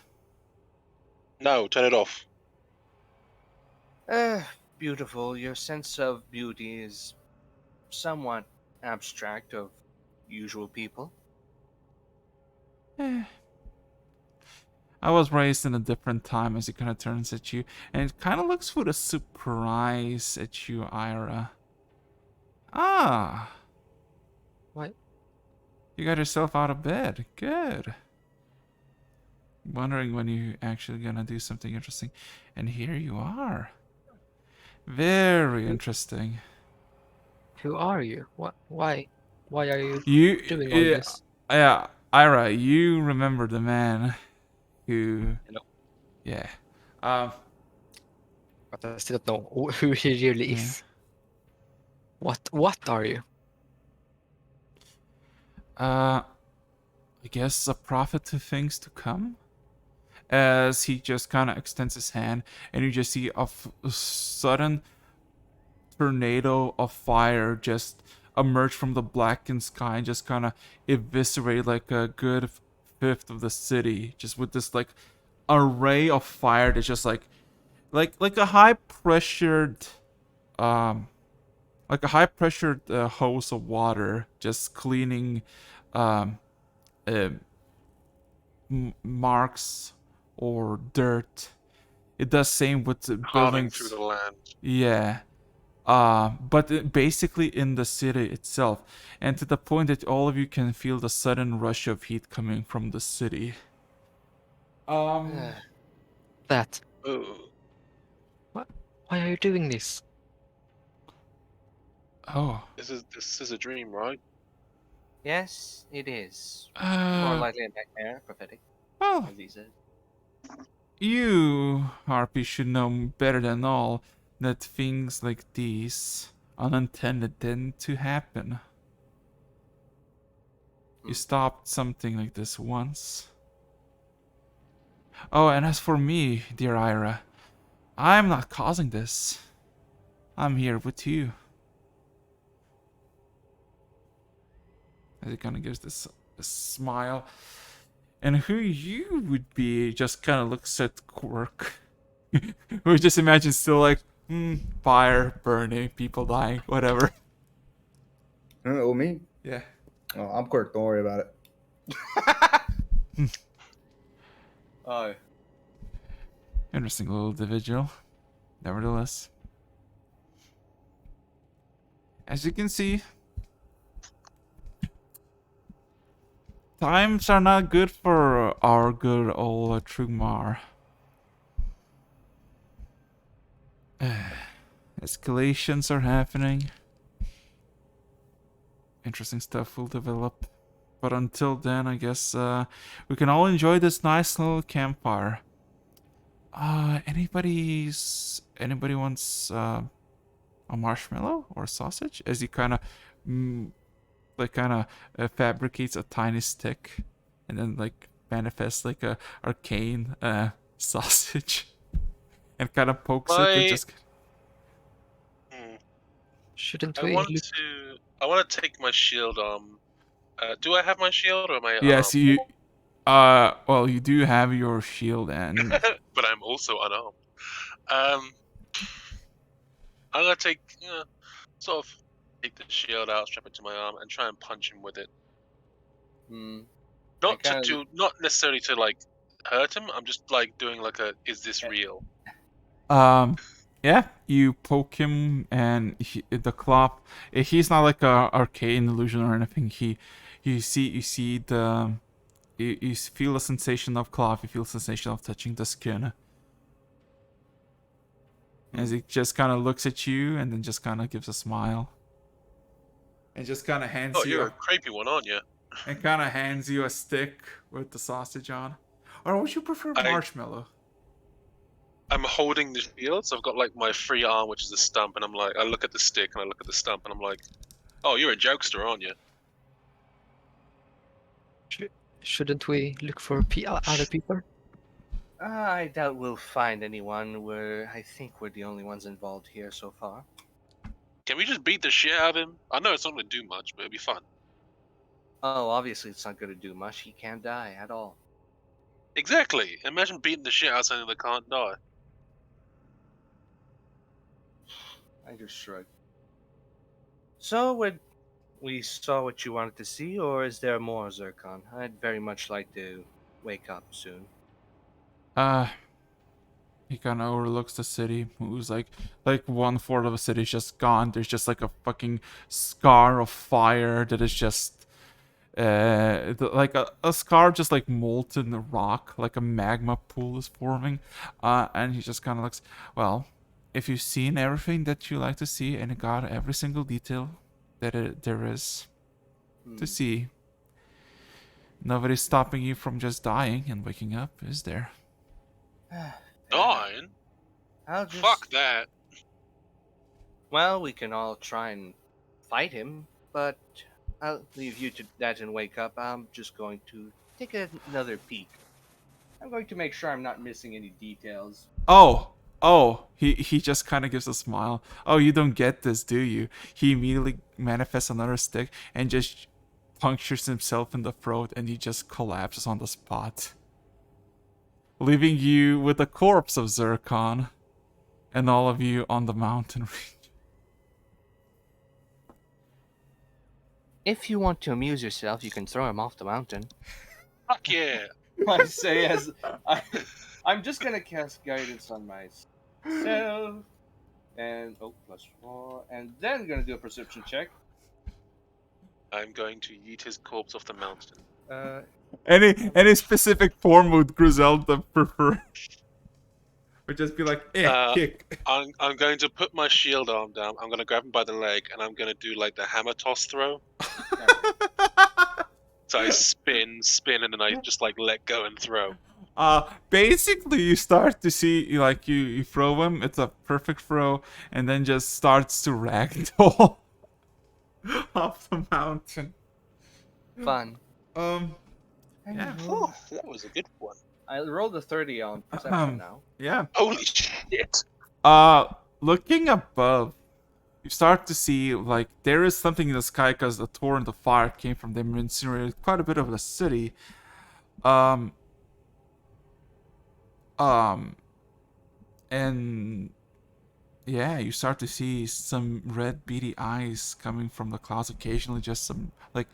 B: No, turn it off.
F: Beautiful. Your sense of beauty is somewhat abstract of usual people.
A: Eh. I was raised in a different time as he kind of turns at you, and it kind of looks with a surprise at you, Ira. Ah,
E: Why?
A: you got yourself out of bed. Good. Wondering when you actually gonna do something interesting. And here you are. Very interesting.
E: Who are you? What? Why are you
A: You,
E: doing all this?
A: yeah, Ira, you remember the man who,
C: Hello.
A: yeah. Um,
E: But I still don't know who he really
A: Yeah.
E: is. What are you?
A: I guess a prophet to things to come? As he just kind of extends his hand, and you just see a sudden tornado of fire just emerge from the blackened sky and just kind of eviscerate like a good fifth of the city, just with this like array of fire that's just like a high pressured um hose of water just cleaning um uh, marks or dirt. It does same with the
B: Carving through
A: buildings.
B: the land.
A: Yeah. But basically in the city itself, and to the point that all of you can feel the sudden rush of heat coming from the city.
E: That.
B: Oh,
E: What? Why are you doing this?
A: Oh.
B: this is a dream, right?
F: Yes, it is. More
A: Uh.
F: likely a nightmare, prophetic,
A: Well,
F: as he said.
A: you, Harpy, should know better than all that things like these, unintended, tend to happen. You stopped something like this once. Oh, and as for me, dear Ira, I'm not causing this. I'm here with you. As he kind of gives this smile. And who you would be just kind of looks at Quirk. Who just imagines still like, fire, burning, people dying, whatever.
D: Oh, me?
A: Yeah.
D: Oh, I'm Quirk. Don't worry about it.
A: Interesting little individual. Nevertheless. As you can see, times are not good for our good old Trugmar. Escalations are happening. Interesting stuff will develop. But until then, I guess we can all enjoy this nice little campfire. Anybody wants a marshmallow or a sausage? As he kind of fabricates a tiny stick and then like manifests like a arcane sausage and kind of pokes it and just.
E: Shouldn't
B: I
E: we
B: want
E: look?
B: to. I want to take my shield arm. Do I have my shield or my
A: Yes,
B: arm?
A: you. Well, you do have your shield and.
B: But I'm also unarmed. I'm gonna take, sort of take the shield out, strap it to my arm, and try and punch him with it.
C: Hmm.
B: Not
C: I
B: to
C: kinda-
B: not necessarily to like hurt him. I'm just like doing like a, is this real?
A: Yeah, you poke him and the claw. He's not like a arcane illusion or anything. You see the, you feel a sensation of claw. You feel a sensation of touching the skin. As he just kind of looks at you and then just kind of gives a smile. And just kind of hands
B: Oh,
A: you
B: you're a creepy one, aren't you?
A: and kind of hands you a stick with the sausage on. Or would you prefer marshmallow?
B: I'm holding the shield, so I've got like my free arm, which is a stump, and I'm like, I look at the stick and I look at the stump, and I'm like, oh, you're a jokester, aren't you?
E: Shouldn't we look for other people?
F: I doubt we'll find anyone. I think we're the only ones involved here so far.
B: Can we just beat the shit out of him? I know it's not gonna do much, but it'd be fun.
F: Oh, obviously it's not going to do much. He can't die at all.
B: Exactly. Imagine beating the shit out of something that can't die.
F: I just shrugged. So, we saw what you wanted to see, or is there more, Zircon? I'd very much like to wake up soon.
A: He kind of overlooks the city. Who's like 1/4 of the city is just gone. There's just like a fucking scar of fire that is just like a scar, just like molten rock, like a magma pool is forming. And he just kind of looks. Well, if you've seen everything that you like to see and got every single detail that there is to see, nobody's stopping you from just dying and waking up, is there?
B: Dying?
F: I'll just.
B: Fuck that.
F: Well, we can all try and fight him, but I'll leave you to that and wake up. I'm just going to take another peek. I'm going to make sure I'm not missing any details.
A: Oh, he just kind of gives a smile. Oh, you don't get this, do you? He immediately manifests another stick and just punctures himself in the throat, and he just collapses on the spot, leaving you with the corpse of Zircon and all of you on the mountain range.
F: If you want to amuse yourself, you can throw him off the mountain.
B: Fuck yeah.
C: I say as I'm just gonna cast guidance on myself, and +4, and then gonna do a perception check.
B: I'm going to yeet his corpse off the mountain.
A: Any specific form would Griselda prefer? Would just be like, kick.
B: I'm going to put my shield arm down. I'm going to grab him by the leg, and I'm going to do like the hammer toss throw. So I spin, and then I just like let go and throw.
A: Basically you start to see like you throw him, it's a perfect throw, and then just starts to ragdoll off the mountain.
F: Fun.
A: Yeah.
B: Oh, that was a good one.
C: I rolled a 30 on perception now.
A: Yeah.
B: Holy shit!
A: Looking above, you start to see like there is something in the sky because the torrent of fire came from them and incinerated quite a bit of the city. Um, um, and yeah, you start to see some red beady eyes coming from the clouds occasionally, just some like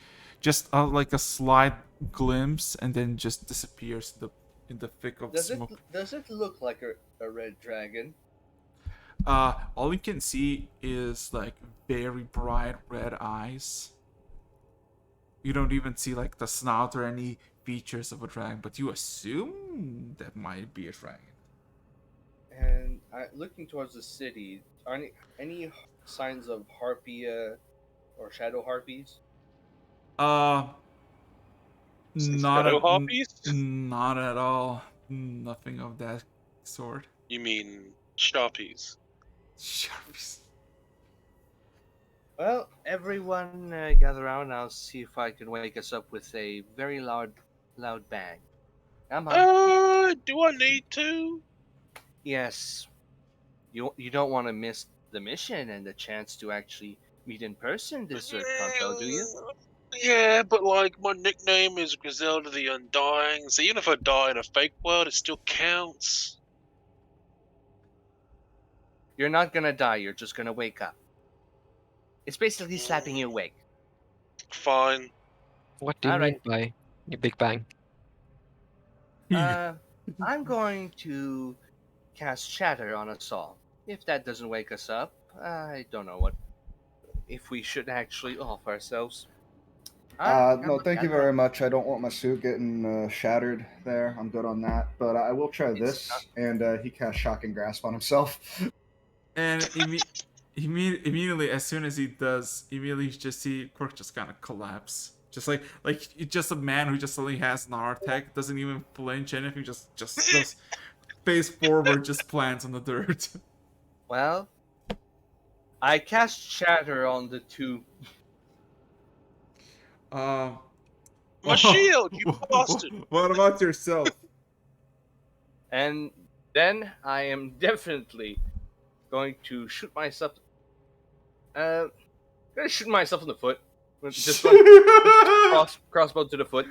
A: a slight glimpse, and then just disappears in the thick of smoke.
C: Does it look like a red dragon?
A: All you can see is like very bright red eyes. You don't even see like the snout or any features of a dragon, but you assume that might be a dragon.
C: And looking towards the city, are any signs of Harpia or shadow harpies?
A: Uh, not
B: Shadow
A: at
B: harpies?
A: not at all. Nothing of that sort.
B: You mean sharpies?
A: Sharps.
C: Well, everyone gather around. I'll see if I can wake us up with a very loud bang. Come on.
B: Do I need to?
C: Yes, you don't want to miss the mission and the chance to actually meet in person this Canto, do you?
B: Yeah, but like my nickname is Griselda the Undying, so even if I die in a fake world, it still counts.
C: You're not gonna die. You're just gonna wake up. It's basically slapping you awake.
B: Fine.
E: What do you
C: All
E: mean
C: right.
E: by your Big Bang?
C: I'm going to cast Shatter on us all. If that doesn't wake us up, I don't know what. If we should actually off ourselves.
D: No, thank you very much. I don't want my suit getting shattered there. I'm good on that. But I will try
C: It's
D: this. And he casts Shocking Grasp on himself.
A: And immediately, as soon as he does, immediately you just see Quirk just kind of collapse. Just like just a man who just suddenly has an heart attack, doesn't even flinch anything, just goes face forward, just plants on the dirt.
C: Well, I cast Shatter on the two.
A: Um,
B: My shield, you bastard!
A: What about yourself?
C: And then I am definitely going to shoot myself. Gonna shoot myself in the foot. Just run crossbow to the foot.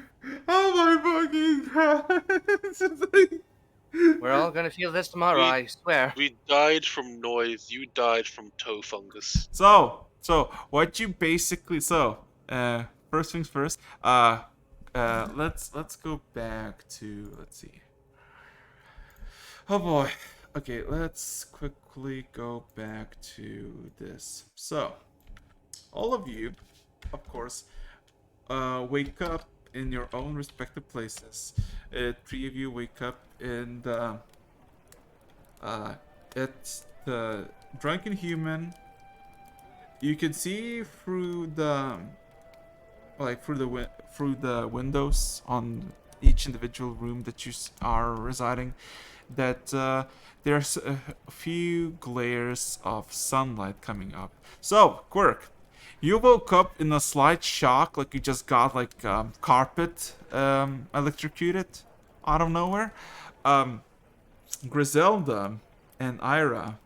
A: Oh my fucking god! It's just like-
C: We're all gonna feel this tomorrow, I swear.
B: We died from noise. You died from toe fungus.
A: So what you basically first things first. Let's go back to let's see. Oh boy. Okay, let's quickly go back to this. So, all of you, of course, wake up in your own respective places. Three of you wake up in the it's the drunken human. You can see through the through the windows on each individual room that you are residing that there's a few glares of sunlight coming up. So, Quirk, you woke up in a slight shock, like you just got like carpet electrocuted out of nowhere. Griselda and Ira,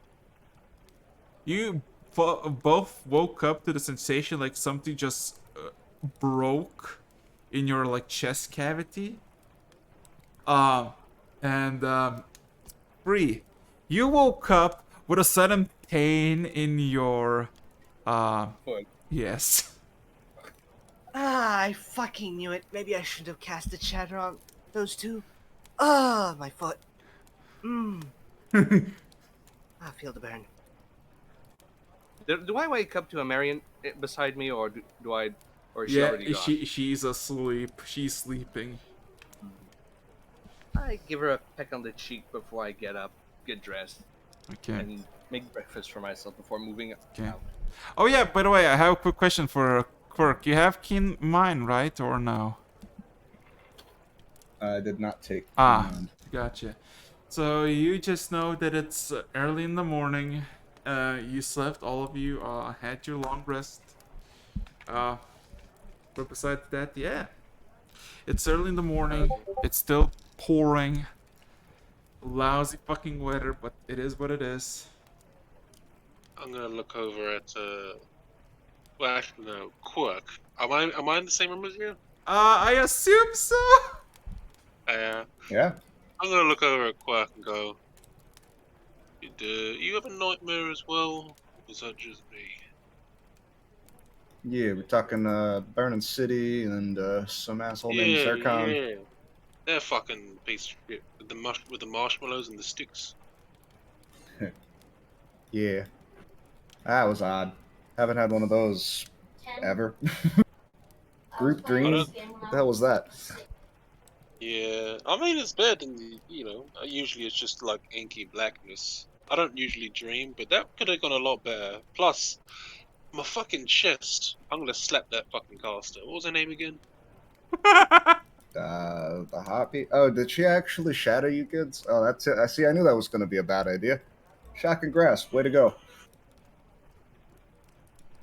A: you both woke up to the sensation like something just broke in your like chest cavity. And Bree, you woke up with a sudden pain in your
C: Foot.
A: yes.
F: I fucking knew it. Maybe I should have cast the Shatter on those two. Ah, my foot. I feel the burn.
C: Do I wake up to a Marion beside me, or do I, or is she
A: Yeah,
C: already gone?
A: she's asleep. She's sleeping.
C: I give her a peck on the cheek before I get up, get dressed,
A: Okay.
C: and make breakfast for myself before moving
A: Okay.
C: out.
A: Oh yeah, by the way, I have a quick question for Quirk. You have keen mind, right, or no?
D: I did not take.
A: Gotcha. So you just know that it's early in the morning. You slept, all of you had your long rest. But besides that, yeah, it's early in the morning. It's still pouring. Lousy fucking weather, but it is what it is.
B: I'm gonna look over at well, actually, no, Quirk. Am I in the same room as you?
A: I assume so.
D: Yeah.
B: I'm gonna look over at Quirk and go, you have a nightmare as well? Or was that just me?
D: Yeah, we're talking Burning City and some asshole named
B: Yeah,
D: Zircon.
B: yeah. They're fucking piece of shit with the marshmallows and the sticks.
D: Yeah. That was odd. Haven't had one of those ever. Group
B: I
D: Dream?
B: don't.
D: What the hell was that?
B: Yeah, I mean it's better than usually it's just like inky blackness. I don't usually dream, but that could have gone a lot better. Plus, my fucking chest. I'm gonna slap that fucking caster. What was her name again?
D: The Harpy? Oh, did she actually shadow you kids? Oh, that's it. I see. I knew that was going to be a bad idea. Shock and Grass, way to go.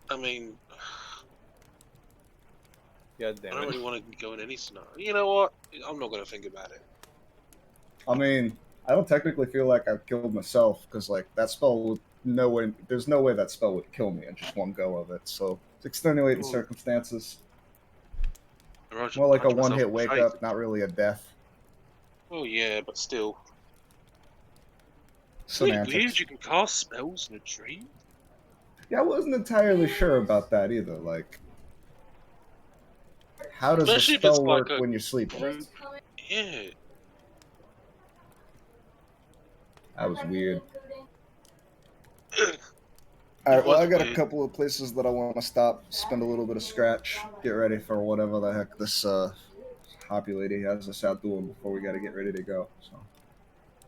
B: I mean,
C: God
B: I
C: damn
B: don't
C: it.
B: really want to go in any scenario. You know what? I'm not gonna think about it.
D: I mean, I don't technically feel like I've killed myself because, like, that spell would no way. There's no way that spell would kill me in just one go of it. So it's extenuating
B: Ooh.
D: circumstances.
B: Roger,
D: More like a
B: punch myself
D: one-hit
B: in the
D: wake
B: face.
D: up, not really a death.
B: Oh yeah, but still. It's really weird.
D: Semantics.
B: You can cast spells in a dream.
D: Yeah, I wasn't entirely sure about that either. Like, how does a
B: Especially if it's
D: spell
B: like
D: work
B: a
D: when you're sleeping?
B: group. Yeah.
D: That was weird.
B: It
D: All right, well, I
B: was
D: got a
B: weird.
D: couple of places that I want to stop, spend a little bit of scratch, get ready for whatever the heck this Hoppy lady has us out doing before we got to get ready to go. So,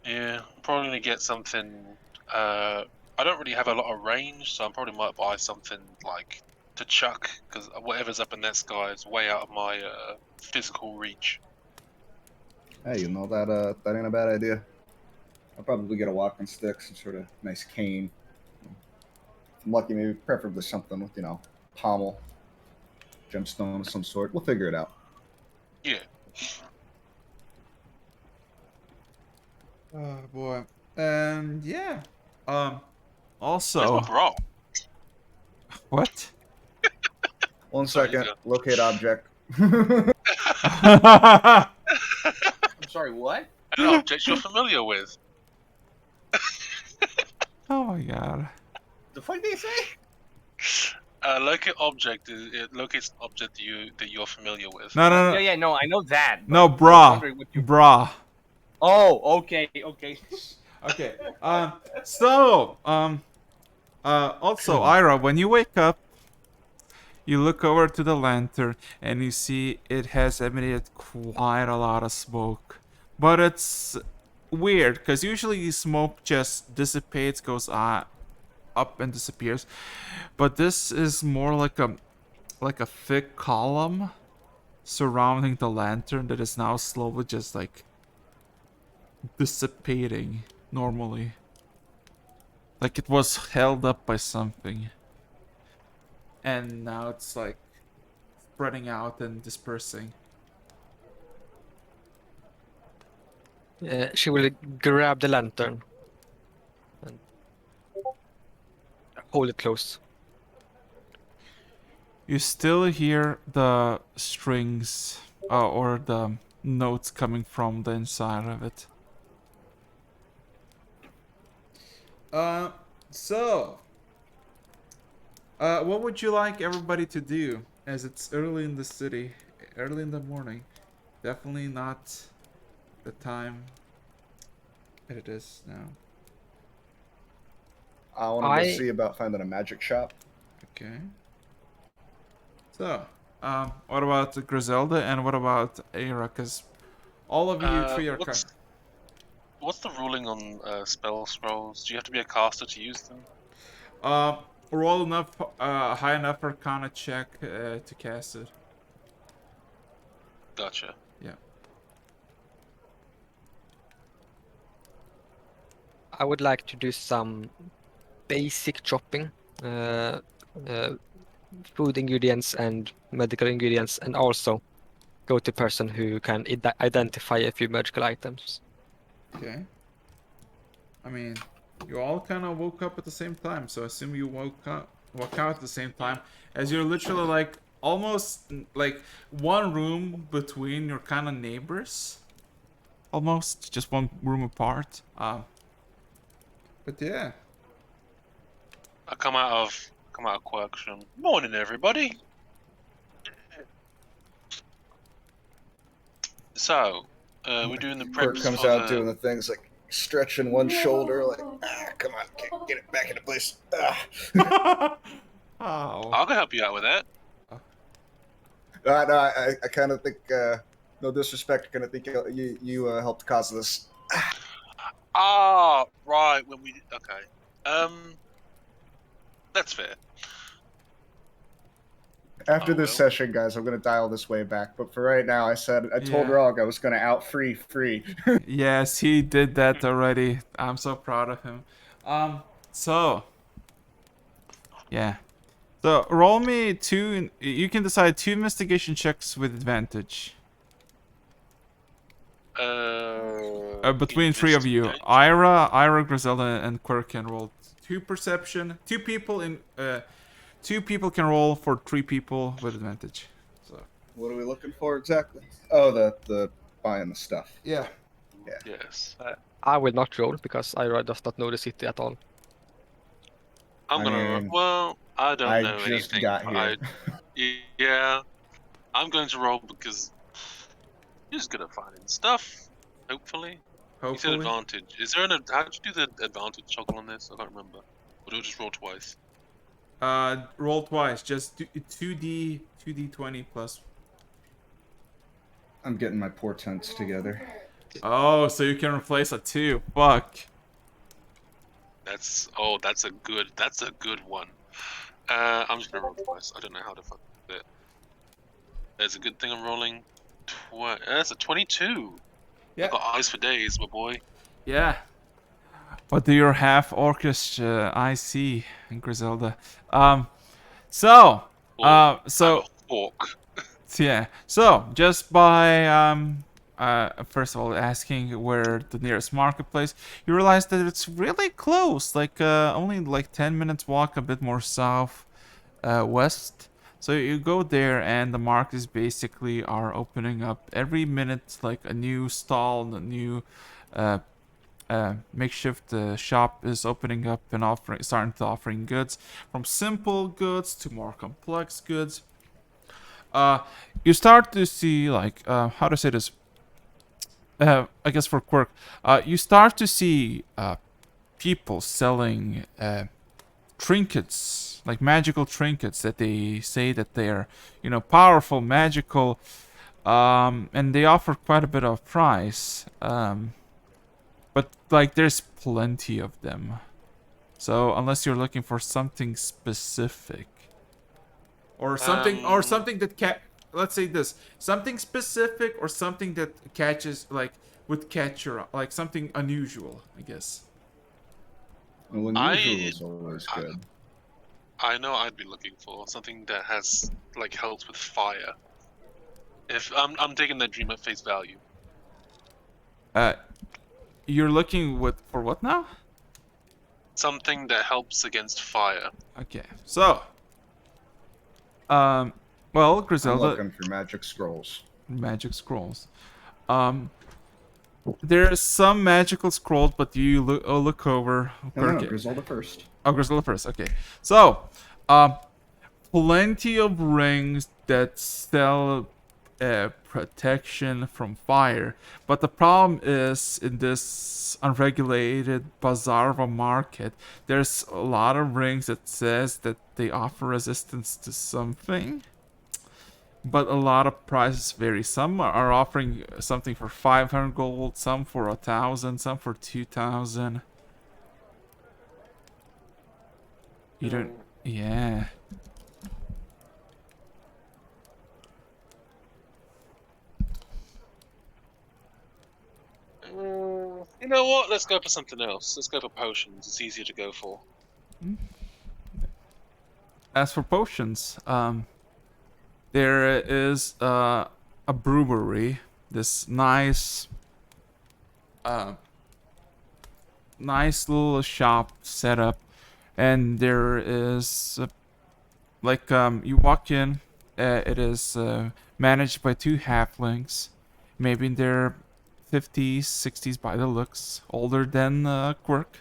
B: Yeah, I'm probably gonna get something. I don't really have a lot of range, so I probably might buy something like to chuck because whatever's up in that sky is way out of my physical reach.
D: hey, you know that ain't a bad idea. I'll probably get a walking stick, some sort of nice cane. If I'm lucky, maybe preferably something with pommel, gemstone of some sort. We'll figure it out.
B: Yeah.
A: Oh boy. And yeah.
B: Where's
A: Also,
B: my bra?
A: what?
D: One
B: Sorry,
D: second.
B: go.
D: Locate object.
A: Oh
C: I'm sorry, what?
B: An object you're familiar with.
A: my god.
C: The fuck did he say?
B: Locate object it locates an object that you're familiar with.
A: No, no,
C: Yeah,
A: no.
C: yeah, no, I know that. But
A: No,
C: I was
A: bra.
C: wondering what you.
A: Bra.
C: Oh, okay, okay.
A: Okay. Also, Ira, when you wake up, you look over to the lantern and you see it has emitted quite a lot of smoke. But it's weird because usually smoke just dissipates, goes up and disappears. But this is more like a thick column surrounding the lantern that is now slowly just like dissipating normally. Like it was held up by something. And now it's like spreading out and dispersing.
E: She will grab the lantern and hold it close.
A: You still hear the strings or the notes coming from the inside of it. So, what would you like everybody to do? As it's early in the city, early in the morning. Definitely not the time that it is now.
D: I want to go see about finding a magic shop.
A: Okay. So, what about Griselda and what about Aira? Because all of you three are kind.
B: What's the ruling on spell scrolls? Do you have to be a caster to use them?
A: Roll enough, high enough Arcana check to cast it.
B: Gotcha.
A: Yeah.
E: I would like to do some basic chopping, food ingredients and medical ingredients, and also go-to person who can identify a few magical items.
A: Okay. I mean, you all kind of woke up at the same time, so I assume you woke out at the same time, as you're literally like almost like one room between your kind of neighbors, almost just one room apart. But yeah,
B: I come out of Quirksham. Morning, everybody. So, we're doing the
D: Quirk
B: preps
D: comes
B: for
D: out
B: the.
D: doing the things like stretching one shoulder, like, come on, get it back into place. Ah.
A: oh,
B: I'll go help you out with that.
D: No, I kind of think, no disrespect, I kind of think you helped cause this.
B: Ah, right. When we okay. That's fair.
D: After
B: Oh,
D: this
B: well.
D: session, guys, I'm gonna dial this way back. But for right now, I told
A: Yeah.
D: Rog I was gonna out free.
A: yes, he did that already. I'm so proud of him. So yeah. So roll me two. You can decide 2 investigation checks with advantage. Between 3 of you,
B: Investigate.
A: Ira, Griselda, and Quirk can roll 2 perception. 2 people in 2 people can roll for 3 people with advantage. So
D: What are we looking for exactly? Oh, the buying the stuff.
A: yeah.
B: Yes.
E: I will not roll because Ira does not know the city at all.
B: I'm
D: I
B: gonna.
D: mean,
B: Well, I don't
D: I
B: know
D: just
B: anything.
D: got here.
B: Yeah. I'm going to roll because you're just good at finding stuff. Hopefully. You said
A: Hopefully.
B: advantage. Is there an? How'd you do the advantage toggle on this? I can't remember. Or do we just roll twice?
A: Roll twice. Just 2d20 plus.
D: I'm getting my portents together.
A: Oh, so you can replace a 2. Fuck.
B: That's that's a good one. I'm just gonna roll twice. I don't know how to fuck it. There's a good thing I'm rolling. That's a 22.
A: Yeah.
B: I got eyes for days, my boy.
A: Yeah. What do your half orcish eyes see, Griselda? So,
B: I'm
A: so
B: a hawk.
A: yeah. So just by first of all asking where the nearest marketplace, you realize that it's really close, like only like 10 minutes walk, a bit more south, west. So you go there, and the markets basically are opening up every minute, like a new stall, a new makeshift shop is opening up and starting to offering goods, from simple goods to more complex goods. You start to see, like, how to say this? I guess for Quirk, you start to see people selling trinkets, like magical trinkets that they say that they're, powerful, magical, and they offer quite a bit of price. But like, there's plenty of them. So unless you're looking for something specific, or something that let's say this, something specific, or something that catches, like, would catch your, like, something unusual, I guess.
D: Well, unusual is always good.
B: I know I'd be looking for something that has like helps with fire. If I'm taking that dream at face value.
A: You're looking for what now?
B: Something that helps against fire.
A: Okay, so well,
D: I'm
A: Griselda,
D: looking for magic scrolls.
A: magic scrolls. There's some magical scrolls, but you look over.
D: No, Griselda first.
A: Oh, Griselda first. Okay. So, plenty of rings that sell protection from fire. But the problem is, in this unregulated bazaar of a market, there's a lot of rings that says that they offer resistance to something. But a lot of prices vary. Some are offering something for 500 gold, some for 1,000, some for 2,000. You don't... Yeah.
B: You know what? Let's go for something else. Let's go for potions. It's easier to go for.
A: As for potions, there is a brewery. This nice, uh, nice little shop set up, and there is you walk in. It is managed by two halflings, maybe in their 50s, 60s by the looks, older than Quirk.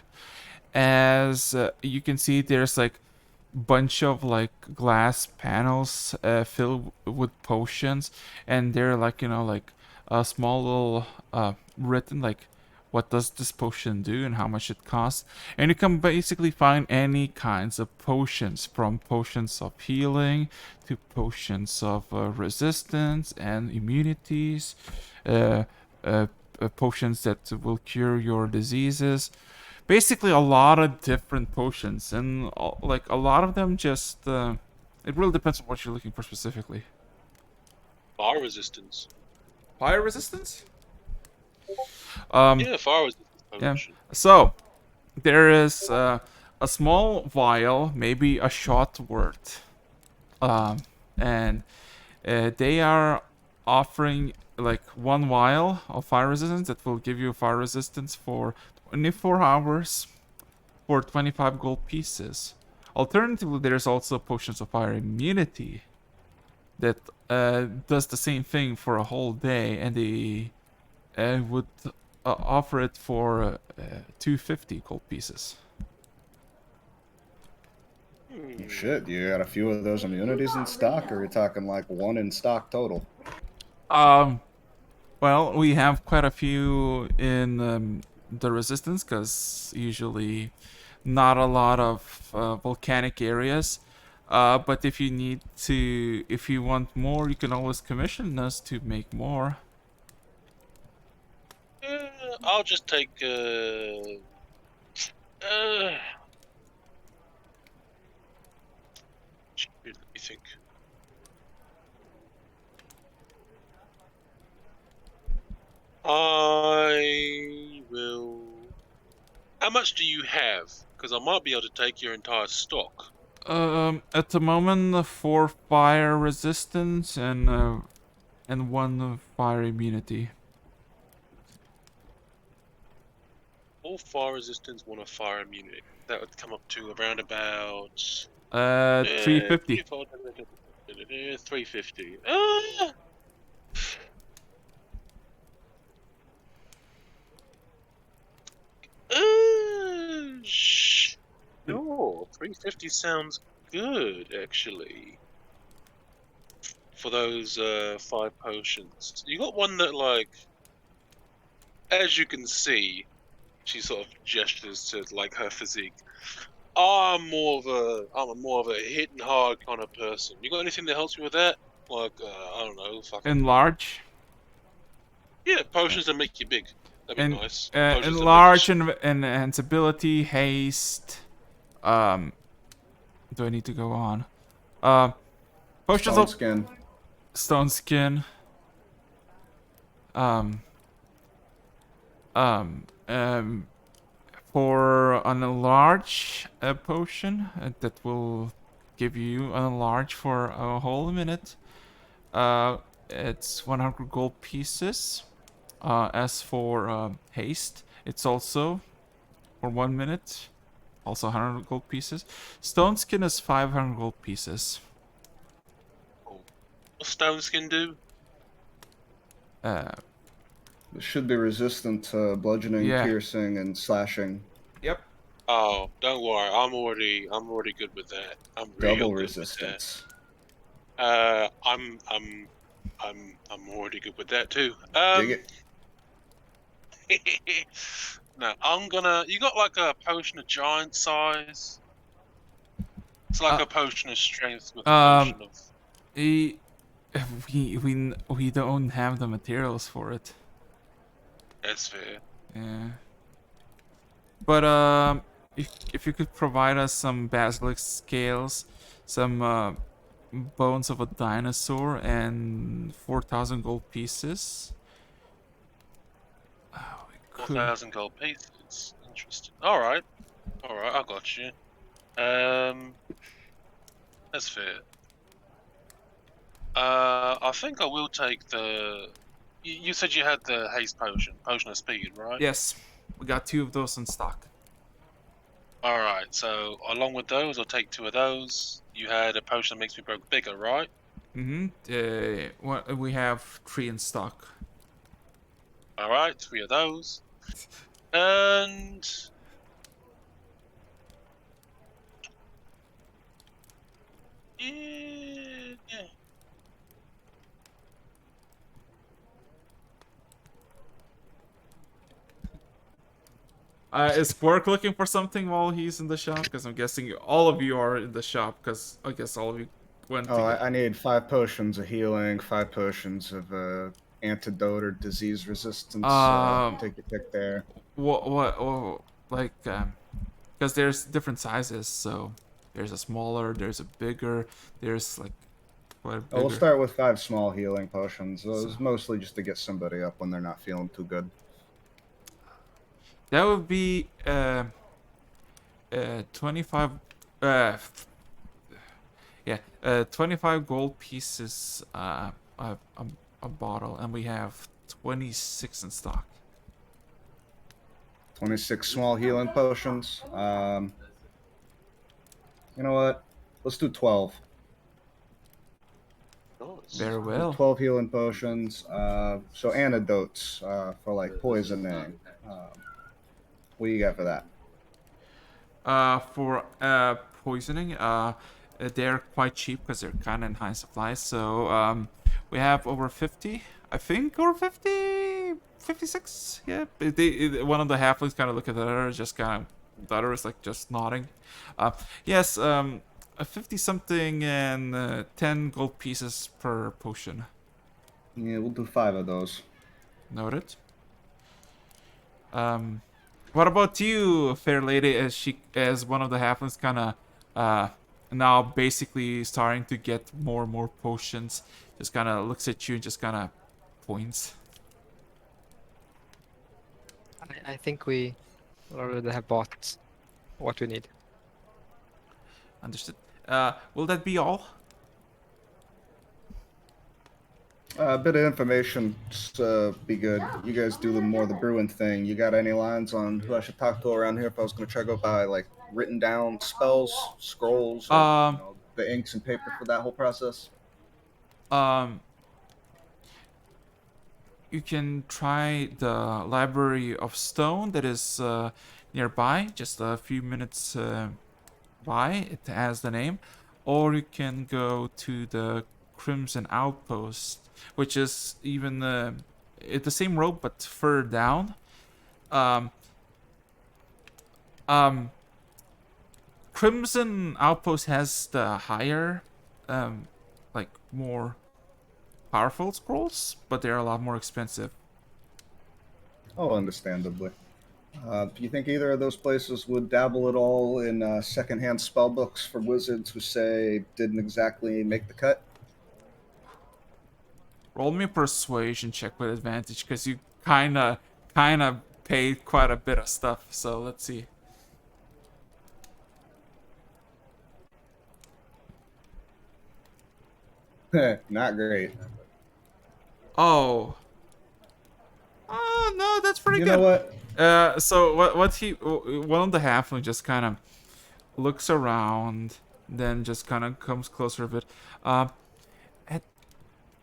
A: As you can see, there's like bunch of like glass panels filled with potions, and they're like like a small little written like what does this potion do and how much it costs. And you can basically find any kinds of potions, from potions of healing to potions of resistance and immunities, uh, uh, potions that will cure your diseases. Basically a lot of different potions, and like a lot of them just it really depends on what you're looking for specifically.
B: Fire resistance.
A: Fire resistance.
B: Yeah, fire resistance
A: Yeah,
B: potion.
A: so there is a small vial, maybe a shot worth, and they are offering like one vial of fire resistance that will give you fire resistance for 24 hours for 25 gold pieces. Alternatively, there's also potions of fire immunity that does the same thing for a whole day, and they would offer it for 250 gold pieces.
D: Shit, you got a few of those immunities in stock, or are you talking like one in stock total?
A: Um, well, we have quite a few in the resistance, because usually not a lot of volcanic areas. But if you want more, you can always commission us to make more.
B: I'll just take shoot, let me think. I will. How much do you have? Because I might be able to take your entire stock.
A: At the moment, 4 fire resistance and 1 fire immunity.
B: All fire resistance, one of fire immunity. That would come up to around about
A: 350.
B: 350. Sure, 350 sounds good actually. For those 5 potions, you got one that, like, as you can see, she sort of gestures to like her physique. I'm more of a hitting hard kind of person. You got anything that helps me with that? Like, I don't know, fucking
A: Enlarge.
B: yeah, potions that make you big. That'd be
A: And
B: nice. Potions that make
A: enlarge
B: you.
A: and enhanceability, haste. Um, do I need to go on? Potions
D: Stone
A: of
D: skin.
A: stone skin. Um, um, um, for an enlarge potion that will give you an enlarge for a whole minute. It's 100 gold pieces. As for haste, it's also for 1 minute, also 100 gold pieces. Stone skin is 500 gold pieces.
B: What's stone skin do?
D: It should be resistant to bludgeoning,
A: Yeah.
D: piercing, and slashing.
A: Yep.
B: Oh, don't worry. I'm already good with that. I'm real
D: Double
B: good
D: resistance.
B: with that. I'm already good with that too.
D: Dig it.
B: No, I'm gonna. You got like a potion of giant size? It's like a potion of strength with a potion of.
A: we, we don't have the materials for it.
B: That's fair.
A: Yeah. But if you could provide us some basilisk scales, some bones of a dinosaur, and 4,000 gold pieces. Oh, we could.
B: 4,000 gold pieces. Interesting. All right, I got you. That's fair. I think I will take the. You said you had the haste potion of speed, right?
A: Yes, we got 2 of those in stock.
B: All right. So along with those, I'll take 2 of those. You had a potion that makes me grow bigger, right?
A: We have 3 in stock.
B: All right, 3 of those, and yeah.
A: Is Quark looking for something while he's in the shop? Because I'm guessing all of you are in the shop, because I guess all of you went
D: Oh,
A: to get...
D: I need 5 potions of healing, 5 potions of antidote or disease resistance. Take your pick there.
A: Like, because there's different sizes, so there's a smaller, there's a bigger, there's like quite a
D: Oh, we'll
A: bigger.
D: start with 5 small healing potions.
A: So
D: Those mostly just to get somebody up when they're not feeling too good.
A: that would be 25 uh yeah, 25 gold pieces a bottle, and we have 26 in stock.
D: 26 small healing potions. You know what? Let's do 12.
B: Nice.
A: Very
D: Do
A: well.
D: 12 healing potions. So antidotes for like poisoning. What do you got for that?
A: For poisoning, they're quite cheap because they're kind of in high supply. So we have over 50, I think, or 50, 56. Yeah, one of the halflings kind of look at the other, just kind of, the other is like just nodding. Yes, a 50 something and 10 gold pieces per potion.
D: Yeah, we'll do 5 of those.
A: Noted. What about you, fair lady? As one of the halflings, kind of now basically starting to get more and more potions. Just kind of looks at you and just kind of points.
E: I think we already have bought what we need.
A: Understood. Will that be all?
D: A bit of information be good. You guys do the more the brewing thing. You got any lines on who I should talk to around here if I was going to try to go buy like written down spells, scrolls, or
A: Um,
D: the inks and paper for that whole process?
A: um, you can try the Library of Stone that is nearby, just a few minutes by. It has the name, or you can go to the Crimson Outpost, which is even the same road but further down. Um, um, Crimson Outpost has the higher, like more powerful scrolls, but they're a lot more expensive.
D: Oh, understandably. Do you think either of those places would dabble at all in secondhand spell books for wizards who say didn't exactly make the cut?
A: Roll me a persuasion check with advantage, because you kinda paid quite a bit of stuff. So let's see.
D: Not great.
A: Oh. Oh no, that's pretty
D: You
A: good.
D: know what?
A: So one of the halfling just kind of looks around, then just kind of comes closer a bit. At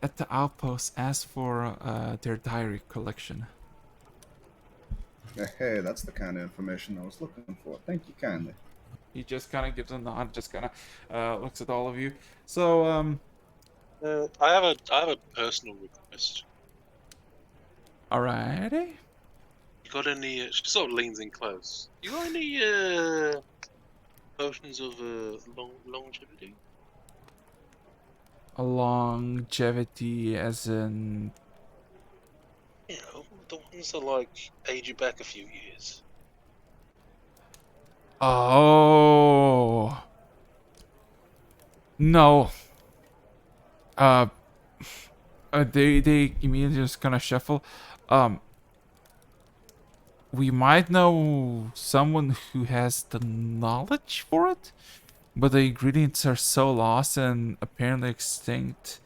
A: at the outpost, ask for their diary collection.
D: Hey, that's the kind of information I was looking for. Thank you kindly.
A: He just kind of gives a nod, just kind of looks at all of you. So
B: I have a personal request.
A: alrighty.
B: You got any? She sort of leans in close. You got any potions of longevity?
A: A longevity, as in
B: You know, the ones that like age you back a few years.
A: oh no. Uh, they immediately just kind of shuffle. We might know someone who has the knowledge for it, but the ingredients are so lost and apparently extinct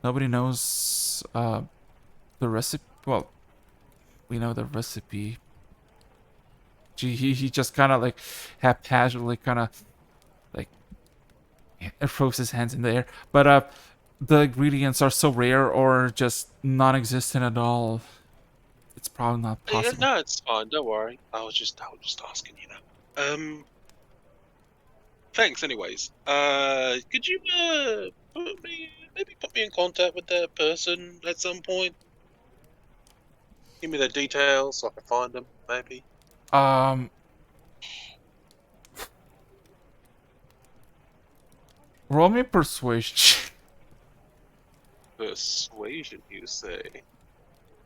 A: Nobody knows the recipe. Well, we know the recipe. He just kind of like haphazardly kind of like throws his hands in the air. But the ingredients are so rare or just non-existent at all. It's probably not
B: Yeah,
A: possible.
B: no, it's fine. Don't worry. I was just asking, you know. Thanks, anyways. Could you put me in contact with that person at some point? Give me the details so I can find them, maybe.
A: Roll me persuasion.
B: Persuasion, you say?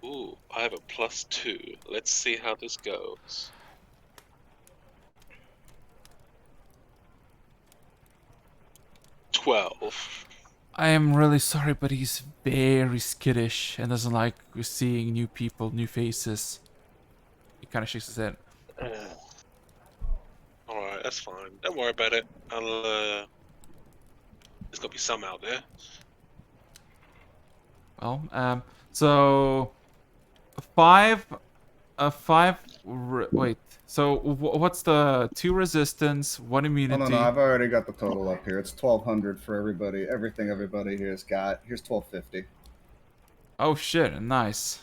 B: Ooh, I have a +2. Let's see how this goes. 12.
A: I am really sorry, but he's very skittish and doesn't like seeing new people, new faces. He kind of shakes his head.
B: Alright, that's fine. Don't worry about it. There's gotta be some out there.
A: Well, so five, wait. So what's the 2 resistance, 1
D: Oh,
A: immunity?
D: no, I've already got the total up here. It's 1,200 for everybody. Everything everybody here's got. Here's 1,250.
A: Oh shit, nice.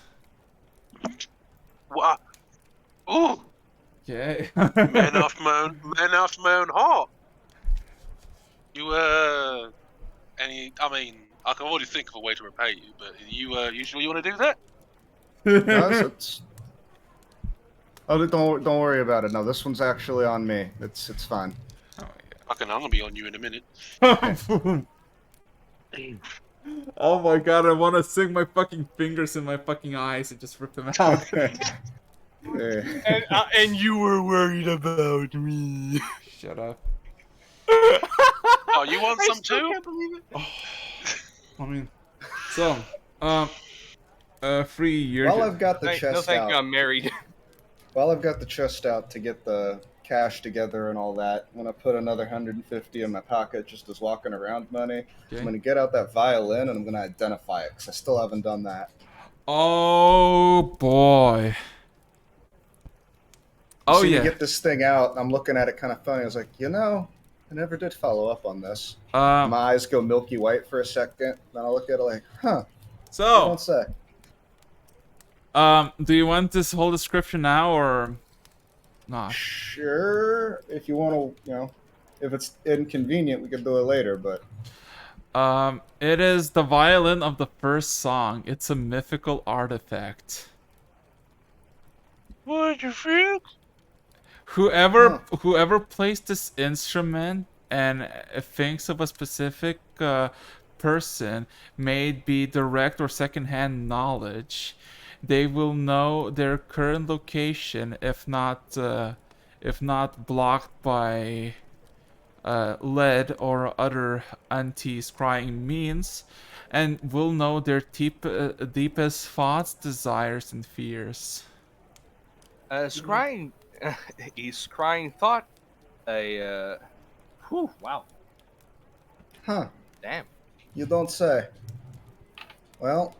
B: What? Ooh!
A: Okay.
B: Man after my own heart. You, I can already think of a way to repay you, but you sure you want to do that?
D: Guys, it's... Oh, don't worry about it. No, this one's actually on me. It's fine.
B: I'm gonna be on you in a minute.
A: Oh my god, I want to sink my fucking fingers in my fucking eyes and just rip them out.
C: And you were worried about me.
A: Shut up.
B: Oh, you want some too?
C: Can't believe it.
A: I mean, so, free year.
D: While I've got the
C: No,
D: chest
C: thank
D: out,
C: you. I'm married.
D: while I've got the chest out to get the cash together and all that, I'm gonna put another 150 in my pocket just as walking around money.
A: Okay.
D: I'm gonna get out that violin and I'm gonna identify it because I still haven't done that.
A: Oh boy. Oh
D: You
A: yeah.
D: get this thing out, and I'm looking at it kind of funny. I was like, I never did follow up on this. My eyes go milky white for a second, then I look at it like, huh? They
A: So,
D: don't say.
A: do you want this whole description now or not?
D: Sure, if you want to, if it's inconvenient, we could do it later. But
A: It is the violin of the first song. It's a mythical artifact.
B: What you think?
A: Whoever plays this instrument and thinks of a specific person, may it be direct or secondhand knowledge, they will know their current location if not blocked by lead or other anti-scrying means, and will know their deepest thoughts, desires, and fears.
F: Scrying, is scrying thought a, whew, wow,
D: huh?
F: damn.
D: You don't say. Well,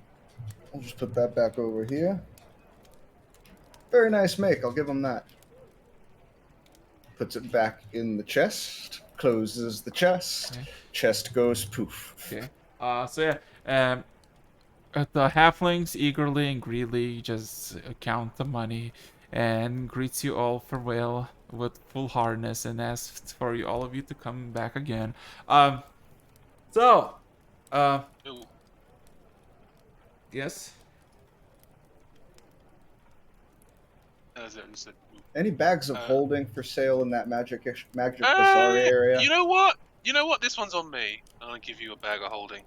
D: I'll just put that back over here. Very nice make. I'll give him that. Puts it back in the chest. Closes the chest.
A: Okay.
D: Chest goes poof.
A: Okay. So yeah, the halflings eagerly and greedily just count the money and greets you all farewell with full hardness and asks for all of you to come back again. So,
B: Ooh.
A: yes.
B: Said,
D: Any bags of holding for sale in that magic bazaar area?
B: You know what? This one's on me. I'll give you a bag of holding.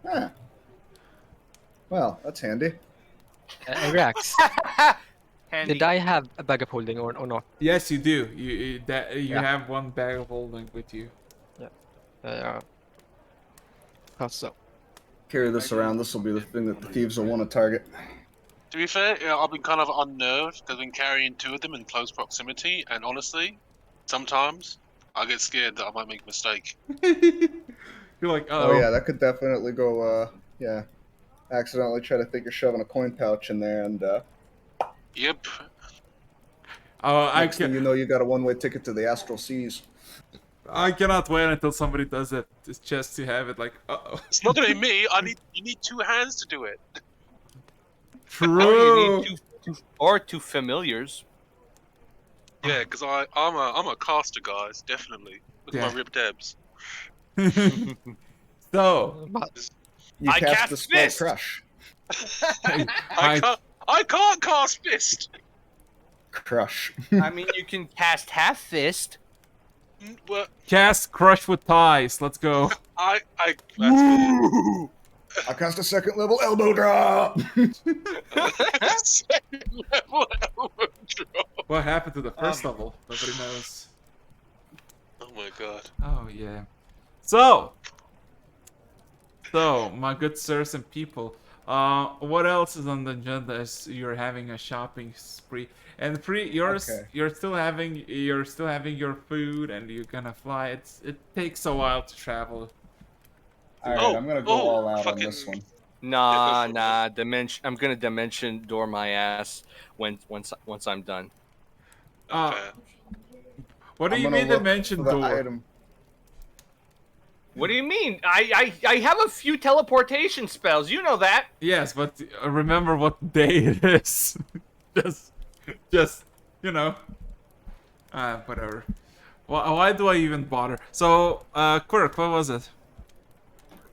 D: Huh. Well, that's handy.
E: Rex,
C: Handy.
E: did I have a bag of holding or not?
A: Yes, you do. You
E: Yeah.
A: have one bag of holding with you.
E: Thought so.
D: Carry this around. This will be the thing that the thieves will want to target.
B: To be fair, I've been kind of unnerved because I've been carrying 2 of them in close proximity, and honestly, sometimes I get scared that I might make a mistake.
A: You're like,
D: Oh
A: oh.
D: yeah, that could definitely go. Yeah, accidentally try to think you're shoving a coin pouch in there, and
B: Yep.
D: next thing you know, you got a one-way ticket to the astral seas.
A: I cannot wait until somebody does it. Just to have it like, uh-oh.
B: It's not gonna be me. You need two hands to do it.
C: Or you need
A: True.
C: two familiars.
B: Yeah, because I'm a caster, guys. Definitely. Look at
A: Yeah.
B: my ripped abs.
A: So,
E: But
D: You
C: I
D: cast
C: cast
D: the spell
C: Fist!
D: Crush.
B: I can't cast fist.
D: Crush.
C: I mean, you can cast Half Fist.
B: Well,
A: cast Crush with Ties. Let's go.
B: that's fair.
D: I cast a second level elbow drop.
B: Second level elbow drop.
A: What happened to the first level? Nobody knows.
B: Oh my god.
A: Oh yeah. So, my good sirs and people, what else is on the agenda? As you're having a shopping spree, and
D: Okay.
A: you're still having your food, and you're gonna fly. It takes a while to travel.
D: All right,
B: Oh,
D: I'm gonna go
B: oh,
D: all out on
B: fucking-
D: this one.
C: Nah. Dimension. I'm gonna dimension door my ass once I'm done.
B: Okay.
A: What do
D: I'm
A: you
D: gonna
A: mean
D: look
A: dimension
D: for the
A: door?
D: item.
C: What do you mean? I have a few teleportation spells. You know that.
A: Yes, but remember what day it is. just whatever. Why do I even bother? So, Quirk, what was it?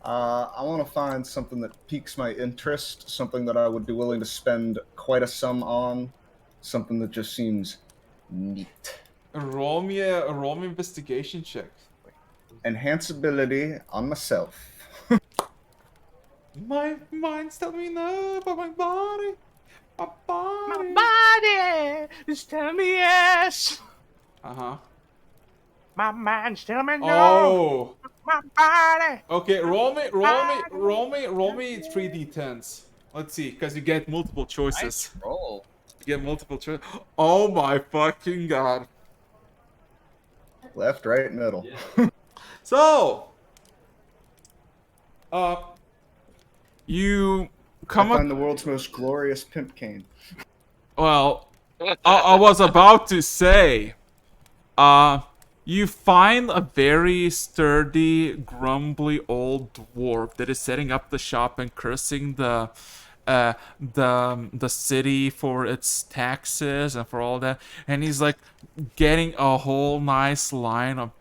D: I want to find something that piques my interest, something that I would be willing to spend quite a sum on, something that just seems neat.
A: Roll me a investigation check.
D: Enhanceability on myself.
A: My mind's telling me no, but my body.
C: body is telling me yes.
A: Uh-huh.
C: My mind's telling me no.
A: Oh.
C: My body.
A: Okay, roll me 3d10s. Let's see, because you get multiple choices.
C: Nice roll.
A: You get multiple choices. Oh my fucking god.
D: Left, right, middle.
A: So, you come
D: I
A: up.
D: find the world's most glorious pimp cane.
A: Well, I was about to say, you find a very sturdy, grumbly old dwarf that is setting up the shop and cursing the city for its taxes and for all that, and he's like getting a whole nice line of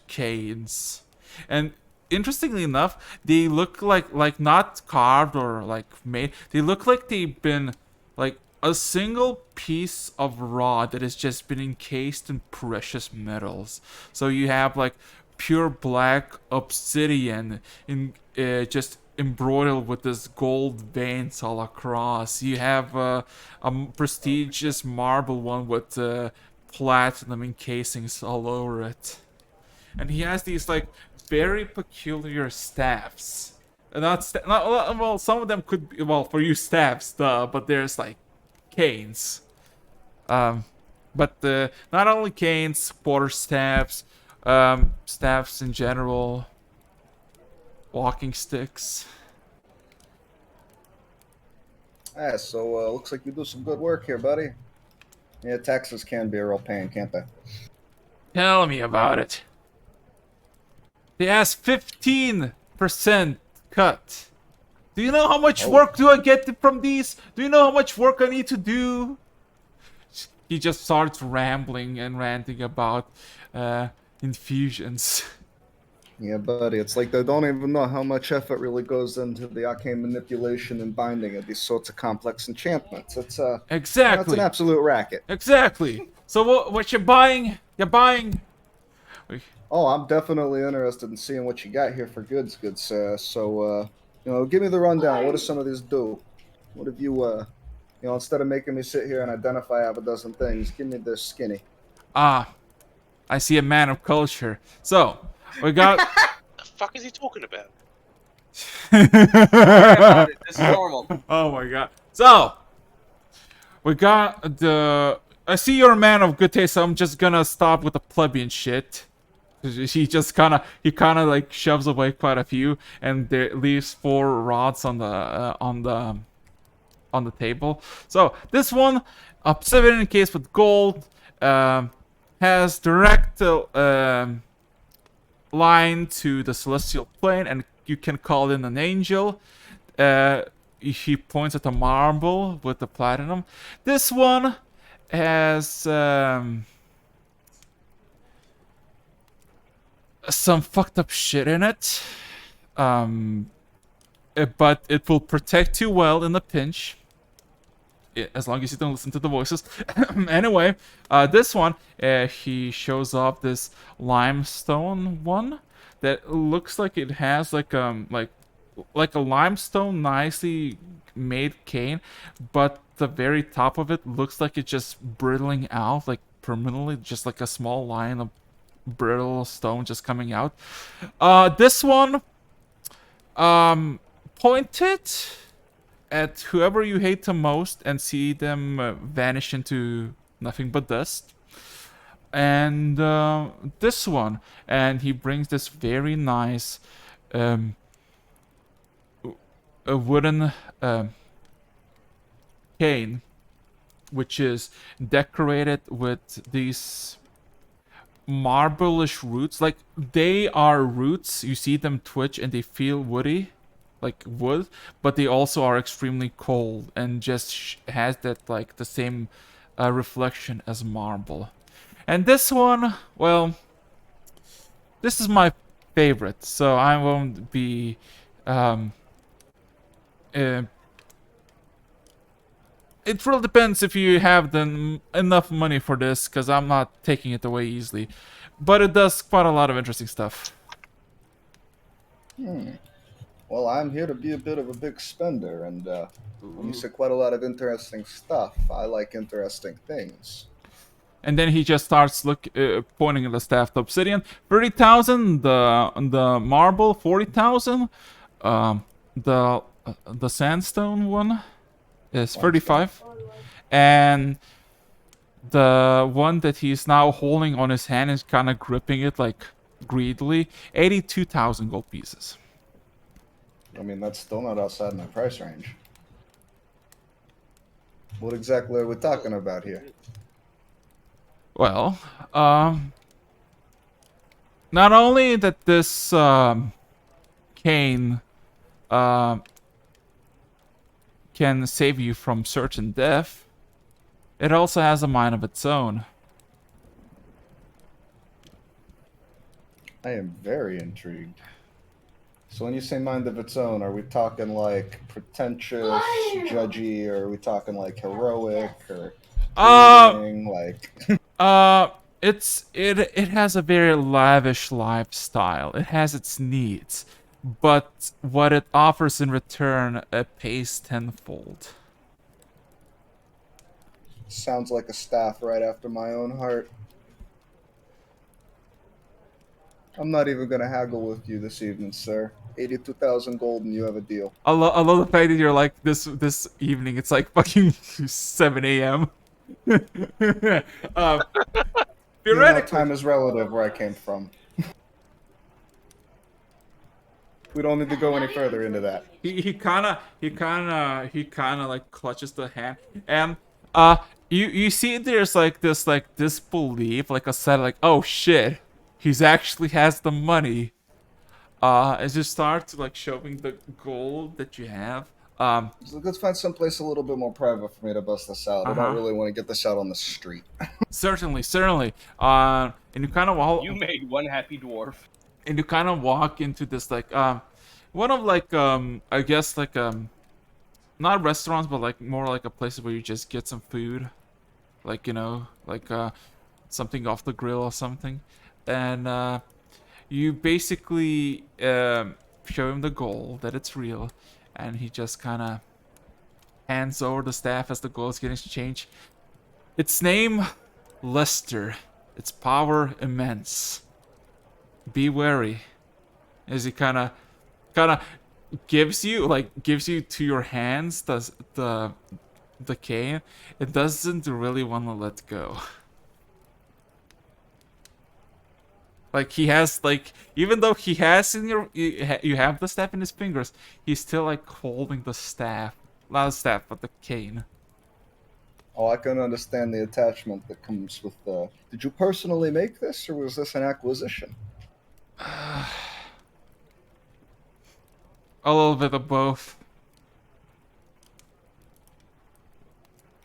A: canes, and interestingly enough, they look like not carved or like made. They look like they've been like a single piece of rod that has just been encased in precious metals. So you have like pure black obsidian in just embroidered with this gold veins all across. You have a prestigious marble one with platinum encasings all over it. And he has these like very peculiar staffs. Well, some of them could be, well, for you staffs, but there's like canes. But not only canes, quarterstaffs, staffs in general, walking sticks.
D: Ah, so looks like you do some good work here, buddy. Yeah, taxes can be a real pain, can't they?
A: Tell me about it. They asked 15% cut. Do you know how much work do I get from these? Do you know how much work I need to do? He just starts rambling and ranting about infusions.
D: Yeah, buddy, it's like they don't even know how much effort really goes into the arcane manipulation and binding of these sorts of complex enchantments. It's it's
A: Exactly.
D: an absolute racket.
A: Exactly. So what you're buying? You're buying.
D: Oh, I'm definitely interested in seeing what you got here for goods, good sir. So, give me the rundown. What do some of these do? What have you, instead of making me sit here and identify half a dozen things, give me this skinny.
A: Ah, I see a man of culture. So, we got.
B: The fuck is he talking about?
C: This is normal.
A: Oh my god. So, we got the. I see you're a man of good taste, so I'm just gonna stop with the plebeian shit. He kind of like shoves away quite a few, and there leaves 4 rods on the table. So this one, obsidian case with gold, has direct line to the celestial plane, and you can call in an angel. He points at the marble with the platinum. This one has some fucked up shit in it. But it will protect you well in a pinch. As long as you don't listen to the voices. Anyway, this one, he shows off this limestone one that looks like it has like a limestone nicely made cane, but the very top of it looks like it's just brittling out, like permanently, just like a small line of brittle stone just coming out. This one, point it at whoever you hate the most and see them vanish into nothing but dust. And this one, and he brings this very nice a wooden cane, which is decorated with these marble-ish roots. Like, they are roots, you see them twitch and they feel woody, like wood, but they also are extremely cold and just has that like the same reflection as marble. And this one, well, this is my favorite, so I won't be it really depends if you have enough money for this, because I'm not taking it away easily. But it does quite a lot of interesting stuff.
D: Well, I'm here to be a bit of a big spender, and when you say quite a lot of interesting stuff, I like interesting things.
A: And then he just starts pointing at the staff. The obsidian, 30,000. The marble, 40,000. The sandstone one is 35, and the one that he's now holding on his hand is kind of gripping it like greedily. 82,000 gold pieces.
D: I mean, that's still not outside my price range. What exactly are we talking about here?
A: Well, not only that this cane can save you from certain death, it also has a mind of its own.
D: I am very intrigued. So when you say mind of its own, are we talking like pretentious, judgy, or are we talking like heroic, or pleasing, like?
A: It has a very lavish lifestyle. It has its needs, but what it offers in return, it pays tenfold.
D: Sounds like a staff right after my own heart. I'm not even gonna haggle with you this evening, sir. 82,000 gold and you have a deal.
A: I love the fact that you're like this evening. It's like fucking 7 a.m.
D: You know,
A: Theoretically,
D: time is relative where I came from. We don't need to go any further into that.
A: he kind of like clutches the hand, and you see there's like this disbelief, like a set like, oh shit, he's actually has the money. As you start to like showing the gold that you have.
D: So let's find someplace a little bit more private for me to bust this out. I don't really want to get this out on the street.
A: Certainly. And you kind of
C: You made one happy dwarf.
A: and you kind of walk into this like one of like I guess like not restaurants, but like more like a place where you just get some food, like, you know, like something off the grill or something, and you basically show him the goal that it's real, and he just kind of hands over the staff as the goal is getting exchanged. Its name, Lester. Its power, immense. Be wary. As he kind of gives you to your hands the cane. It doesn't really want to let go. Like he has like even though he has in your you have the staff in his fingers, he's still like holding the staff, not the staff, but the cane.
D: Oh, I can understand the attachment that comes with the. Did you personally make this, or was this an acquisition?
A: A little bit of both.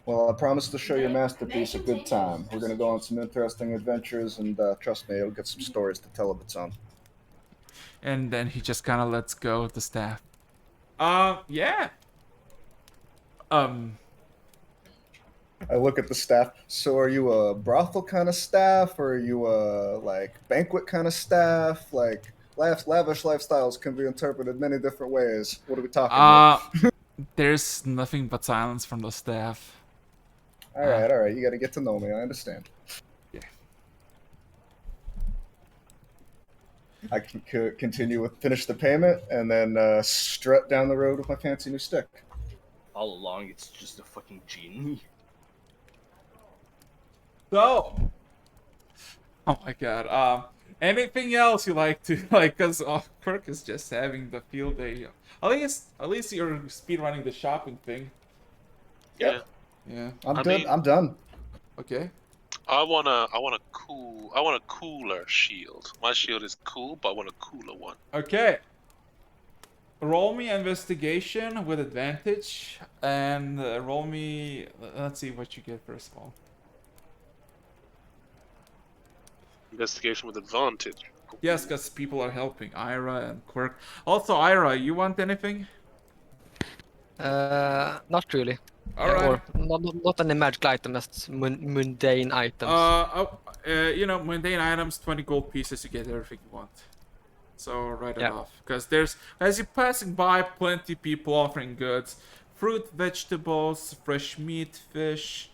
D: Well, I promise to show your masterpiece a good time. We're gonna go on some interesting adventures, and trust me, it'll get some stories to tell of its own.
A: And then he just kind of lets go of the staff. Yeah. Um,
D: I look at the staff. So, are you a brothel kind of staff, or are you a like banquet kind of staff? Like, lavish lifestyles can be interpreted many different ways. What are we talking here?
A: there's nothing but silence from the staff.
D: All right, all right. You got to get to know me. I understand.
A: Yeah.
D: I can continue with finish the payment and then strut down the road with my fancy new stick.
C: All along, it's just a fucking genie.
A: So, oh my god. Anything else you like to like? Cause Kirk is just having the field day. At least you're speedrunning the shopping thing.
B: Yeah.
A: Yeah.
D: I'm
B: I
D: good.
B: mean-
D: I'm done.
A: Okay.
B: I want a cooler shield. My shield is cool, but I want a cooler one.
A: Okay. Roll me investigation with advantage, and roll me. Let's see what you get first of all.
B: Investigation with advantage.
A: Yes, because people are helping Ira and Quirk. Also, Ira, you want anything?
E: Not really.
A: All right.
E: Or not any magical items, just mundane items.
A: You know, mundane items, 20 gold pieces, you get everything you want. So write it
E: Yeah.
A: off. Because there's, as you're passing by, plenty people offering goods. Fruit, vegetables, fresh meat, fish,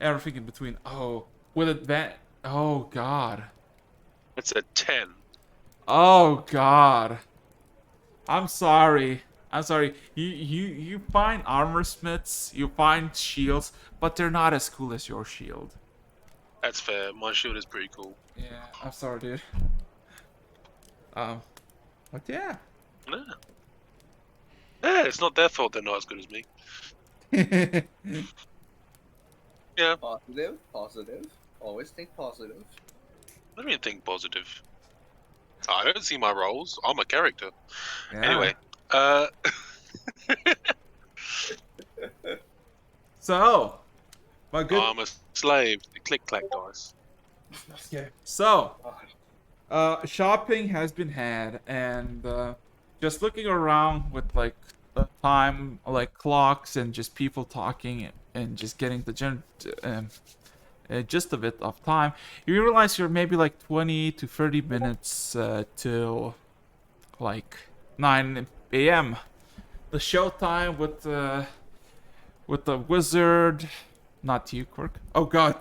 A: everything in between. Oh, with advan. Oh, God.
B: It's a 10.
A: Oh, God. I'm sorry. I'm sorry. You find armor smiths, you find shields, but they're not as cool as your shield.
B: That's fair. My shield is pretty cool.
A: Yeah, I'm sorry, dude. But yeah.
B: Yeah. Yeah, it's not their fault they're not as good as me. Yeah.
C: Positive, positive. Always think positive.
B: Let me think positive. I don't see my roles. I'm a character.
A: Yeah.
B: Anyway,
A: So, my good.
B: I'm a slave to click clack dice.
A: Okay. So, shopping has been had, and just looking around with like the time, like clocks, and just people talking, and just getting the gist of it of time, you realize you're maybe like 20 to 30 minutes till like 9 a.m. The showtime with the wizard, not you, Quirk. Oh God.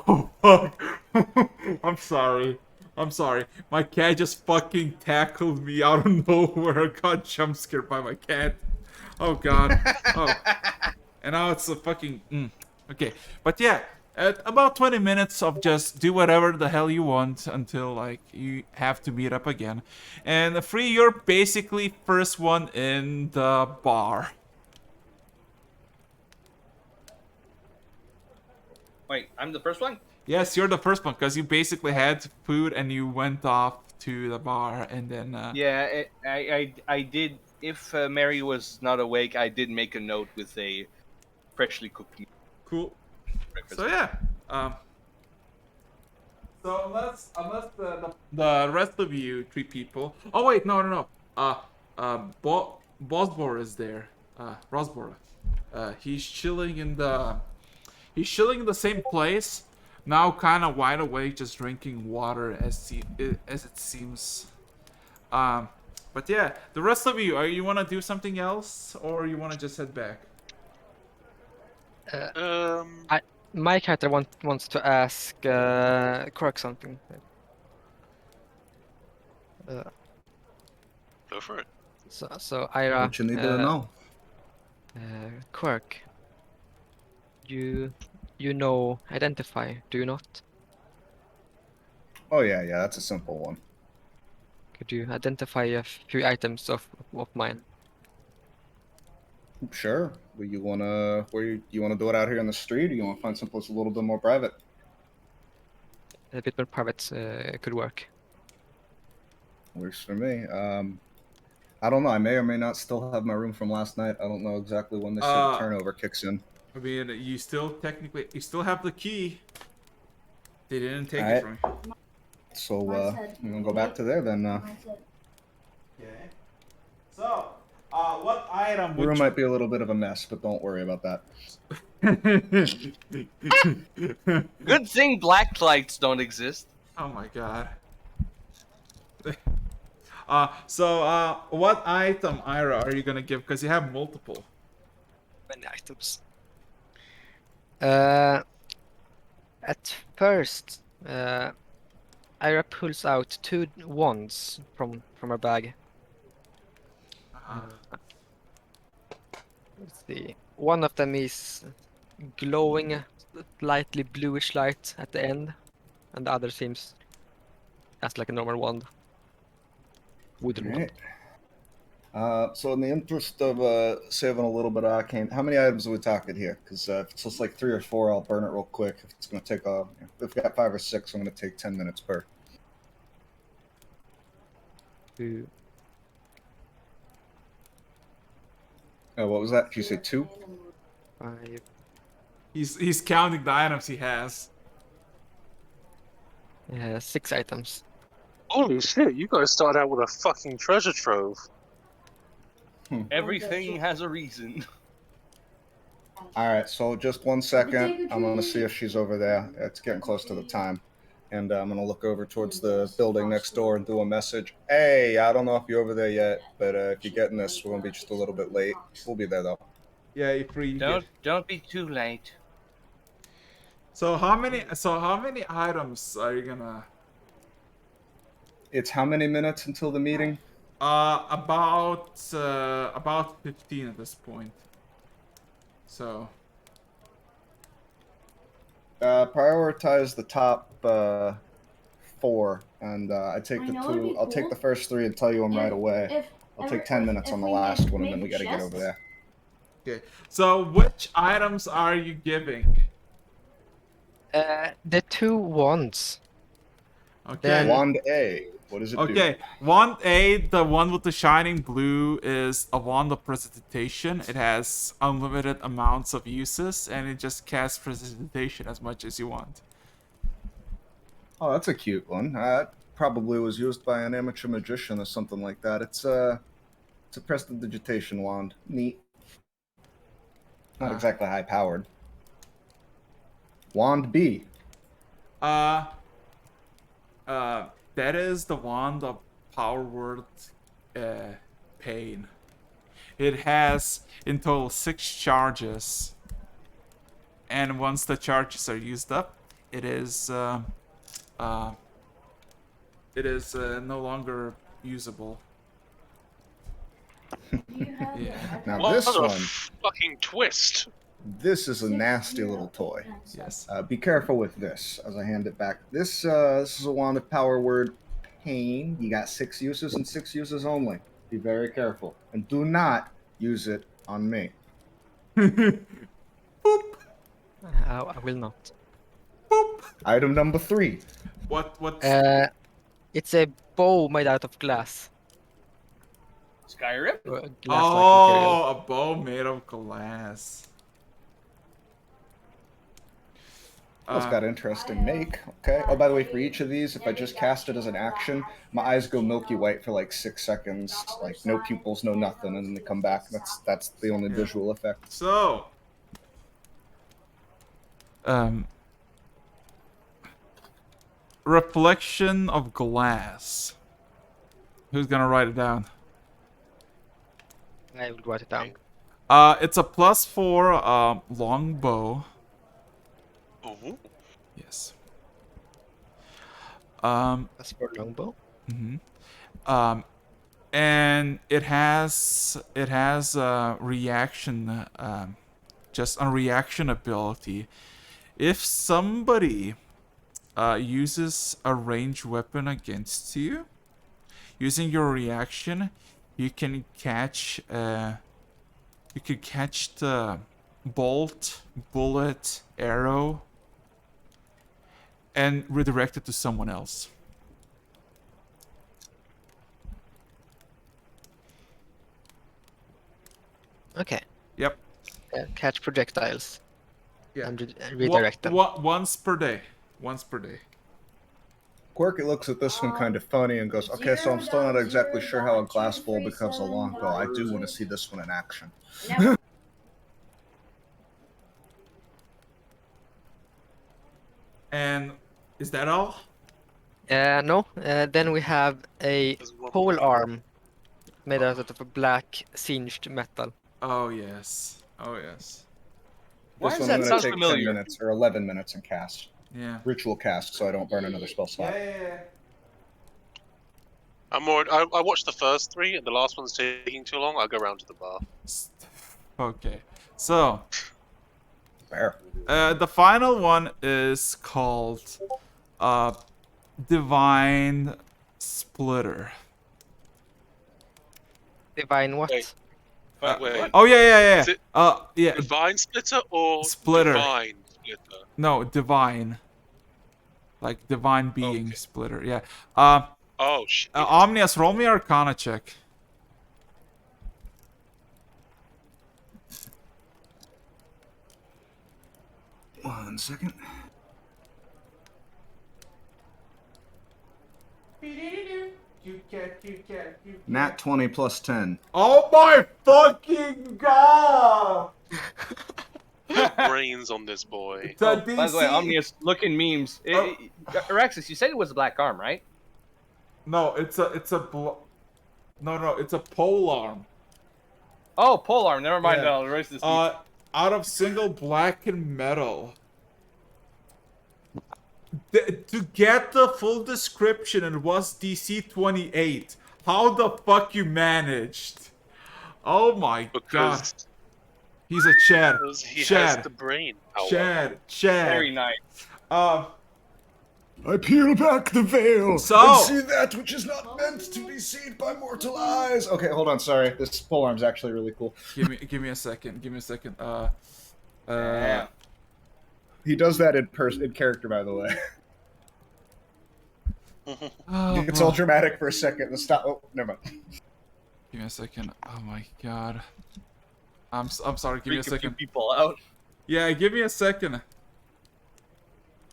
A: Oh fuck. I'm sorry. I'm sorry. My cat just fucking tackled me out of nowhere. I got jump scared by my cat. Oh God. Oh. And now it's a fucking. Okay. But yeah, at about 20 minutes of just do whatever the hell you want until like you have to meet up again. And Free, you're basically first one in the bar.
C: Wait, I'm the first one?
A: Yes, you're the first one because you basically had food and you went off to the bar and then.
C: Yeah, I did. If Mary was not awake, I did make a note with a freshly cooked meal.
A: Cool.
C: Breakfast.
A: So yeah. So unless the rest of you three people. Oh wait, no. Bosbor is there. Rosbor. He's chilling in the. He's chilling in the same place. Now, kind of wide awake, just drinking water as it seems. But yeah, the rest of you, you want to do something else, or you want to just head back?
E: My character wants to ask Quirk something.
B: Go for it.
E: So Ira,
D: What you need to know?
E: Quirk, you know identify, do you not?
D: Oh yeah, that's a simple one.
E: Could you identify a few items of mine?
D: Sure. Well, you wanna do it out here in the street, or you wanna find someplace a little bit more private?
E: A bit more private could work.
D: Works for me. I don't know. I may or may not still have my room from last night. I don't know exactly when they say the turnover kicks in.
A: I mean, you still have the key. They didn't take it
D: Alright.
A: from you.
D: So I'm gonna go back to there then.
A: Okay. So, what item
D: The
A: would
D: room
A: you...
D: might be a little bit of a mess, but don't worry about that.
C: Good thing black lights don't exist.
A: Oh my god. What item, Ira, are you gonna give? Because you have multiple.
E: Many items. At first, Ira pulls out 2 wands from her bag. Let's see. One of them is glowing a slightly bluish light at the end, and the other seems as like a normal wand. Wooden wand.
D: So in the interest of saving a little bit of arcane, how many items are we talking here? Because if it's just like 3 or 4, I'll burn it real quick. If it's gonna take if we got 5 or 6, I'm gonna take 10 minutes per.
E: Two.
D: Oh, what was that? Did you say 2?
E: 5.
A: He's counting the items he has.
E: 6 items.
B: Holy shit! You guys started out with a fucking treasure trove.
C: Everything has a reason.
D: All right, so just 1 second. I'm gonna see if she's over there. It's getting close to the time, and I'm gonna look over towards the building next door and do a message. Hey, I don't know if you're over there yet, but if you're getting this, we're gonna be just a little bit late. We'll be there though.
A: Yeah, you're free.
C: Don't be too late.
A: So how many items are you gonna...
D: It's how many minutes until the meeting?
A: About 15 at this point. So,
D: Prioritize the top 4, and I take the 2. I'll take the first 3 and tell you them right away. I'll take 10 minutes on the last one, and then we gotta get over there.
A: okay. So which items are you giving?
E: The 2 wands.
A: Okay.
D: Wand A. What does it do?
A: Okay, wand A, the one with the shining blue, is a wand of precipitation. It has unlimited amounts of uses, and it just casts precipitation as much as you want.
D: Oh, that's a cute one. That probably was used by an amateur magician or something like that. It's a prestidigitation wand. Neat. Not exactly high powered. Wand B.
A: That is the wand of power word pain. It has in total 6 charges, and once the charges are used up, it is no longer usable. Yeah.
D: Now
B: What
D: this
B: a
D: one,
B: fucking twist!
D: this is a nasty little toy.
A: Yes.
D: Be careful with this as I hand it back. This is a wand of power word pain. You got 6 uses and 6 uses only. Be very careful, and do not use it on me.
A: Boop.
E: I will not.
A: Boop.
D: Item number 3.
A: What?
E: It's a bow made out of glass.
C: Skyrim?
E: Glass-like material.
A: Oh, a bow made of glass.
D: That's got interesting make. Okay. Oh, by the way, for each of these, if I just cast it as an action, my eyes go milky white for like 6 seconds, like no pupils, no nothing, and then they come back. That's the only visual effect.
A: So, reflection of glass. Who's gonna write it down?
E: I will write it down.
A: It's a +4 long bow.
B: Ooh.
A: Yes.
E: That's for longbow.
A: And it has reaction, just a reaction ability. If somebody uses a ranged weapon against you. Using your reaction, you can catch the bolt, bullet, arrow, and redirect it to someone else.
E: Okay.
A: Yep.
E: Catch projectiles
A: Yeah.
E: and redirect them.
A: Once per day. Once per day.
D: Quirky looks at this one kind of funny and goes, okay, so I'm still not exactly sure how a glass bowl becomes a longbow. I do want to see this one in action.
A: And is that all?
E: No. Then we have a
B: There's one
E: pole
B: more.
E: arm made out of black singed metal.
A: Oh yes. Oh yes.
C: Why
D: This
C: does
D: one I'm
C: that
D: going
C: sound
D: to take 10
C: familiar?
D: minutes or 11 minutes and cast.
A: Yeah.
D: Ritual cast, so I don't burn another spell slot.
A: Yeah.
B: I watched the first 3, and the last one's taking too long. I'll go round to the bar.
A: Okay. So,
D: Fair.
A: the final one is called Divine Splitter.
E: Divine what?
B: Wait. Wait.
A: Oh yeah.
B: Is it
A: Yeah.
B: Divine Splitter or
A: Splitter.
B: Divine Splitter?
A: No, divine. Like divine being
B: Okay.
A: splitter. Yeah.
B: Oh shit.
A: Omnius, roll me Arcana check.
D: One second. Nat 20 plus 10.
A: Oh my fucking god!
B: Brains on this boy.
A: The
C: Oh, by the way,
A: DC
C: Omnius, look in memes. Araxis, you said it was a black arm, right?
A: No, it's a no, it's a pole arm.
C: Oh, pole arm. Never mind.
A: Yeah.
C: I'll erase this.
A: Out of single blackened metal. To get the full description, it was DC 28. How the fuck you managed? Oh my god.
B: Because
A: He's a Chad.
B: he has
A: Chad.
B: the brain power.
A: Chad.
C: Very nice.
D: I peel back the veil
A: So-
D: and see that which is not meant to be seen by mortal eyes. Okay, hold on. Sorry, this polearm's actually really cool.
A: Give me a second. Give me a second.
C: Yeah.
D: He does that in character, by the way.
A: Oh,
D: It's
A: boy.
D: all dramatic for a second. The stop. Oh, never mind.
A: Give me a second. Oh my god. I'm sorry. Give me a
C: Freak a few
A: second.
C: people out.
A: Yeah, give me a second.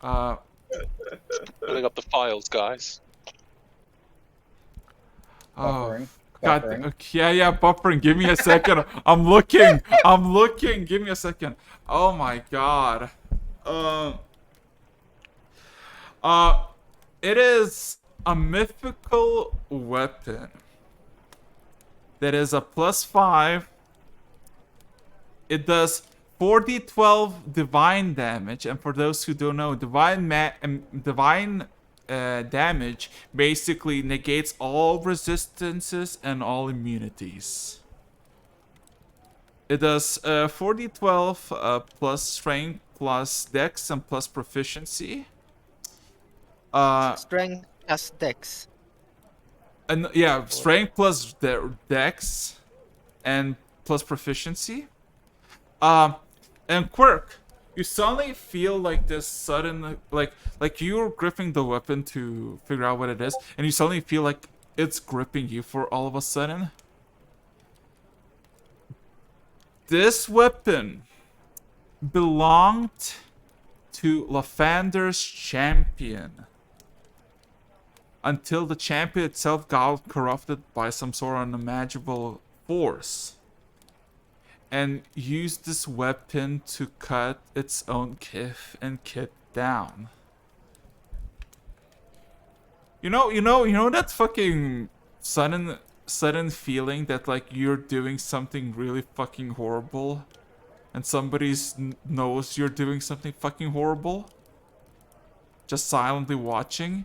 B: Putting up the files, guys.
A: Oh.
D: Buffering.
A: God,
D: Buffering.
A: okay, yeah, buffering. Give me a second. I'm looking. I'm looking. Give me a second. Oh my god. It is a mythical weapon that is a +5. It does 4d12 divine damage, and for those who don't know, divine damage basically negates all resistances and all immunities. It does 4d12 plus strength plus dex and plus proficiency.
E: Strength as dex.
A: And yeah, strength plus dex and plus proficiency. And quirk, you suddenly feel like this sudden, like you're gripping the weapon to figure out what it is, and you suddenly feel like it's gripping you for all of a sudden. This weapon belonged to Lafander's champion until the champion itself got corrupted by some sort of unimaginable force, and used this weapon to cut its own kith and kit down. You know that fucking sudden feeling that like you're doing something really fucking horrible, and somebody knows you're doing something fucking horrible, just silently watching.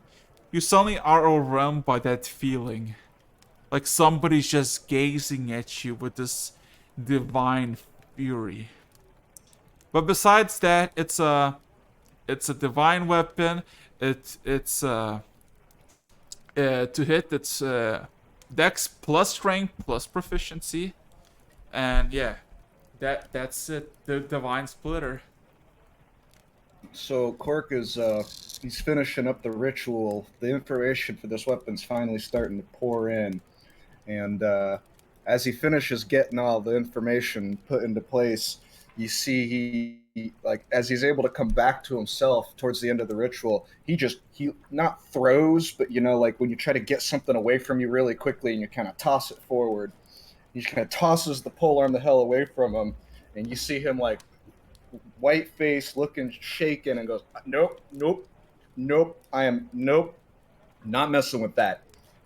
A: You suddenly are overwhelmed by that feeling, like somebody's just gazing at you with this divine fury. But besides that, it's a it's a divine weapon. It's to hit. It's Dex plus strength plus proficiency, and yeah, that's it. The divine splitter.
D: So Cork is he's finishing up the ritual. The information for this weapon's finally starting to pour in, and as he finishes getting all the information put into place, you see he like as he's able to come back to himself towards the end of the ritual, he not throws, but you know, like when you try to get something away from you really quickly and you kind of toss it forward, he kind of tosses the pole arm the hell away from him, and you see him like white face, looking shaken, and goes, "Nope, nope, nope. I am nope, not messing with that.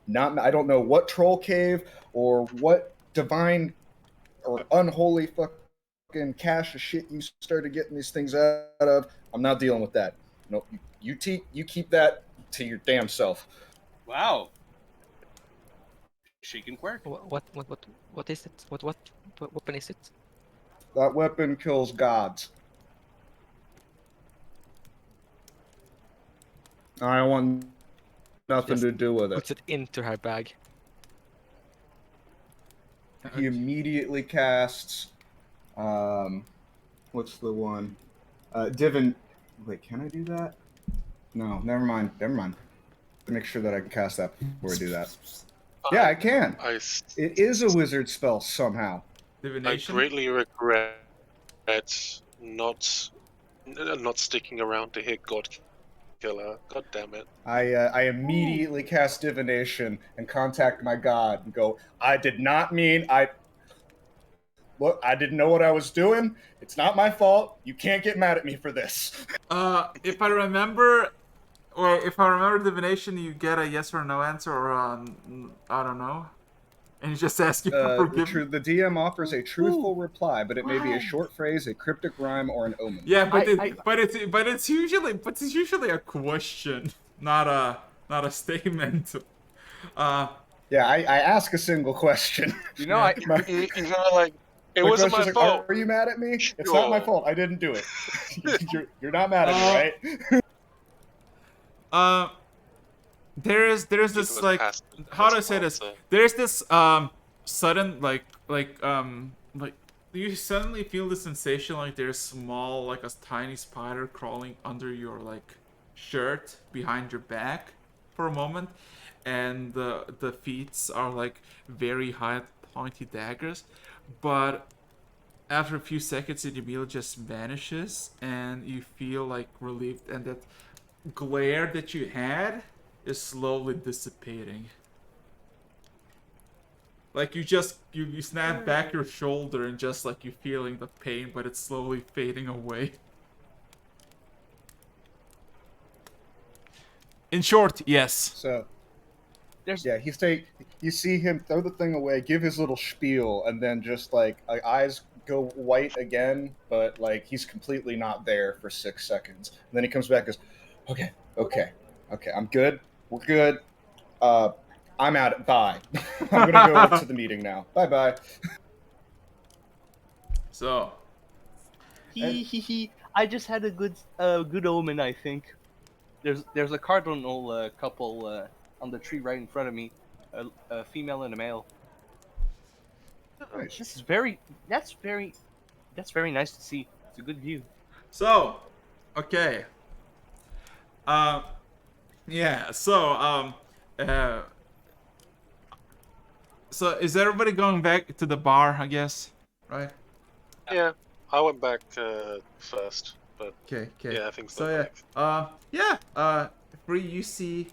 D: Not. I don't know what troll cave or what divine or unholy fucking cache of shit you started getting these things out of. I'm not dealing with that. Nope. You keep that to your damn self."
C: Wow. She can quirk.
E: What is it? What weapon is it?
D: That weapon kills gods. I want nothing
E: Just
D: to do with it.
E: puts it into her bag.
D: He immediately casts what's the one? Divin. Wait, can I do that? No, never mind. Never mind. Make sure that I can cast that before I do that. Yeah, I can. It is a wizard spell somehow.
B: I
A: Divination.
B: greatly regret not sticking around to hit God Killer. God damn it.
D: I immediately cast divination and contact my god and go, I did not mean look, I didn't know what I was doing. It's not my fault. You can't get mad at me for this.
A: If I remember, if I remember divination, you get a yes or no answer, or I don't know, and you just ask you for forgiveness.
D: The DM offers a truthful reply, but it may be a short phrase, a cryptic rhyme, or an omen.
A: Yeah, but it's usually a question, not a statement.
D: Yeah, I ask a single question.
C: You know,
B: You know, like, it wasn't my fault.
D: Are you mad at me?
B: Sure.
D: It's not my fault. I didn't do it. You're not mad at me, right?
A: There's this like, how do I say this? There's this sudden like you suddenly feel the sensation like there's small, like a tiny spider crawling under your like shirt behind your back for a moment, and the feet are like very high pointy daggers, but after a few seconds it immediately just vanishes and you feel like relieved, and that glare that you had is slowly dissipating. Like you snap back your shoulder and just like you're feeling the pain, but it's slowly fading away. In short, yes.
D: So you see him throw the thing away, give his little spiel, and then just like eyes go white again, but like he's completely not there for 6 seconds. And then he comes back and goes, okay, I'm good. We're good. I'm out. Bye. I'm gonna go up to the meeting now. Bye.
A: So
F: I just had a good omen, I think. There's a cardinal couple on the tree right in front of me, a female and a male.
D: Nice.
F: That's very nice to see. It's a good view.
A: So, okay. Yeah. So is everybody going back to the bar? I guess, right?
B: Yeah, I went back first, but
A: Okay.
B: yeah, I think so.
A: Free, you see,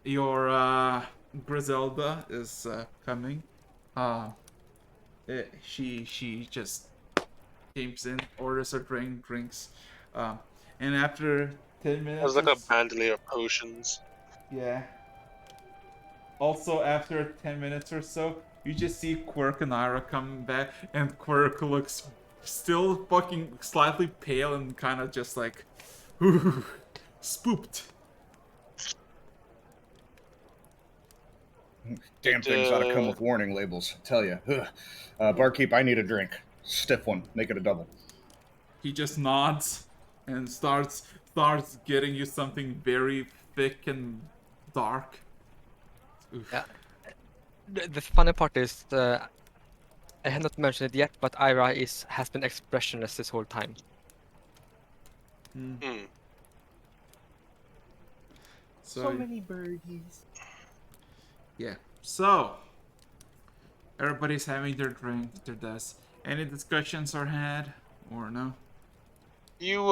A: your Griselda is coming. She just comes in, orders her drinks, and after 10 minutes.
B: There's like a bandolier of potions.
A: Yeah. Also, after 10 minutes or so, you just see Quirk and Ira come back, and Quirk looks still fucking slightly pale and kind of just like, spooked.
D: Damn things ought to come with warning labels, I tell you. Barkeep, I need a drink. Stiff one. Make it a double.
A: He just nods. and starts getting you something very thick and dark. Oof.
E: Yeah. The funny part is, I have not mentioned it yet, but Ira has been expressionless this whole time.
A: Hmm.
B: Hmm.
F: So
A: So
F: many birdies.
A: yeah. So everybody's having their drink, their desk. Any discussions are had or no?
B: You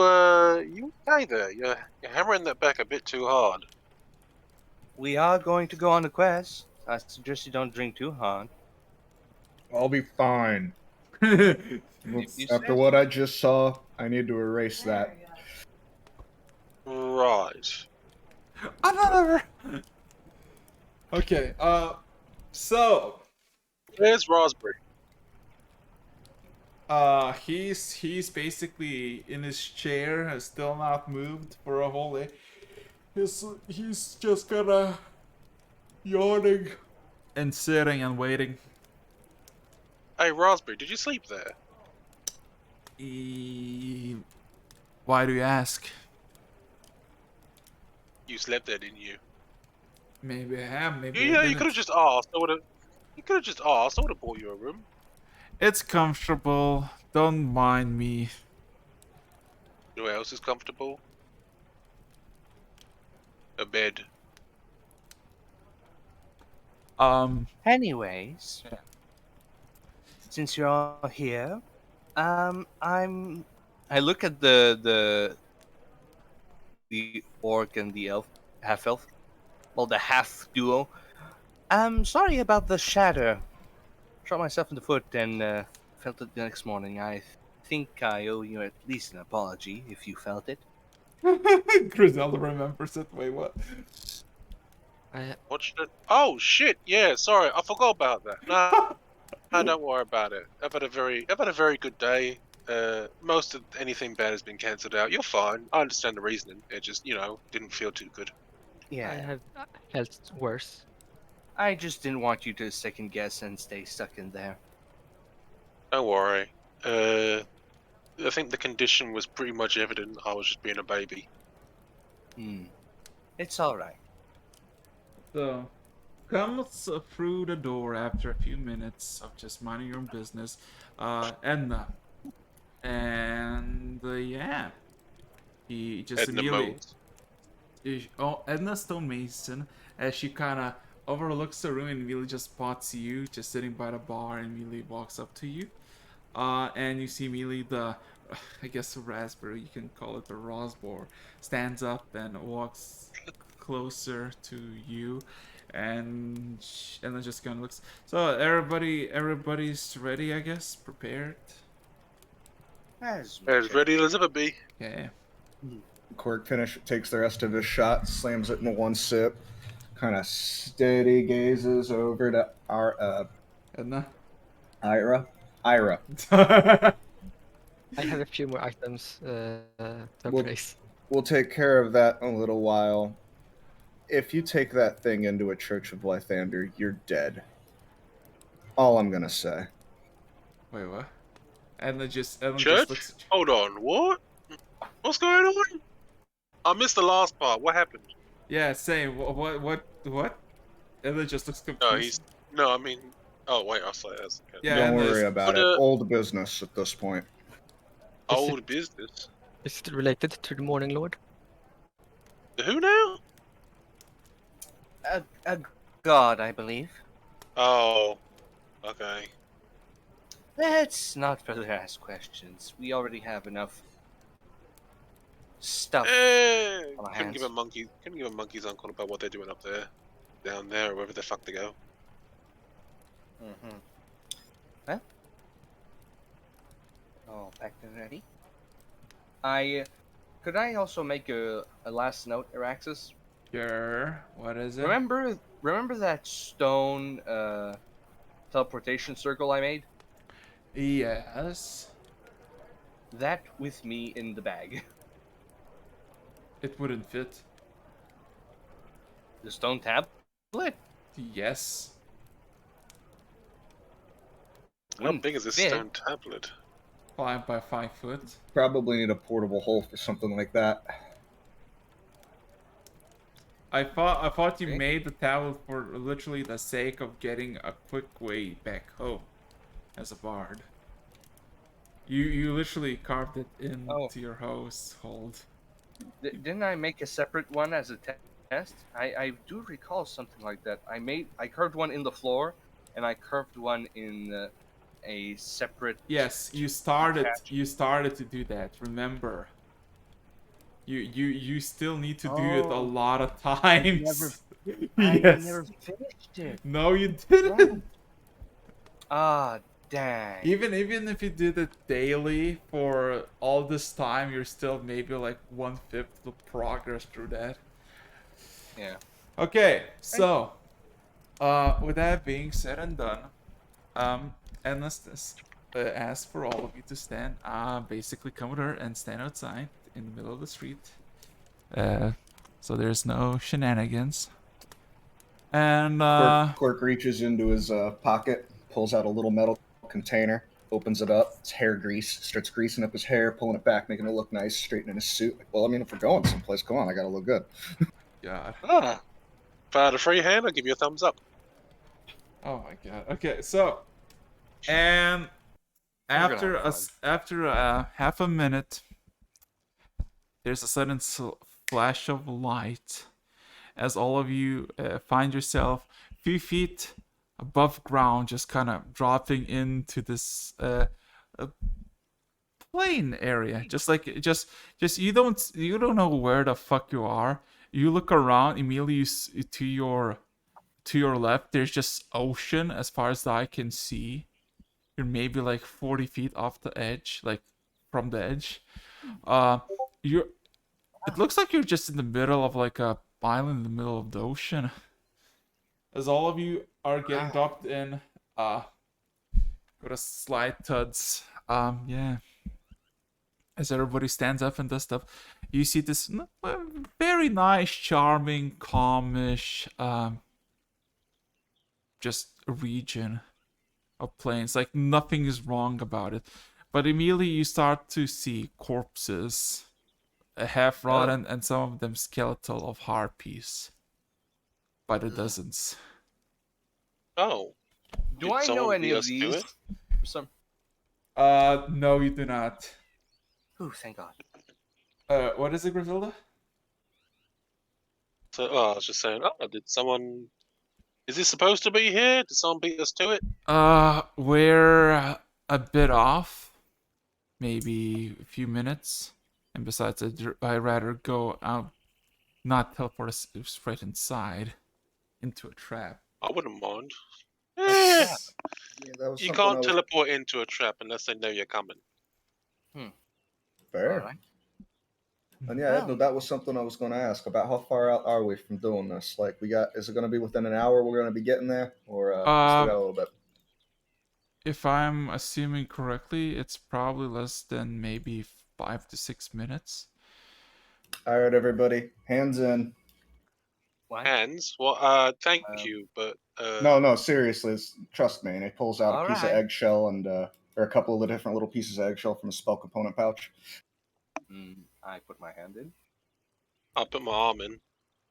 B: okay there? You're hammering that back a bit too hard.
F: We are going to go on a quest. I suggest you don't drink too hard.
D: I'll be fine.
F: If you
D: After
F: say
D: what
F: so.
D: I just saw, I need to erase that.
B: Right.
A: Okay. So
B: Where's Raspberry?
A: he's basically in his chair, has still not moved for a whole day. He's just gonna yawning and sitting and waiting.
B: Hey, Raspberry, did you sleep there?
A: Why do you ask?
B: You slept there, didn't you?
A: Maybe I have, maybe I
B: Yeah, you could have
A: didn't.
B: just asked. I would have. You could have just asked. I would have bought you a room.
A: It's comfortable. Don't mind me.
B: You know what else is comfortable? A bed.
F: Anyways,
A: Yeah.
F: since you're all here, I look at the orc and the elf, half elf, well, the half duo. I'm sorry about the shatter. Shot myself in the foot and felt it the next morning. I think I owe you at least an apology if you felt it.
A: Griselda remembers it. Wait, what?
E: I
B: What should? Oh shit! Yeah, sorry, I forgot about that. No, don't worry about it. I've had a very good day. Most of anything bad has been cancelled out. You're fine. I understand the reasoning. It just, didn't feel too good.
E: I
F: Yeah,
E: have felt worse.
F: I just didn't want you to second guess and stay stuck in there.
B: Don't worry. I think the condition was pretty much evident. I was just being a baby.
F: It's all right.
A: So, comes through the door after a few minutes of just minding your own business, Edna. And yeah, he just
B: Edna
A: immediately.
B: Mose.
A: Oh, Edna Stonemason, as she kind of overlooks the room and immediately just spots you, just sitting by the bar, and immediately walks up to you. And you see immediately I guess the raspberry, you can call it the rosbor, stands up and walks closer to you, and then just kind of looks. So everybody's ready, I guess, prepared.
F: As
B: As ready as ever be.
A: Okay.
D: Quirk takes the rest of his shot, slams it in one sip, kind of steady gazes over to our
A: Edna.
D: Ira.
E: I have a few more items to
D: We'll,
E: place.
D: we'll take care of that in a little while. If you take that thing into a Church of Lythander, you're dead. All I'm gonna say.
A: Wait, what? Edna just looks
B: Church?
A: at you.
B: Hold on. What? What's going on? I missed the last part. What happened?
A: Yeah, same. What? Edna just looks
B: No,
A: confused.
B: No, I mean. Oh wait, I saw it as
A: Yeah,
D: Don't
A: Edna
D: worry
A: is.
D: about
B: But,
D: it. Old business at this point.
B: old business.
E: Is it related to the Morning Lord?
B: Who now?
F: a god, I believe.
B: Oh, okay.
F: Let's not further ask questions. We already have enough stuff on our
B: Couldn't give
F: hands.
B: a monkey's uncle about what they're doing up there, down there, or wherever the fuck they go.
F: Mm-hmm. Huh? All packed and ready. Could I also make a last note, Araxis?
A: Sure. What is it?
F: Remember that stone teleportation circle I made?
A: Yes.
F: That with me in the bag.
A: It wouldn't fit.
F: The stone tablet?
A: Yes.
B: How
F: Wouldn't
B: big is this
F: fit.
B: stone tablet?
A: 5 by 5 foot.
D: Probably need a portable hole for something like that.
A: I thought you
C: Okay.
A: made the tablet for literally the sake of getting a quick way back home as a bard. You literally carved it
C: Oh.
A: into your household.
C: Didn't I make a separate one as a test? I do recall something like that. I carved one in the floor, and I carved one in a separate.
A: Yes, you started to do that. Remember, you still need to do it a
C: Oh,
A: lot of
C: I never,
A: times.
C: I
A: Yes.
C: never finished it.
A: No, you didn't.
C: Ah, dang.
A: Even if you did it daily for all this time, you're still maybe like 1/5 the progress through that.
C: Yeah.
A: Okay, so with that being said and done, Endless asked for all of you to stand, basically come with her and stand outside in the middle of the street. So there's no shenanigans. And
D: Quirk reaches into his pocket, pulls out a little metal container, opens it up. It's hair grease. Starts greasing up his hair, pulling it back, making it look nice, straightening his suit. Like, well, I mean, if we're going someplace, come on, I gotta look good.
A: God.
B: Ah, if I had a free hand, I'd give you a thumbs up.
A: Oh my God. Okay, so and
C: We're gonna
A: after
C: have fun.
A: after half a minute, there's a sudden flash of light as all of you find yourself a few feet above ground, just kind of dropping into this plain area. Just you don't know where the fuck you are. You look around immediately. To your left, there's just ocean as far as the eye can see. You're maybe like 40 feet off the edge, like from the edge. You're. It looks like you're just in the middle of like a island in the middle of the ocean. As all of you are getting dropped in, with a slight thuds. Yeah. As everybody stands up and does stuff, you see this very nice, charming, calmish, just region of plains. Like nothing is wrong about it, but immediately you start to see corpses, half rotten, and some of them skeletal of harpies by the dozens.
B: Oh,
C: Do
B: did
C: I know
B: someone
C: any
B: beat
C: of
B: us to
C: these?
B: it?
C: Some.
A: No, you do not.
C: Ooh, thank God.
A: What is it, Griselda?
B: So, I was just saying. Oh, did someone? Is this supposed to be here? Did someone beat us to it?
A: We're a bit off, maybe a few minutes. And besides, I'd rather go out, not teleport us straight inside into a trap.
B: I wouldn't mind.
C: Yeah.
D: Yeah, that was
B: You
D: something I
B: can't
D: was
B: teleport into a trap unless they know you're coming.
D: fair.
C: All right.
D: And yeah,
C: Well-
D: no, that was something I was going to ask about. How far out are we from doing this? Like, is it going to be within an hour? We're going to be getting there, or we still got a little bit?
A: If I'm assuming correctly, it's probably less than maybe 5 to 6 minutes.
D: All right, everybody, hands in.
C: What?
B: Hands? Well, thank you, but
D: No, seriously, trust me. And he pulls out a
C: All
D: piece of
C: right.
D: eggshell and or a couple of the different little pieces of eggshell from the spell component pouch.
C: I put my hand in.
B: I'll put my arm in.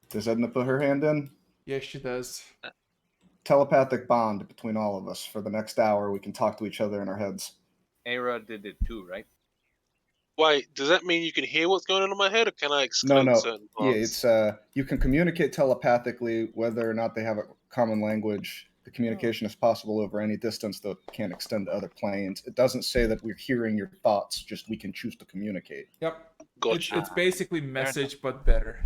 D: Does Edna put her hand in?
A: Yes, she does.
D: Telepathic bond between all of us. For the next hour, we can talk to each other in our heads.
C: Era did it too, right?
B: Wait, does that mean you can hear what's going on in my head, or can I exclude
D: No.
B: certain
D: Yeah,
B: parts?
D: it's you can communicate telepathically whether or not they have a common language. The communication is possible over any distance, though it can't extend to other planes. It doesn't say that we're hearing your thoughts, just we can choose to communicate.
A: Yep.
B: Gotcha.
A: It's basically message, but better.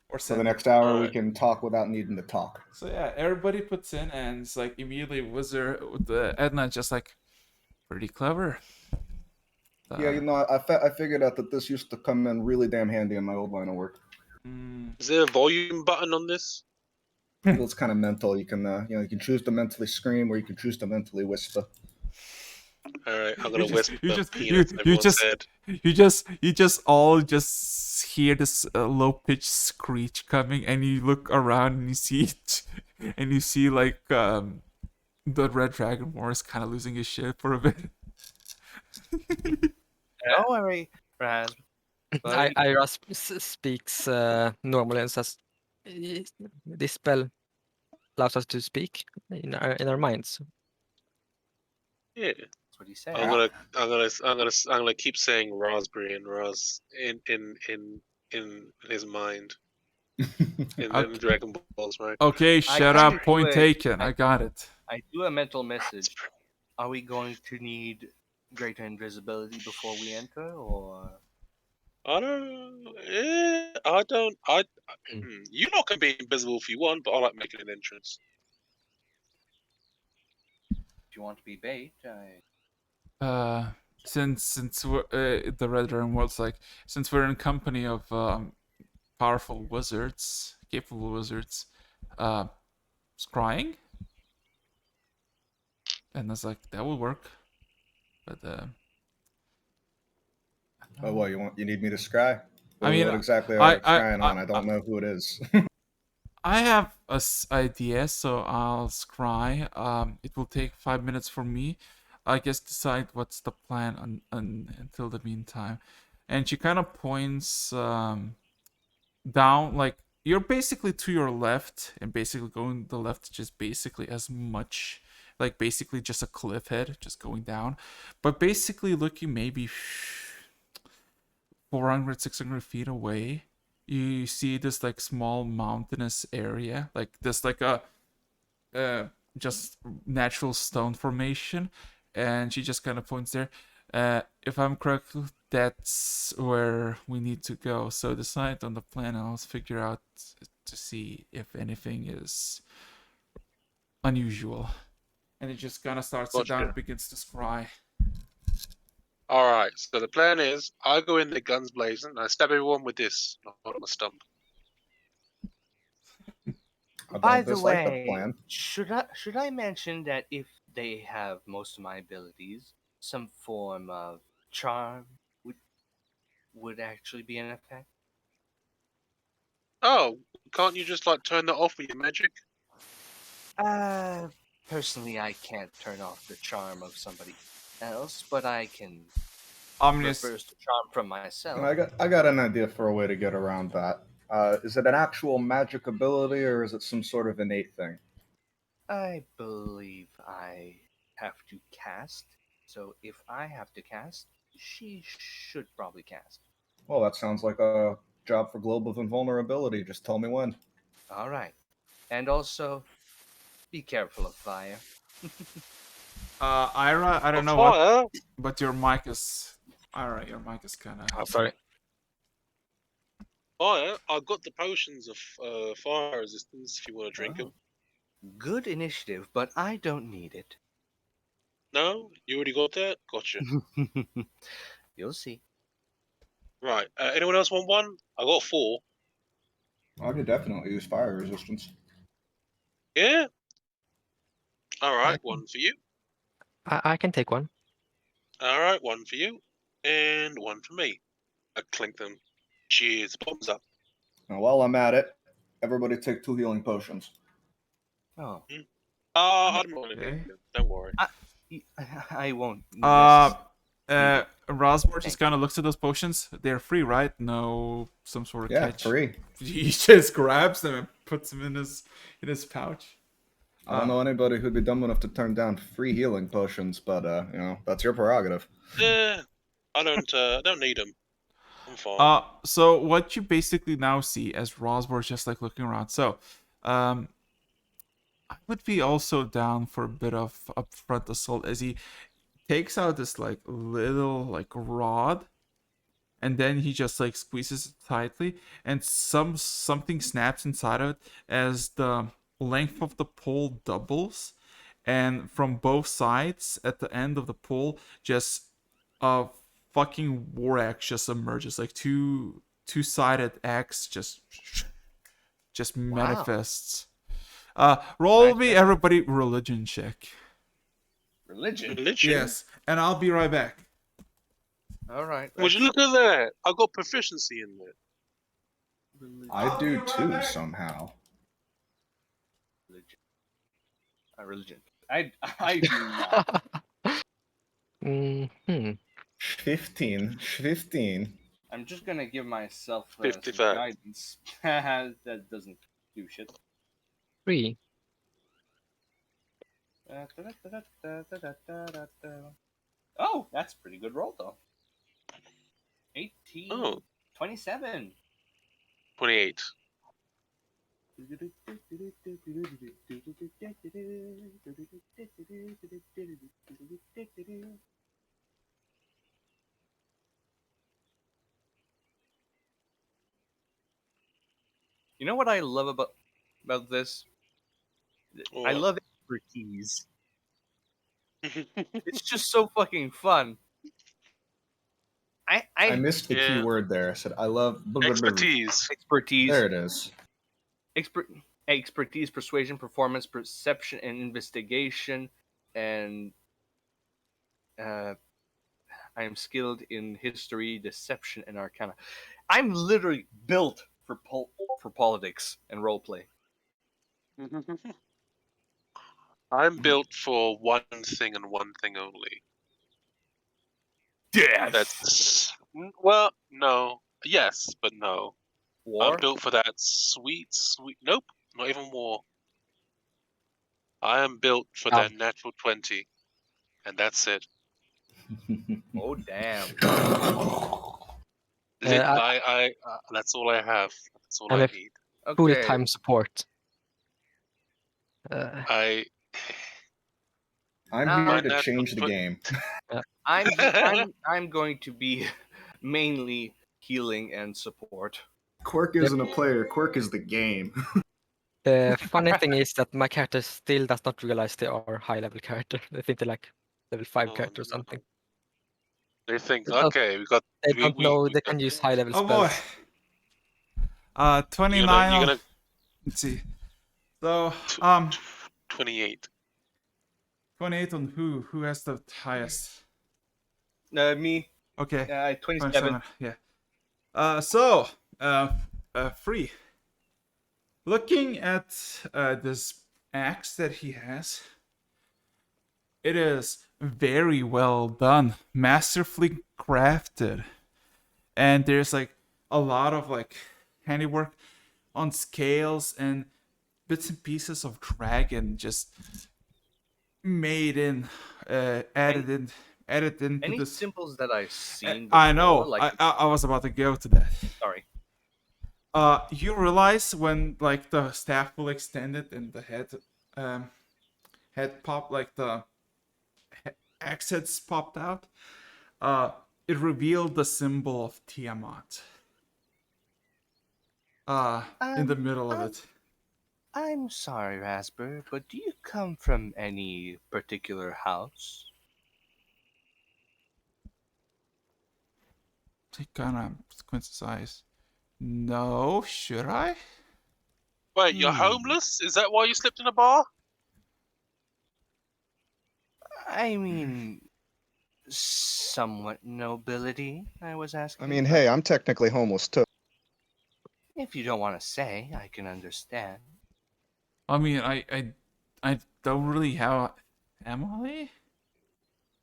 A: Or
D: For the
A: send.
D: next hour, we
B: Alright.
D: can talk without needing to talk.
A: So yeah, everybody puts in, and it's like immediately Wizard with the Edna just like pretty clever.
D: Yeah, you know, I figured out that this used to come in really damn handy in my old line of work.
B: Is there a volume button on this?
D: Well, it's kind of mental. You can you can choose to mentally scream or you can choose to mentally whisper.
B: All right, I'm gonna whisper penis.
A: you
B: Everyone
A: just
B: said.
A: you just all just hear this low pitched screech coming, and you look around and you see and you see like the red dragon more is kind of losing his shit for a bit.
F: Don't worry, Raz. But
E: Ira speaks normally and says, "This spell allows us to speak in our minds."
B: Yeah.
F: that's what he said.
B: I'm gonna keep saying raspberry and Raz in his mind in
A: Okay.
B: Dragon Balls, right?
A: Okay,
F: I
A: shut
F: can
A: up.
F: do
A: Point
F: a-
A: taken. I got it.
F: I do a mental message. Are we going to need greater invisibility before we enter, or
B: I don't. I don't. You lot can be invisible if you want, but I like making an entrance.
F: if you want to be bait?
A: Uh, since we're, the Red Dragon World's like, since we're in company of powerful wizards, capable wizards, scrying, and I was like, that will work. But
D: Oh, well, you need me to scry?
A: I mean,
D: What exactly are
A: I
D: you
A: I
D: scrying
A: I
D: on? I don't know who it is.
A: I have a idea, so I'll scry. It will take 5 minutes for me. I guess decide what's the plan until the meantime. And she kind of points down, like you're basically to your left, and basically going to the left just basically as much, like basically just a cliff head, just going down. But basically looking maybe 400, 600 feet away, you see this like small mountainous area, like this like a just natural stone formation, and she just kind of points there. If I'm correct, that's where we need to go. So decide on the plan, and I'll figure out to see if anything is unusual. And it just kind of starts to down,
B: Gotcha.
A: and begins to scry.
B: All right. So the plan is, I go in there guns blazing, and I stab everyone with this. I hold up my stump.
D: I
F: By
D: don't
F: the
D: dislike the
F: way,
D: plan.
F: should I mention that if they have most of my abilities, some form of charm would actually be in effect?
B: Oh, can't you just like turn that off with your magic?
F: Uh, personally, I can't turn off the charm of somebody else, but I can
A: Ominous.
F: reverse the charm from myself.
D: I got an idea for a way to get around that. Is it an actual magic ability or is it some sort of innate thing?
F: I believe I have to cast, so if I have to cast, she should probably cast.
D: Well, that sounds like a job for Globe of Invulnerability. Just tell me when.
F: All right, and also be careful of fire.
A: Ira, I don't know
B: Fire?
A: what, but your mic is. Ira, your mic is kind of.
E: Oh, sorry.
B: Fire? I've got the potions of fire resistance if you want to drink
F: Oh.
B: them.
F: Good initiative, but I don't need it.
B: No? You already got that? Gotcha.
F: You'll see.
B: Right. Anyone else want one? I got 4.
D: I could definitely use fire resistance.
B: Yeah? Alright,
E: I,
B: one for you.
E: I can take one.
B: Alright, one for you. And one for me. I clink them. Cheers. Bombs up.
D: Now, while I'm at it, everybody take 2 healing potions.
F: Oh,
B: I don't want to
A: Okay.
B: need them. Don't worry.
F: I won't.
A: Rosbor just kind of looks at those potions. They're free, right? No, some sort of
D: Yeah,
A: catch.
D: free.
A: He just grabs them and puts them in his pouch.
D: I don't know anybody who'd be dumb enough to turn down free healing potions, but that's your prerogative.
B: I don't need them. I'm fine.
A: So what you basically now see as Rosbor's just like looking around. So, I would be also down for a bit of upfront assault as he takes out this like little like rod, and then he just like squeezes it tightly, and something snaps inside of it as the length of the pole doubles, and from both sides at the end of the pole just a fucking war axe just emerges, like two-sided axe just manifests. Roll
F: Right
A: me
F: there.
A: everybody religion check.
F: Religion.
B: Religion?
A: Yes, and I'll be right back.
F: All right.
B: Would you look at that? I got proficiency in there.
D: I do too, somehow.
F: Religion. Religion. I do not.
E: Hmm.
D: 15.
C: I'm just gonna give myself some
B: 55.
C: guidance. That doesn't do shit.
E: 3.
C: Oh, that's a pretty good roll though. 18,
B: Oh,
C: 27.
B: 28.
C: You know what I love about this? I
B: What?
C: love expertise. It's just so fucking fun. I
D: I missed the key
B: Yeah.
D: word there. I said I love
B: Expertise.
C: expertise,
D: There it is.
C: expertise, persuasion, performance, perception, and investigation, and uh, I am skilled in history, deception, and arcana. I'm literally built for politics and roleplay.
B: I'm built for one thing and one thing only.
C: Death,
B: That's well, no, yes, but no. I'm
C: war.
B: built for that sweet. Nope, not even war. I am built for
E: Love.
B: that natural 20, and that's it.
C: Oh damn!
B: That's all I have. That's all
E: I'm
B: I
E: a
B: need.
C: Okay,
E: full-time support.
B: I
D: I'm
C: Uh,
D: here
B: my
D: to
B: natural
D: change the game.
C: I'm going to be mainly healing and support.
D: Quirk
E: Yep.
D: isn't a player. Quirk is the game.
E: The funny thing is that my character still does not realize they are high-level character. They think they're like level 5
B: Oh,
E: character or
B: no.
E: something.
B: They think,
E: They don't,
B: okay, we got
E: they
B: we
E: don't know
B: we
E: they
B: got
E: can use high-level
A: Oh boy.
E: spells.
A: 29
B: you're
A: on.
B: gonna
A: Let's see. So,
B: t- 28.
A: 28 on who? Who has the highest?
C: Me,
A: Okay,
C: 27.
A: 27. Yeah. So, free. Looking at this axe that he has, it is very well done, masterfully crafted, and there's like a lot of like handiwork on scales and bits and pieces of dragon just made in, added into
C: Any
A: this.
C: symbols that I've seen before,
A: I know.
C: like
A: I was about to go to that.
C: sorry.
A: You realize when like the staff will extend it and the head pop, like the exits popped out. Uh, it revealed the symbol of Tiamat. In the middle of
F: I'm,
A: it.
F: I'm sorry, Rasper, but do you come from any particular house?
A: He kind of squints his eyes. No, should I?
B: Wait, you're
F: Hmm.
B: homeless? Is that why you slept in a bar?
F: I mean, somewhat nobility, I was asking.
D: I mean, hey, I'm technically homeless too.
F: If you don't want to say, I can understand.
A: I mean, I don't really have family.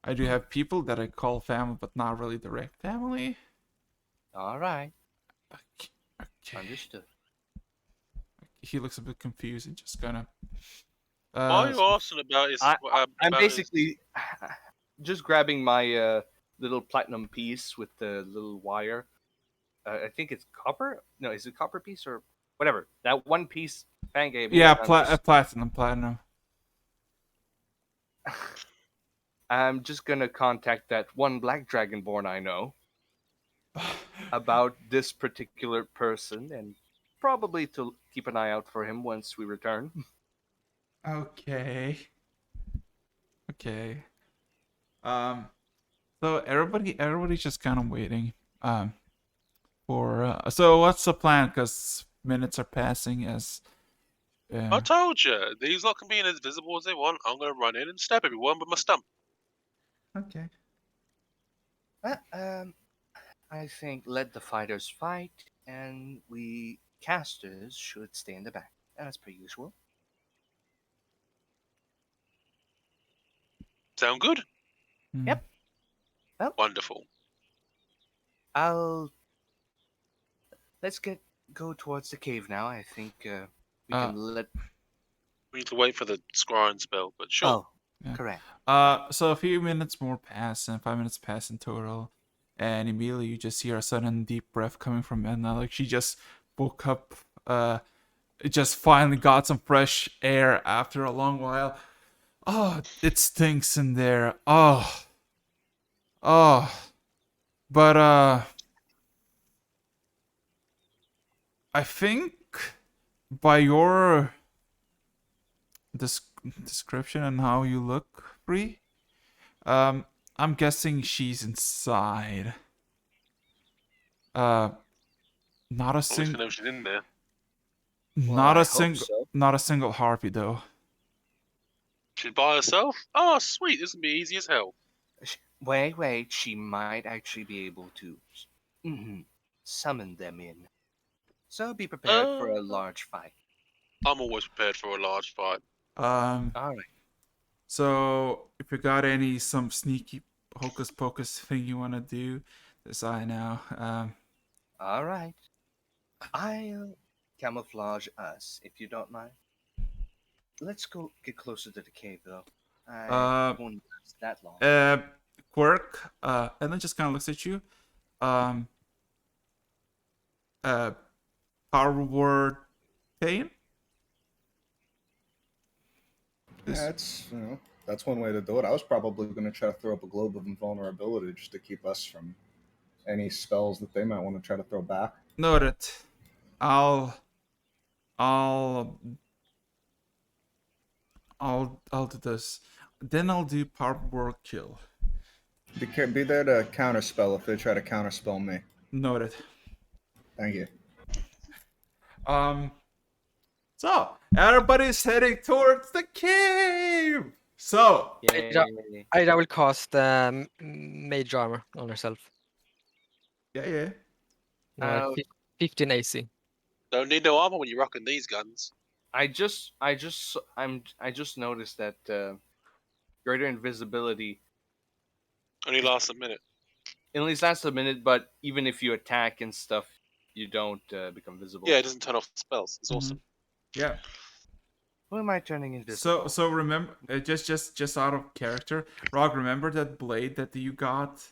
A: I do have people that I call family, but not really direct family.
F: All right,
A: Okay. Okay.
F: understood.
A: He looks a bit confused and just kind of.
B: Why are you asking about his?
C: I'm
B: about his-
C: basically just grabbing my little platinum piece with the little wire. I think it's copper. No, is it copper piece or whatever? That one piece Fang gave me.
A: Yeah,
C: And
A: platinum.
C: I'm just gonna contact that one black dragonborn I know about this particular person and probably to keep an eye out for him once we return.
A: Okay. Okay. Um. So everybody's just kind of waiting. For so what's the plan? Because minutes are passing as.
B: I told you, these lot can be as visible as they want. I'm gonna run in and stab everyone with my stump.
A: Okay.
F: Uh, I think let the fighters fight, and we casters should stay in the back, as per usual.
B: Sound good?
A: Hmm.
F: Yep.
B: Wonderful.
F: I'll let's go towards the cave now. I think we
A: Uh,
F: can let.
B: We need to wait for the scrying spell, but sure.
F: Oh,
A: Yeah.
F: correct.
A: So a few minutes more pass, and 5 minutes pass in total, and immediately you just hear a sudden deep breath coming from Edna. Like she just woke up. It just finally got some fresh air after a long while. Oh, it stinks in there. Oh. But I think by your description and how you look, Bree, I'm guessing she's inside. Uh, not a
B: At least we
A: single,
B: know she's in there.
C: Well, I hope so.
A: not a single harpy though.
B: She's by herself? Oh, sweet. This will be easy as hell.
F: Wait. She might actually be able to mhm, summon them in. So be prepared for a large fight.
B: I'm always prepared for a large fight.
F: All right.
A: So if you got some sneaky hocus pocus thing you wanna do, decide now.
F: All right. I'll camouflage us if you don't mind. Let's go get closer to the cave, though.
A: Uh,
F: It won't last that long.
A: Quirk, and then just kind of looks at you. Um, uh, Power word pain.
D: Yeah, that's one way to do it. I was probably going to try to throw up a globe of invulnerability just to keep us from any spells that they might want to try to throw back.
A: Noted. I'll I'll do this. Then I'll do power word kill.
D: Be there to counterspell if they try to counterspell me.
A: Noted.
D: Thank you.
A: So everybody's heading towards the cave. So
F: Yay.
E: I will cast Mage Armor on herself.
A: yeah.
F: Uh,
E: 15 AC.
B: Don't need no armor when you're rocking these guns.
F: I just noticed that greater invisibility
B: Only lasts a minute.
F: at least lasts a minute, but even if you attack and stuff, you don't become visible.
B: Yeah, it doesn't turn off spells. It's awesome.
A: Yeah.
F: Who am I turning invisible?
A: So remember, just out of character, Rog. Remember that blade that you got,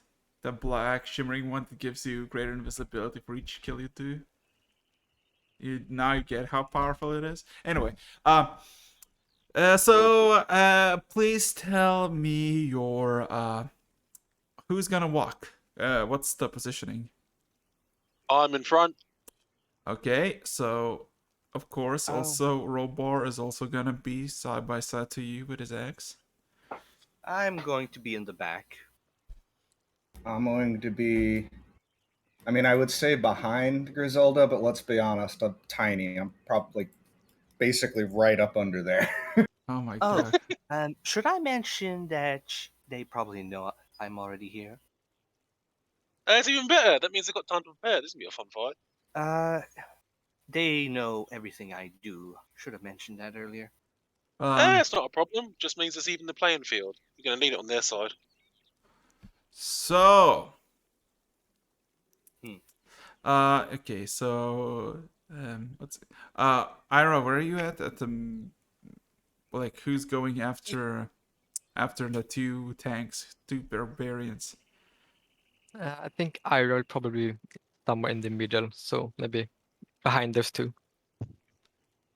A: the black shimmering one that gives you greater invisibility for each kill you do. Now you get how powerful it is. Anyway, please tell me your who's gonna walk. What's the positioning?
B: I'm in front.
A: Okay, so of course,
F: Oh.
A: also Robar is also gonna be side by side to you with his axe.
F: I'm going to be in the back.
D: I'm going to be. I mean, I would say behind Griselda, but let's be honest, I'm tiny. I'm probably basically right up under there.
A: Oh my
F: Oh,
A: god.
F: should I mention that they probably know I'm already here?
B: It's even better. That means they've got time to prepare. This is going to be a fun fight.
F: They know everything I do. Should have mentioned that earlier.
B: It's not a problem. Just means it's even the playing field. You're going to need it on their side.
A: So.
F: Hmm.
A: Okay, so let's Ira, where are you at the like who's going after the two tanks, two barbarians?
E: I think I will probably be somewhere in the middle, so maybe behind those two.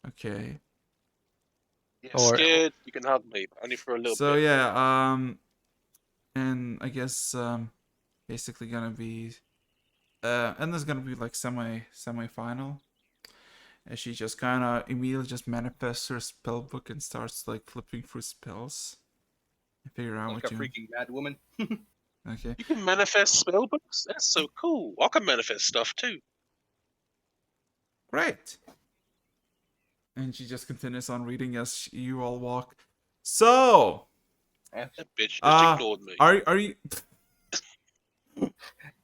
A: Okay.
B: Yeah,
E: Or-
B: scared, you can hug me, but only for a little
A: So
B: bit.
A: yeah, and I guess basically gonna be and there's gonna be like semi-final. And she just kind of immediately just manifests her spell book and starts like flipping through spells and figure out
C: Like
A: what
C: a
A: you.
C: freaking mad woman.
A: Okay.
B: You can manifest spellbooks? That's so cool. I can manifest stuff too.
A: Great. And she just continues on reading as you all walk. So,
B: That bitch just ignored me.
A: are you?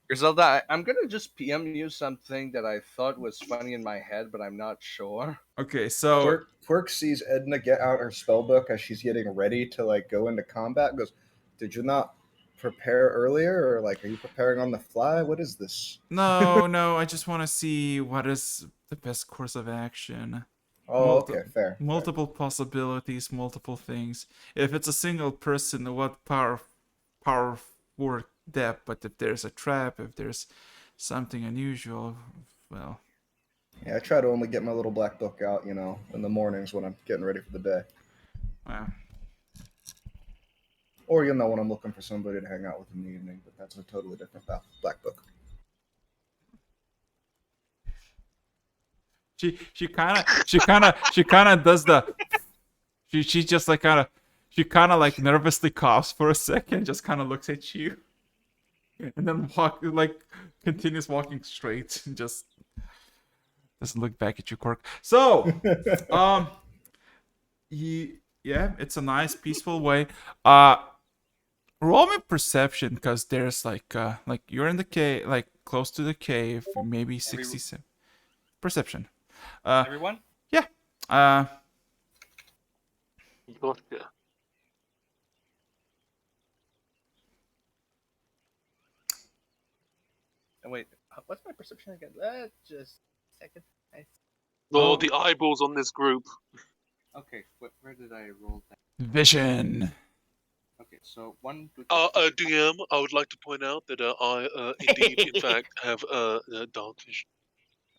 C: Griselda, I'm gonna just PM you something that I thought was funny in my head, but I'm not sure.
A: Okay, so
D: Quirk sees Edna get out her spell book as she's getting ready to like go into combat. And goes, "Did you not prepare earlier, or like, are you preparing on the fly? What is this?
A: No, I just want to see what is the best course of action.
D: Oh, okay, fair.
A: Multiple possibilities, multiple things. If it's a single person, what power for depth? But if there's a trap, if there's something unusual, well,
D: Yeah, I try to only get my little black book out, in the mornings when I'm getting ready for the day.
A: well.
D: Or, when I'm looking for somebody to hang out with in the evening, but that's a totally different black book.
A: She kind of does the she just like kind of like nervously coughs for a second, just kind of looks at you, and then continues walking straight and just doesn't look back at you, Cork. So, um, yeah, it's a nice peaceful way. Roll me perception because there's like you're in the cave, like close to the cave, maybe 67 perception.
C: Everyone?
A: Yeah.
B: Gotcha.
C: Oh, wait, what's my perception again? Just a second.
B: Lord, the eyeballs on this group.
C: Okay, where did I roll that?
A: Vision.
C: Okay, so 1, 2,
B: DM, I would like to point out that I indeed, in fact, have dark vision.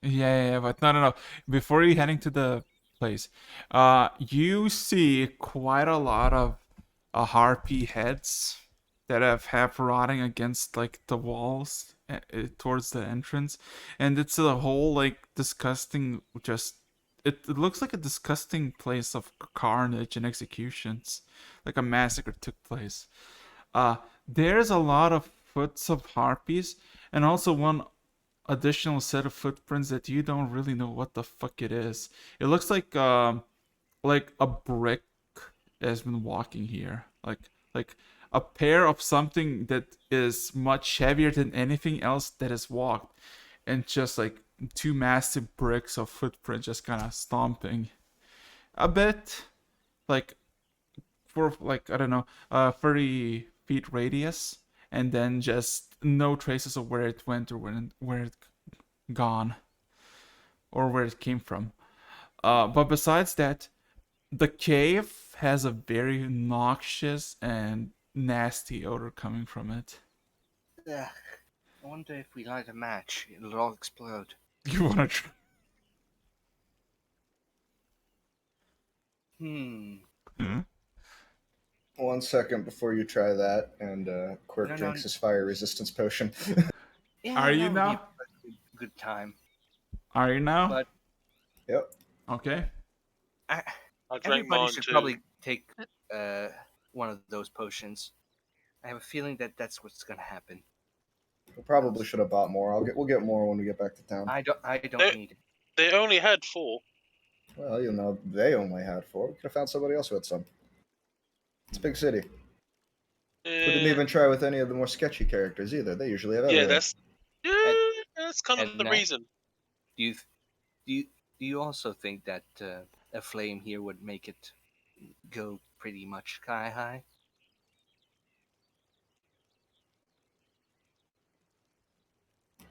A: Yeah, but no. Before you heading to the place, you see quite a lot of harpy heads that have rotting against like the walls towards the entrance, and it's a whole like disgusting. It looks like a disgusting place of carnage and executions, like a massacre took place. There's a lot of foots of harpies, and also one additional set of footprints that you don't really know what the fuck it is. It looks like a brick has been walking here. Like a pair of something that is much heavier than anything else that has walked. And just like two massive bricks of footprint just kinda stomping. A bit like for like I don't know, 30 feet radius, and then just no traces of where it went or where it gone or where it came from. But besides that, the cave has a very noxious and nasty odor coming from it.
F: I wonder if we light a match, it'll all explode.
A: You wanna try?
F: Hmm.
D: 1 second before you try that, and Quirk
F: No.
D: drinks his fire resistance potion.
F: Yeah,
A: Are you
F: that would
A: now?
F: be a good time.
A: Are you now?
F: But
D: Yep.
A: Okay.
B: I drank
F: everybody
B: mine
F: should
B: too.
F: probably take one of those potions. I have a feeling that that's what's gonna happen.
D: We probably should have bought more. We'll get more when we get back to town.
F: I don't need it.
B: They only had 4.
D: Well, they only had 4. We could have found somebody else who had some. It's a big city. We didn't even try with any of the more sketchy characters either. They usually have everything.
B: That's kind of the reason.
F: Do you also think that a flame here would make it go pretty much sky high?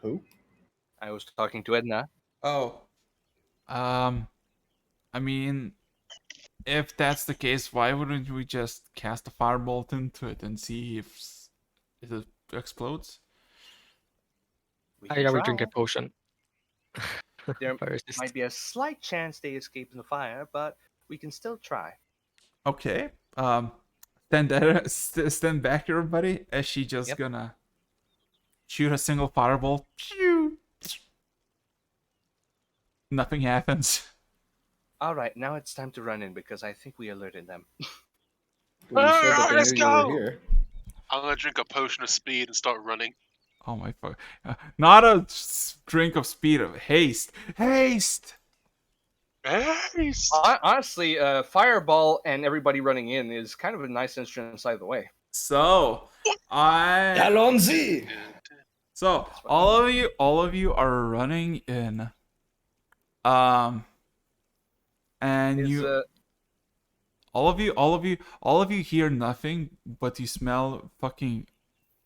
D: Who?
F: I was talking to Edna.
A: Oh. I mean, if that's the case, why wouldn't we just cast a firebolt into it and see if it explodes?
F: We
E: I will
F: try.
E: drink a potion.
F: There
E: Fire resist.
F: might be a slight chance they escape in the fire, but we can still try.
A: Okay. Stand back, everybody, as she just
F: Yep.
A: gonna shoot a single firebolt. Pew! Nothing happens.
F: All right, now it's time to run in because I think we alerted them.
D: Well, you said that they
B: Let's
D: knew you were
B: go!
D: here.
B: I'm gonna drink a potion of speed and start running.
A: Oh my fuck! Not a drink of speed, of haste. Haste.
B: Nice.
F: Honestly, fireball and everybody running in is kind of a nice instrument inside the way.
A: So
D: Alonzi!
A: So all of you are running in. And
F: Is,
A: you all of you hear nothing, but you smell fucking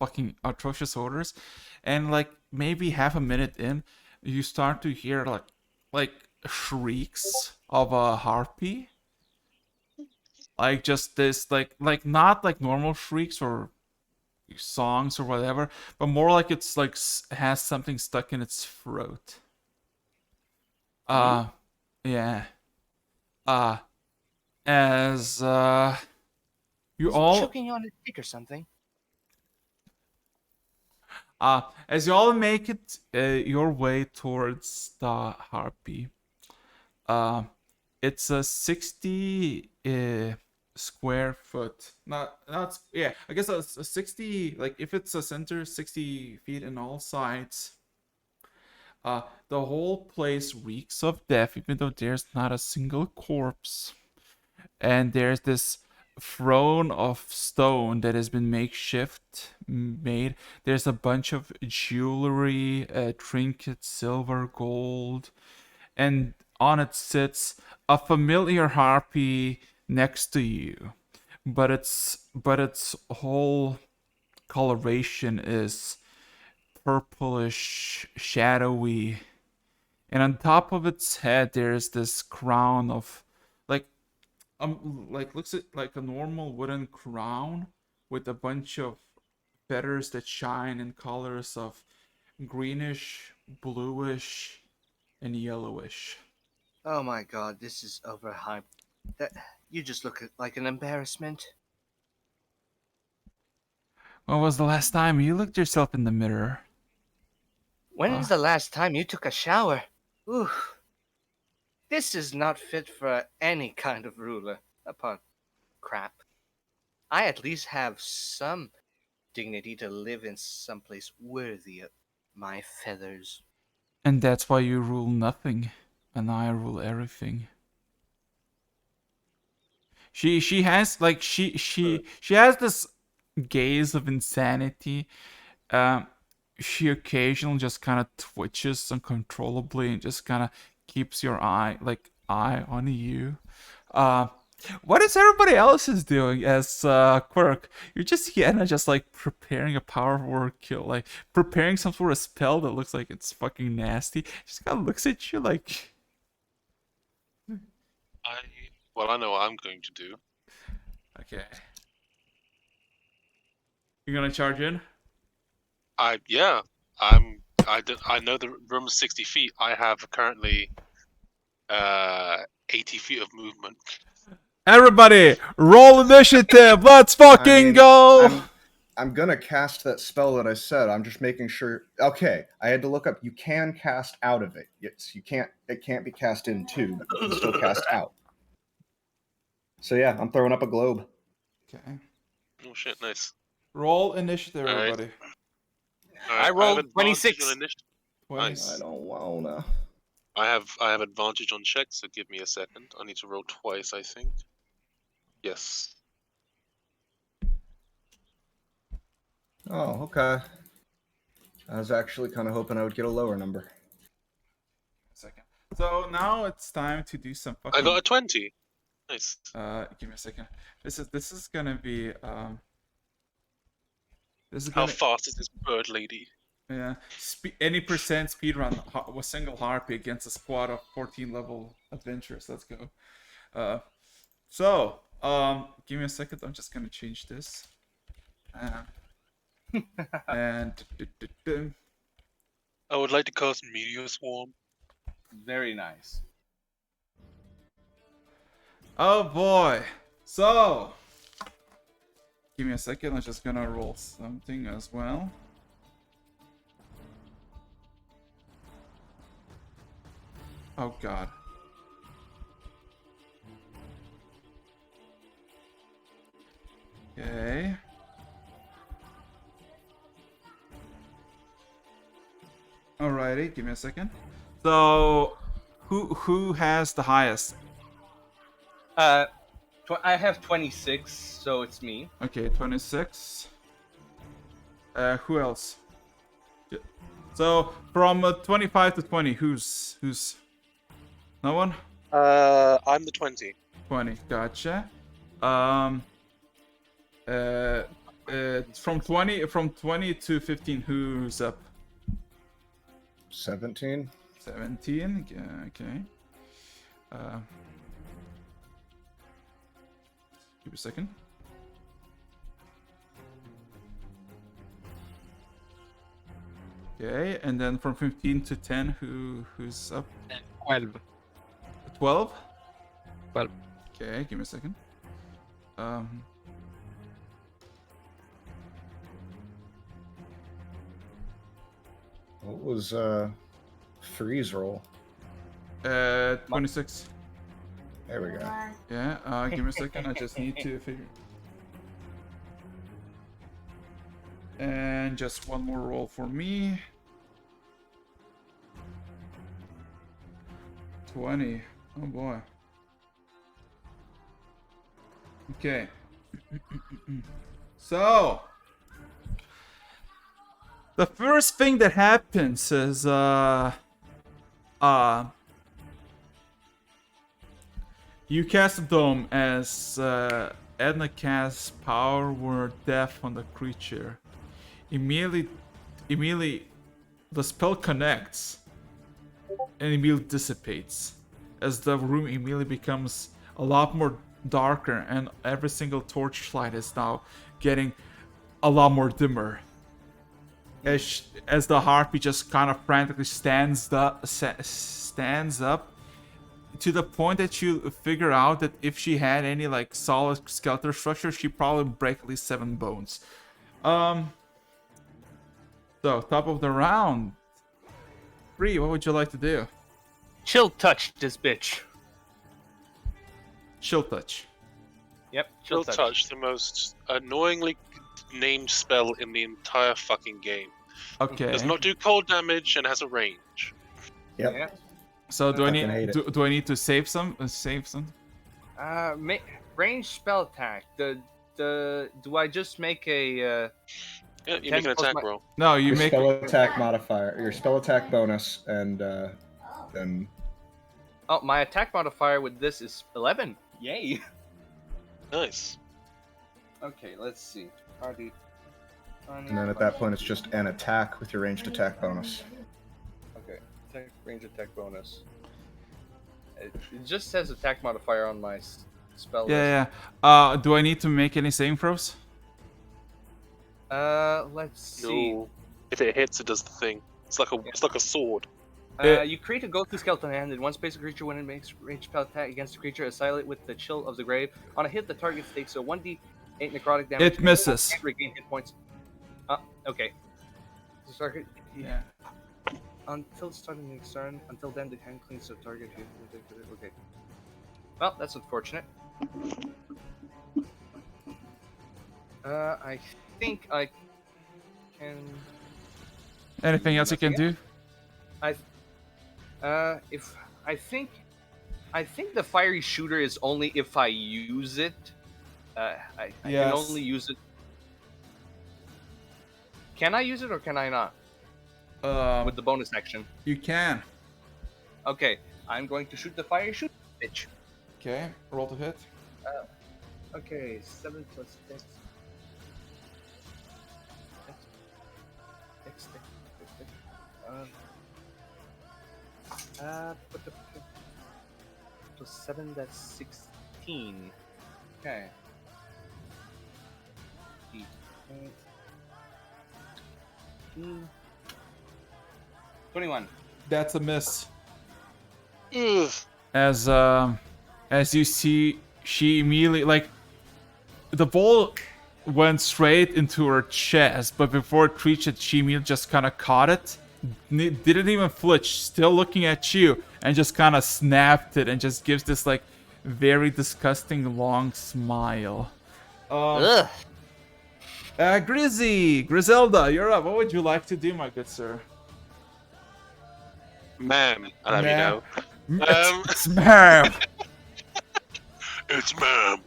A: fucking atrocious odors, and like maybe half a minute in, you start to hear like shrieks of a harpy, like just this like not like normal shrieks or songs or whatever, but more like it's like has something stuck in its throat. Yeah. Uh, as you
F: Is it
A: all
F: choking on a stick or something?
A: as you all make it your way towards the harpy, uh, it's a 60 square foot. Not yeah. I guess a 60, like if it's a center, 60 feet in all sides. The whole place reeks of death, even though there's not a single corpse. And there's this throne of stone that has been makeshift made. There's a bunch of jewelry, trinkets, silver, gold, and on it sits a familiar harpy next to you. But its whole coloration is purplish, shadowy, and on top of its head there's this crown of like like looks at like a normal wooden crown with a bunch of feathers that shine in colors of greenish, bluish, and yellowish.
F: Oh my god, this is overhyped. That you just look like an embarrassment.
A: When was the last time you looked yourself in the mirror?
F: When's the last time you took a shower? Ooh, this is not fit for any kind of ruler. Upon crap. I at least have some dignity to live in someplace worthy of my feathers.
A: And that's why you rule nothing, and I rule everything. She has like she has this gaze of insanity. Um, she occasionally just kind of twitches uncontrollably and just kind of keeps your eye on you. Uh, what is everybody else is doing as Quirk? You're just just like preparing a power word kill, like preparing some sort of spell that looks like it's fucking nasty. Just kind of looks at you like,
B: I know what I'm going to do.
A: okay, you're gonna charge in.
B: Yeah, I know the room's 60 feet. I have currently 80 feet of movement.
A: Everybody, roll initiative. Let's fucking go.
D: I'm gonna cast that spell that I said. I'm just making sure. Okay, I had to look up. You can cast out of it. Yes, you can't. It can't be cast into, but you can still cast out. So yeah, I'm throwing up a globe.
A: Okay.
B: Oh shit, nice.
A: Roll initiative,
B: All right.
A: everybody.
B: Alright,
F: I rolled
B: have advantage
F: 26.
B: on initiative.
A: 20.
B: Nice.
D: I don't wanna.
B: I have advantage on checks, so give me a second. I need to roll twice, I think. Yes.
D: Oh, okay. I was actually kind of hoping I would get a lower number.
A: Second. So now it's time to do some fucking.
B: I got a 20. Nice.
A: Give me a second. This is gonna be This is
B: How
A: gonna
B: fast is this bird lady?
A: yeah. Any percent speedrun with single harpy against a squad of 14 level adventurers. Let's go. Give me a second. I'm just gonna change this. And
B: I would like to cast Meteor Swarm.
C: Very nice.
A: oh boy. So give me a second. I'm just gonna roll something as well. Oh god. Okay. Alrighty, give me a second. So, who has the highest?
C: I have 26, so it's me.
A: Okay, 26. Who else? Yeah. So from 25 to 20, who's no one?
B: I'm the 20.
A: 20. Gotcha. Uh, From 20 to 15, who's up?
D: 17.
A: 17. Yeah, okay. Give me a second. Okay, and then from 15 to 10, who's up?
E: 12.
A: 12?
E: 12.
A: Okay, give me a second.
D: What was freeze roll?
A: 26.
D: There we go.
A: Yeah, give me a second. I just need to figure. And just one more roll for me. 20. Oh boy. Okay. So, the first thing that happens is you cast a dome as Edna casts power word death on the creature. Immediately the spell connects and immediately dissipates as the room immediately becomes a lot more darker, and every single torchlight is now getting a lot more dimmer. As the harpy just kind of frantically stands up to the point that you figure out that if she had any like solid skeletal structure, she'd probably break at least 7 bones. So top of the round. Bree, what would you like to do?
C: Chill touch this bitch.
A: Chill touch.
C: Yep,
B: Chill touch, the most annoyingly named spell in the entire fucking game.
A: Okay.
B: Does not do cold damage and has a range.
D: Yep.
C: Yeah.
A: So do I
D: Fucking hate
A: need
D: it.
A: do I need to save some? Save some?
C: Range spell attack. Do I just make a
B: Yeah, you
C: 10
B: make an
C: plus
B: attack
C: my-
B: roll.
A: No, you
D: Your
A: make.
D: spell attack modifier, your spell attack bonus, and then
C: Oh, my attack modifier with this is 11. Yay.
B: Nice.
C: Okay, let's see. Hardy.
D: and then at that point it's just an attack with your ranged attack bonus.
C: Okay, attack range attack bonus. It just says attack modifier on my spell list.
A: Yeah. Do I need to make any saving throws?
C: Let's see.
B: No. If it hits, it does the thing. It's like a sword.
C: You create a ghostly skeleton hand in one space of creature when it makes ranged spell attack against the creature, assailant with the chill of the grave. On a hit, the target takes a 1d8 necrotic damage.
A: It misses.
C: And regain hit points. Okay. The target.
A: Yeah.
C: Until the start of the next turn. Until then, the hand cleans the target. Okay. Well, that's unfortunate. I think I can.
A: Anything else you can do?
C: If I think the fiery shooter is only if I use it. I can
A: Yes.
C: only use it. Can I use it or can I not? With the bonus action.
A: You can.
C: Okay, I'm going to shoot the fiery shooter, bitch.
A: Okay, roll to hit.
C: Okay, 7 plus 6. X. Plus 7, that's 16. Okay. 21.
A: That's a miss.
B: Ugh.
A: As you see, she immediately the ball went straight into her chest, but before it reached it, she immediately just kind of caught it, didn't even flinch, still looking at you, and just kind of snapped it and just gives this like very disgusting long smile. Griselda, you're up. What would you like to do, my good sir?
B: Ma'am, I love
A: Ma'am.
B: you know.
A: It's ma'am.
B: It's ma'am.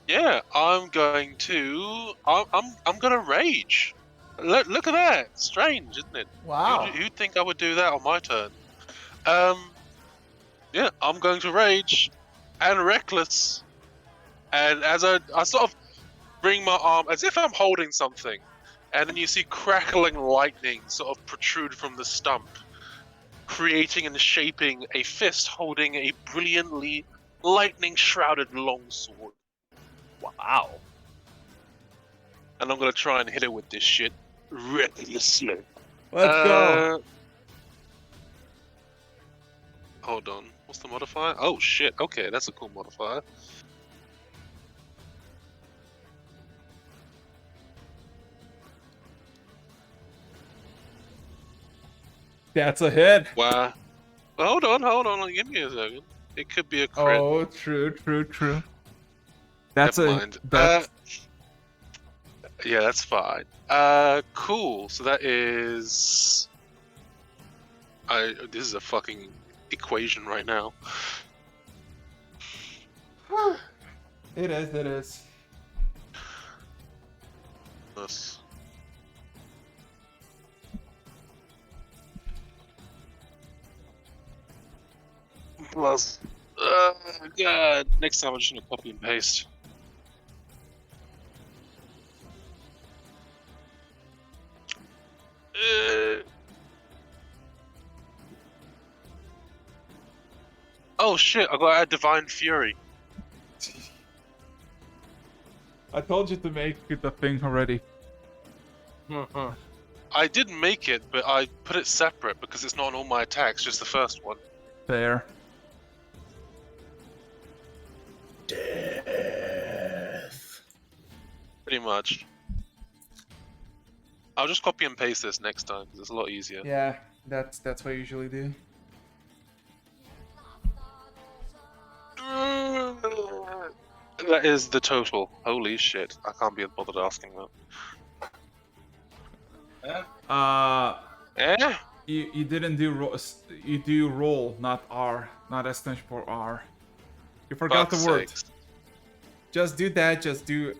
B: Yeah, I'm going to. I'm gonna rage. Look at that. Strange, isn't it?
A: Wow.
B: Who'd think I would do that on my turn? Yeah, I'm going to rage and reckless. And as I sort of bring my arm as if I'm holding something, and then you see crackling lightning sort of protrude from the stump, creating and shaping a fist holding a brilliantly lightning-shrouded longsword.
C: Wow.
B: And I'm gonna try and hit it with this shit recklessly.
A: Let's go.
B: Hold on. What's the modifier? Oh shit. Okay, that's a cool modifier.
A: That's a hit.
B: Wow. Hold on. Give me a second. It could be a crit.
A: Oh, true. That's
B: Never
A: a
B: mind.
A: that's
B: Yeah, that's fine. Cool. So that is. This is a fucking equation right now.
A: it is.
B: Plus. Plus. God. Next time I'm just gonna copy and paste. Oh shit! I gotta add Divine Fury.
A: I told you to make the thing already.
B: I did make it, but I put it separate because it's not on all my attacks, just the first one.
A: There.
D: Death.
B: Pretty much. I'll just copy and paste this next time because it's a lot easier.
A: Yeah, that's what I usually do.
B: That is the total. Holy shit! I can't be bothered asking that. Eh?
A: You didn't do you do roll, not R, not extension for R. You forgot
B: Fuck's
A: the word.
B: sakes.
A: Just do that. Just do,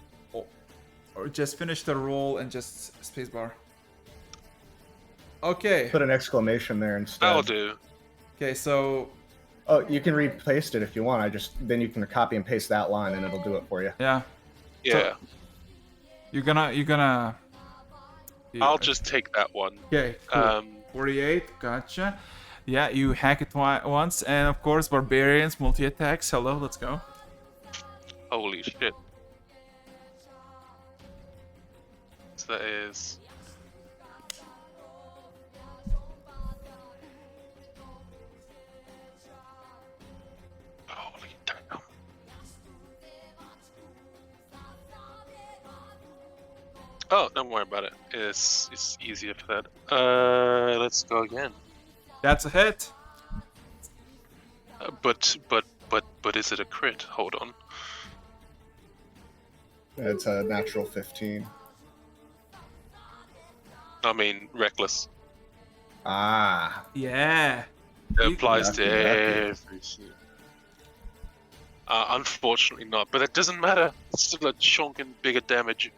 A: or just finish the roll and just spacebar. Okay.
D: Put an exclamation there instead.
B: That'll do.
A: Okay. So
D: Oh, you can repaste it if you want. Then you can copy and paste that line, and it'll do it for you.
A: yeah,
B: Yeah.
A: you're gonna. Yeah,
B: I'll just take that one.
A: Okay. Cool. 48. Gotcha. Yeah, you hack it once, and of course, barbarians multi attacks. Hello. Let's go.
B: Holy shit. So that is. Holy damn. Oh, don't worry about it. It's easier for that. Let's go again.
A: That's a hit.
B: But is it a crit? Hold on.
D: It's a natural 15.
B: I mean, reckless.
D: Ah.
A: Yeah.
B: It applies to
D: Lucky, lucky.
B: every shit. Unfortunately not, but it doesn't matter. It's still a chunk and bigger damage.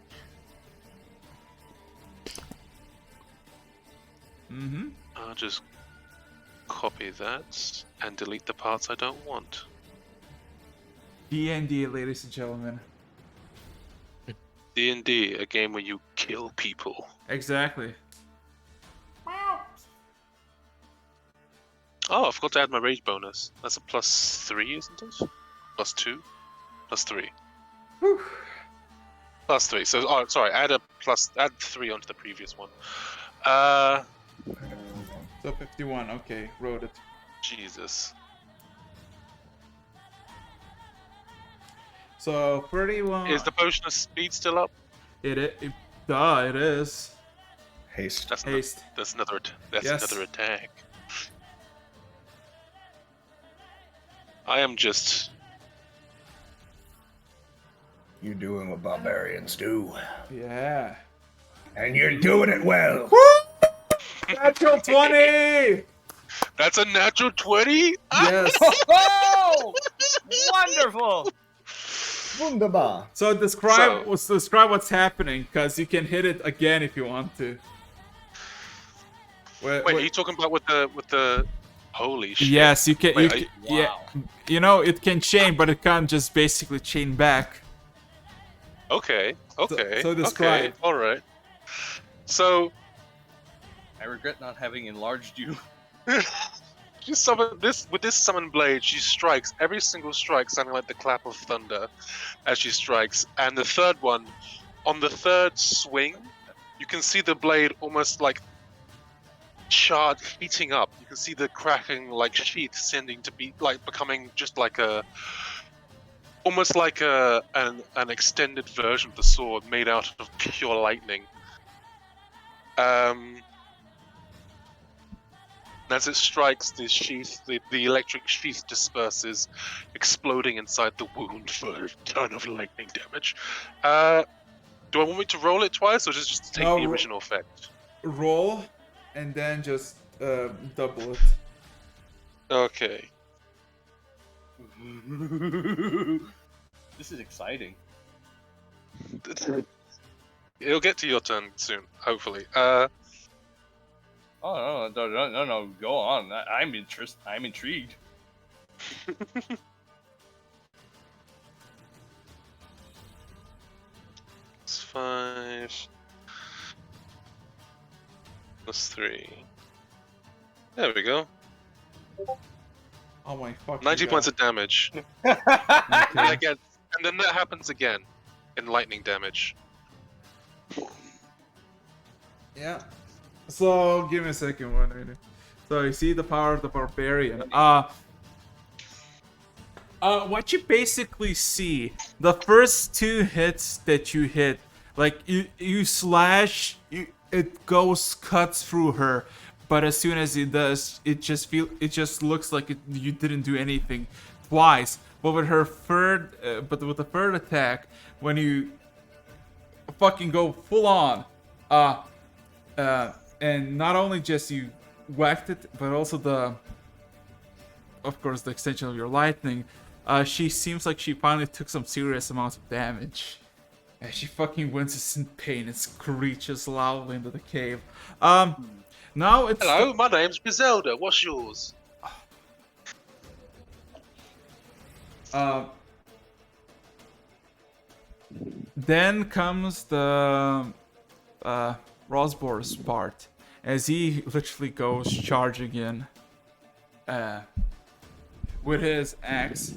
A: Mm-hmm.
B: I'll just copy that and delete the parts I don't want.
A: D&D, ladies and gentlemen.
B: D&D, a game where you kill people.
A: Exactly.
B: Oh, I forgot to add my rage bonus. That's a +3, isn't it? +2? +3.
A: Whew.
B: +3. So, oh, sorry, add 3 onto the previous one.
A: So 51. Okay, wrote it.
B: Jesus.
A: So 31.
B: Is the potion of speed still up?
A: It is.
D: Haste.
A: Haste.
B: That's another
A: Yes.
B: another attack. I am just.
D: You're doing what barbarians do.
A: Yeah.
D: And you're doing it well.
A: Natural 20.
B: That's a natural 20?
A: Yes.
C: Oh! Wonderful!
D: Wunderbar.
A: So describe what's happening, because you can hit it again if you want to.
B: Wait, are you talking about with the? Holy shit!
A: Yes, you can.
B: Wait,
A: Yeah, you know it can chain, but it can't just basically chain back.
B: Okay. Okay.
A: So describe.
B: Okay. All right. So
C: I regret not having enlarged you.
B: she summon this with this summon blade. She strikes every single strike, sounding like the clap of thunder as she strikes. And the third one, on the third swing, you can see the blade almost like charred, heating up. You can see the cracking like sheath sending to be like becoming just like a almost like an extended version of the sword made out of pure lightning. As it strikes the sheath, the electric sheath disperses, exploding inside the wound for a ton of lightning damage. Do I want me to roll it twice, or just take
A: No,
B: the original effect?
A: Roll, and then just double it.
B: Okay.
C: This is exciting.
B: It'll get to your turn soon, hopefully.
C: Oh no! Go on. I'm intrigued.
B: It's 5 plus 3. There we go.
A: Oh my fucking
B: 90
A: God.
B: points of damage.
A: Okay.
B: And again, and then that happens again in lightning damage.
A: Yeah. So give me a second, one minute. So you see the power of the barbarian. What you basically see, the first 2 hits that you hit, like you slash, it cuts through her, but as soon as it does, it just looks like you didn't do anything twice. But with the third attack, when you fucking go full on, and not only just you whacked it, but also of course, the extension of your lightning. She seems like she finally took some serious amounts of damage. And she fucking winces in pain and screeches loudly into the cave. Now it's
B: Hello, my name's Griselda. What's yours?
A: Then comes the Rosbor's part, as he literally goes charging in with his axe,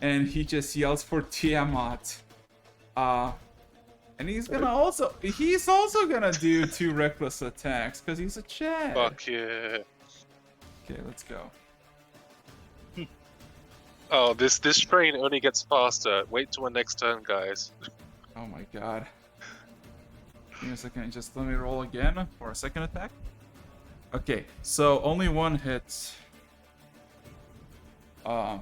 A: and he just yells for Tiamat. And he's also gonna do 2 reckless attacks because he's a Chad.
B: Fuck yeah.
A: Okay, let's go.
B: Oh, this train only gets faster. Wait till our next turn, guys.
A: Oh my God. Give me a second, just let me roll again for a second attack. Okay, so only 1 hit. Okay.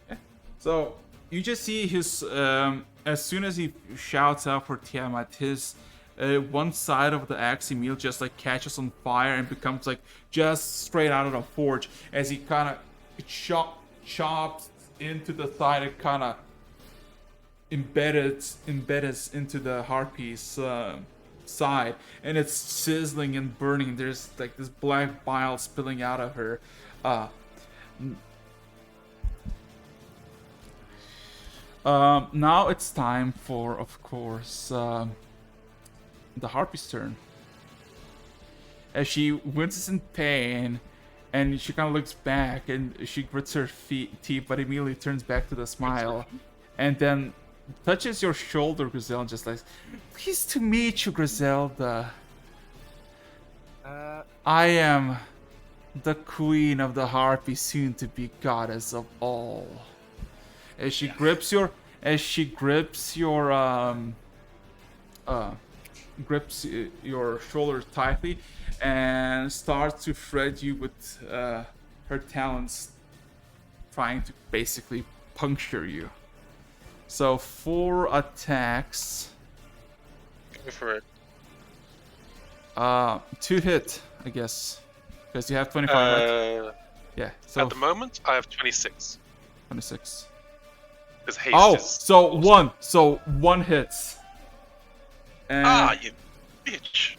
A: Yeah. So you just see his as soon as he shouts out for Tiamat, his one side of the axe meal just like catches on fire and becomes like just straight out of the forge as he kind of chops into the side and kind of embeds into the harpy's side, and it's sizzling and burning. There's like this black bile spilling out of her. Now it's time for, of course, the harpy's turn. As she winces in pain, and she kind of looks back, and she grits her teeth, but immediately turns back to the smile, and then touches your shoulder, Griselda, just like, "Pleased to meet you, Griselda. I am the queen of the harpy, soon to be goddess of all." As she grips your shoulder tightly and starts to thread you with her talons, trying to basically puncture you. So 4 attacks.
B: Go for it.
A: 2 hit, I guess, because you have 25. Right? Yeah. So
B: At the moment, I have 26.
A: 26.
B: Because haste
A: Oh,
B: is
A: so
B: awesome.
A: 1. So 1 hits. And
B: You bitch.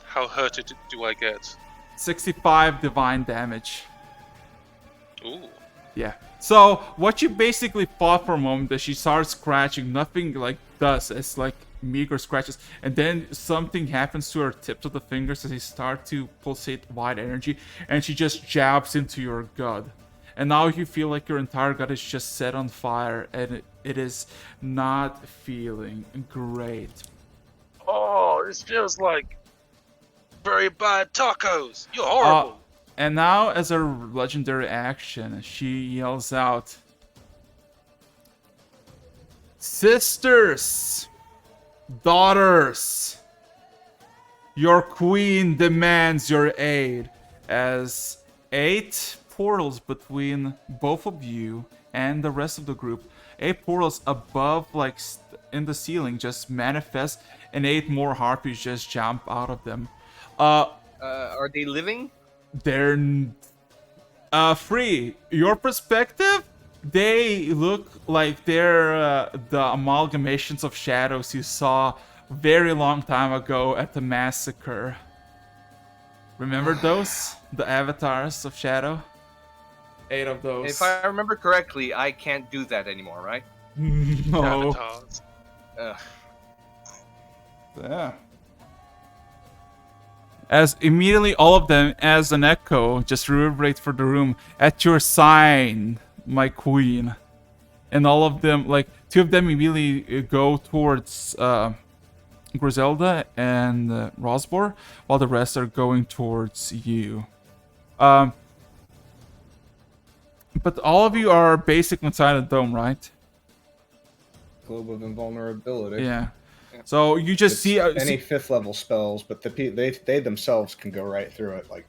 B: How hurt do I get?
A: 65 divine damage.
B: Ooh.
A: Yeah. So what you basically thought for a moment that she starts scratching, nothing like does. It's like meager scratches, and then something happens to her tips of the fingers as they start to pulsate white energy, and she just jabs into your gut. And now you feel like your entire gut is just set on fire, and it is not feeling great.
B: Oh, this feels like very bad tacos. You're horrible.
A: And now, as a legendary action, she yells out, "Sisters, daughters, your queen demands your aid," as 8 portals between both of you and the rest of the group, 8 portals above, like in the ceiling, just manifest, and 8 more harpies just jump out of them.
C: Are they living?
A: They're free. Your perspective, they look like they're the amalgamations of shadows you saw very long time ago at the massacre. Remember those? The avatars of shadow? 8 of those.
C: If I remember correctly, I can't do that anymore, right?
A: No.
B: Avatars.
A: Yeah. As immediately all of them, as an echo, just reverberate for the room. "At your sign, my queen." And all of them, like, 2 of them immediately go towards Griselda and Rosbor, while the rest are going towards you. But all of you are basically inside the dome, right?
D: Globe of Invulnerability.
A: Yeah. So you just
D: It's
A: see
D: any 5th level spells, but they themselves can go right through it. Like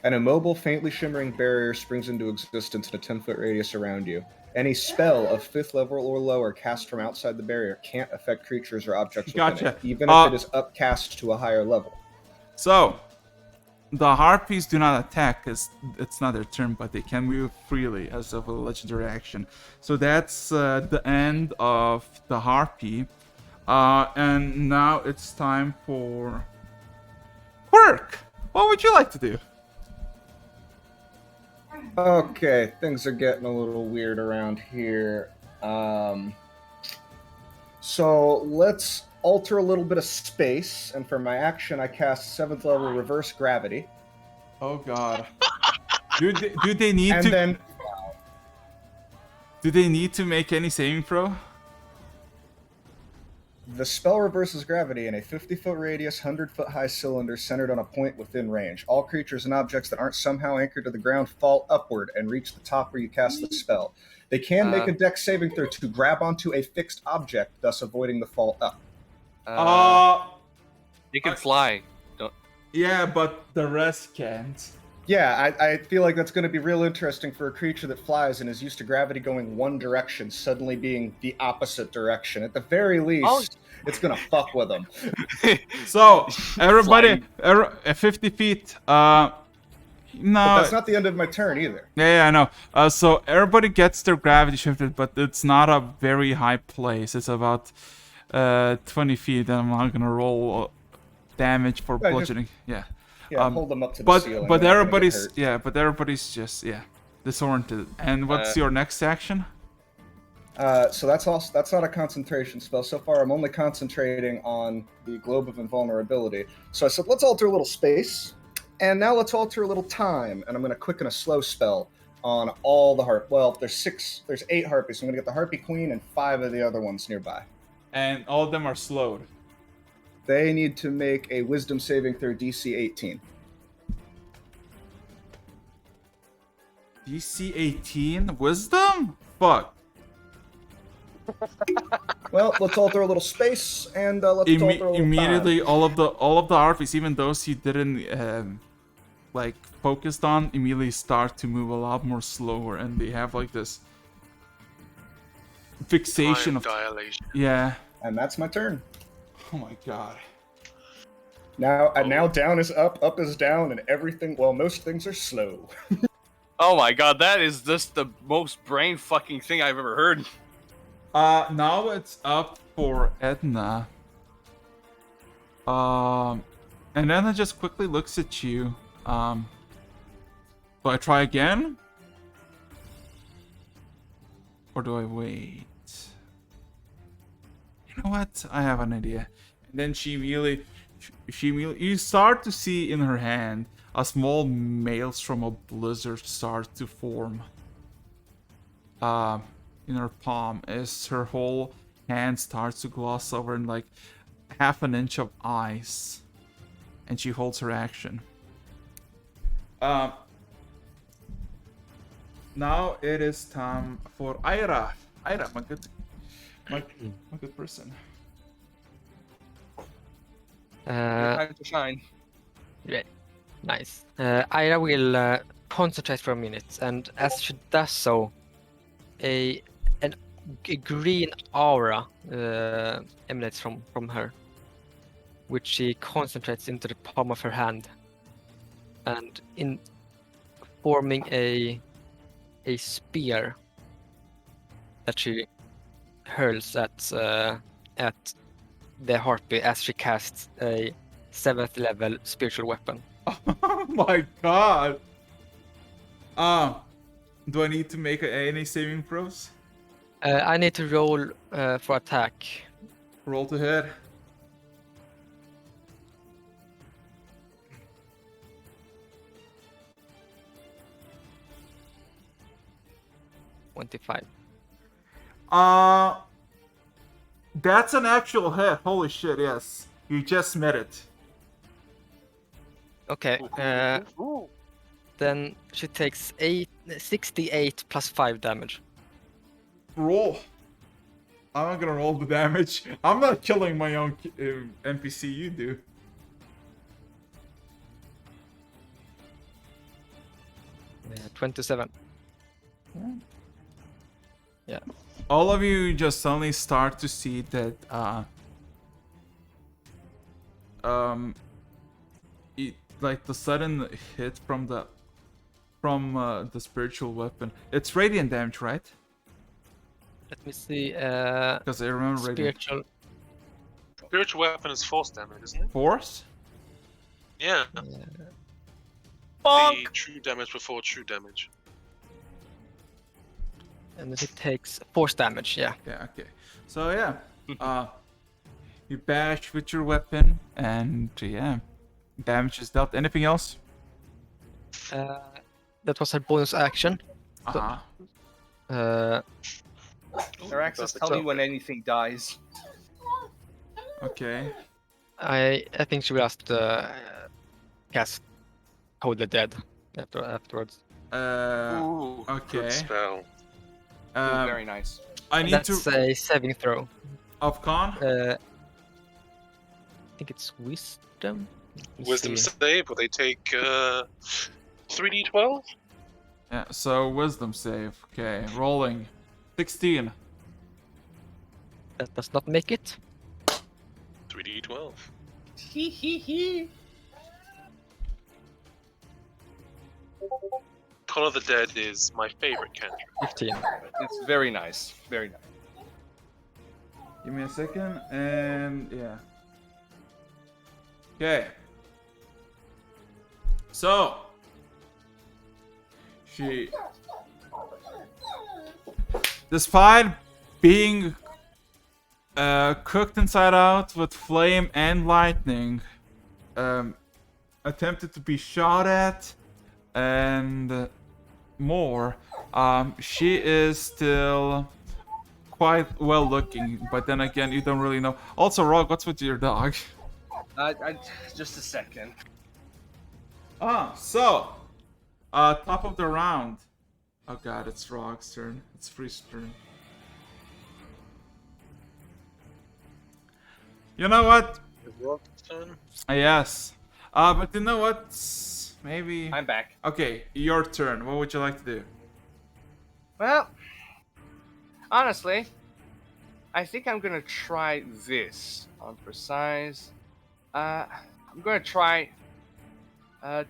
D: an immobile, faintly shimmering barrier springs into existence in a 10-foot radius around you. Any spell of 5th level or lower cast from outside the barrier can't affect creatures or objects within it, even if it is upcast to a higher level.
A: So, the harpies do not attack because it's not their turn, but they can move freely as of a legendary action. So that's the end of the harpy. And now it's time for Quirk. What would you like to do?
D: Okay, things are getting a little weird around here. So let's alter a little bit of space, and for my action, I cast 7th level reverse gravity.
A: Oh god. Do they need
D: And
A: to?
D: then
A: Do they need to make any saving throw?
D: the spell reverses gravity in a 50-foot radius, 100-foot high cylinder centered on a point within range. All creatures and objects that aren't somehow anchored to the ground fall upward and reach the top where you cast the spell. They can make a dex saving throw to grab onto a fixed object, thus avoiding the fall up.
C: They can fly. Don't.
A: Yeah, but the rest can't.
D: Yeah, I feel like that's going to be real interesting for a creature that flies and is used to gravity going one direction, suddenly being the opposite direction. At the very least, it's going to fuck with them.
A: So, everybody, 50 feet, no.
D: But that's not the end of my turn either.
A: Yeah, I know. So everybody gets their gravity shifted, but it's not a very high place. It's about 20 feet, and I'm not gonna roll damage for
D: Right,
A: bludgeoning. Yeah.
D: Yeah, hold them up to the ceiling.
A: But
D: they're not gonna get
A: everybody's
D: hurt.
A: but everybody's just disoriented. And what's your next action?
D: So that's not a concentration spell. So far, I'm only concentrating on the Globe of Invulnerability. So I said, let's alter a little space, and now let's alter a little time. And I'm going to quicken a slow spell on all the harp. Well, there's 8 harpies. So I'm going to get the Harpy Queen and 5 of the other ones nearby.
A: And all of them are slowed.
D: They need to make a Wisdom saving throw DC 18.
A: DC 18 Wisdom? Fuck.
D: Well, let's alter a little space, and let's alter a little
A: Immediately,
D: time.
A: all of the harpies, even those you didn't focused on, immediately start to move a lot more slower, and they have like this fixation
B: Time
A: of
B: dilation.
A: Yeah.
D: And that's my turn.
A: Oh my god.
D: Now down is up is down, and everything. Well, most things are slow.
C: Oh my god, that is just the most brain fucking thing I've ever heard.
A: Now it's up for Edna. And then it just quickly looks at you. Do I try again? Or do I wait? You know what? I have an idea. And then you start to see in her hand a small maelstrom of blizzard start to form. In her palm as her whole hand starts to gloss over in like half an inch of ice. And she holds her action. Now it is time for Ira. Ira, my good person.
C: Time to shine.
E: Yeah, nice. Ira will concentrate for a minute, and as she does so, a green aura emanates from her, which she concentrates into the palm of her hand, and in forming a spear that she hurls at the Harpy as she casts a 7th level spiritual weapon.
A: Oh my god! Do I need to make any saving throws?
E: I need to roll for attack.
A: Roll to hit.
E: $25.
A: That's an actual hit. Holy shit, yes. You just met it.
E: Okay. Then she takes 68 plus 5 damage.
A: Roll. I'm not gonna roll the damage. I'm not killing my own NPC, you do.
E: Yeah, 27. Yeah.
A: All of you just suddenly start to see that like the sudden hit from the spiritual weapon. It's radiant damage, right?
E: Let me see.
A: Because I remember radiant.
B: Spiritual weapon is force damage, isn't it?
A: Force?
B: Yeah.
C: Bonk!
B: The true damage before true damage.
E: And then it takes force damage, yeah.
A: Yeah, okay. So yeah. You bash with your weapon and yeah. Damage is dealt. Anything else?
E: That was her bonus action.
A: Uh-huh.
C: Their access tell me when anything dies.
A: Okay.
E: I think she will just cast Hold the Dead afterwards.
B: Ooh,
A: Okay.
B: good spell.
C: Very nice.
A: I need
E: That's
A: to
E: a saving throw.
A: of con.
E: I think it's Wisdom. Let me
B: Wisdom
E: see.
B: save, will they take 3d12?
A: Yeah, so wisdom save. Okay, rolling. 16.
E: That does not make it.
B: 3d12.
C: Hee hee hee.
B: Call of the Dead is my favorite cantrip.
E: 15.
C: It's very nice. Very nice.
A: Give me a second, and yeah. Okay. So she, despite being cooked inside out with flame and lightning, attempted to be shot at, and more, she is still quite well looking, but then again, you don't really know. Also, Rog, what's with your dog?
C: Just a second.
A: So, top of the round. Oh god, it's Rog's turn. It's Free's turn. You know what?
B: Is Rob's turn?
A: Yes. But you know what? Maybe.
C: I'm back.
A: Okay, your turn. What would you like to do?
C: Well, honestly, I think I'm gonna try this on precise. I'm gonna try. Wait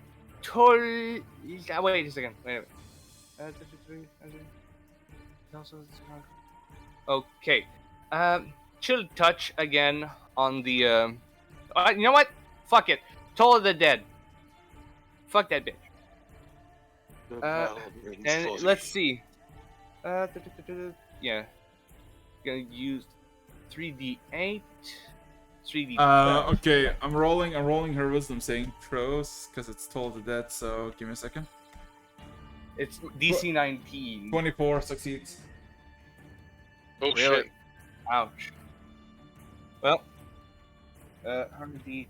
C: a second. Wait a minute. Okay. Chill touch again on the You know what? Fuck it. Toll of the Dead. Fuck that bitch.
B: The
C: Uh,
B: bell rings
C: And
B: for
C: let's
B: thee.
C: see. Yeah. Gonna use 3d8, 3d12.
A: Okay, I'm rolling her wisdom saving throws because it's told to death. So give me a second.
C: It's DC 19.
A: 24 succeeds.
B: Oh
C: Really?
B: shit.
C: Ouch. Well, 100d.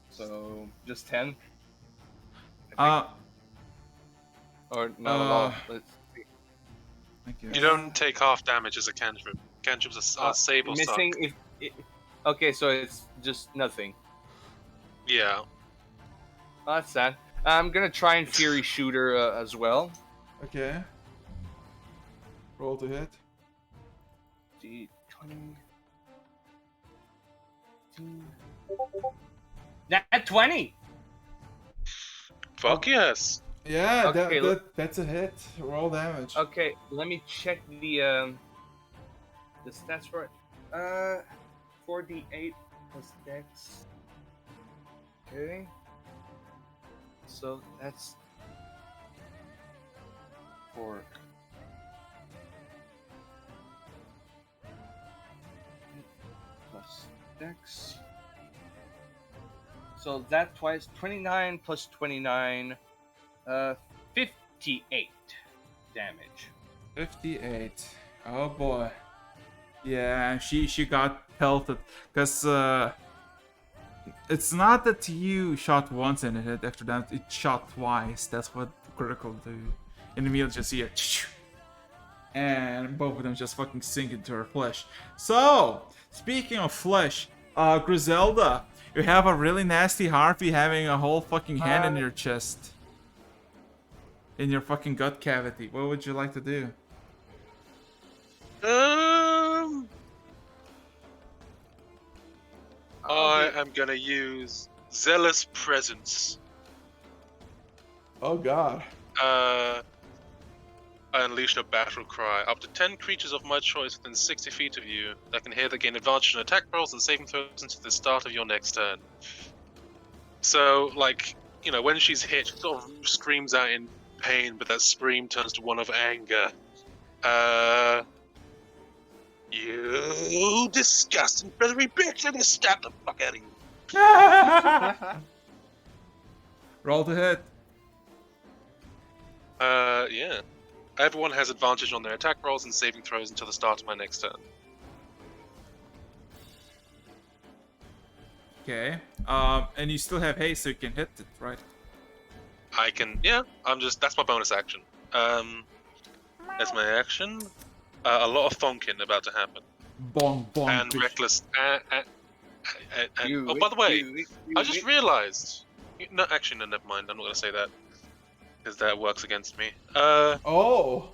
C: So just 10,
A: Uh,
C: or not at all.
A: uh,
C: Let's see.
A: thank you.
B: You don't take half damage as a cantrip. Cantrips are save or suck.
C: Missing if. Okay, so it's just nothing.
B: Yeah.
C: Oh, that's sad. I'm gonna try and Fury Shooter as well.
A: Okay. Roll to hit.
C: D20. That 20.
B: Fuck yes.
A: Yeah,
C: Okay,
A: that's a hit. Roll damage.
C: Okay, let me check the stats for it. 4d8 plus dex. Okay. So that's 4. Plus dex. So that twice 29 plus 29, 58 damage.
A: 58. Oh boy. Yeah, she got pelted because it's not that you shot once and it hit. After that, it shot twice. That's what critical do. And immediately just see it, and both of them just fucking sink into her flesh. So speaking of flesh, Griselda, you have a really nasty harpy having a whole fucking hand in your chest, in your fucking gut cavity. What would you like to do?
B: I am gonna use Zealous Presence.
A: Oh god.
B: I unleashed a battle cry. Up to 10 creatures of my choice within 60 feet of you that can hear they gain advantage on attack rolls and saving throws until the start of your next turn. So, like, you know, when she's hit, she sort of screams out in pain, but that scream turns to one of anger. You disgusting feathery bitch! I'm gonna stab the fuck out of you.
A: Roll to hit.
B: Yeah. Everyone has advantage on their attack rolls and saving throws until the start of my next turn.
A: Okay. And you still have haste, so you can hit it, right?
B: I can, yeah. That's my bonus action. That's my action. A lot of thonking about to happen.
A: Bonk, bonk.
B: And
A: bitch.
B: reckless. Oh, by the way, I just realized. No, actually, no, never mind. I'm not gonna say that because that works against me.
A: Oh.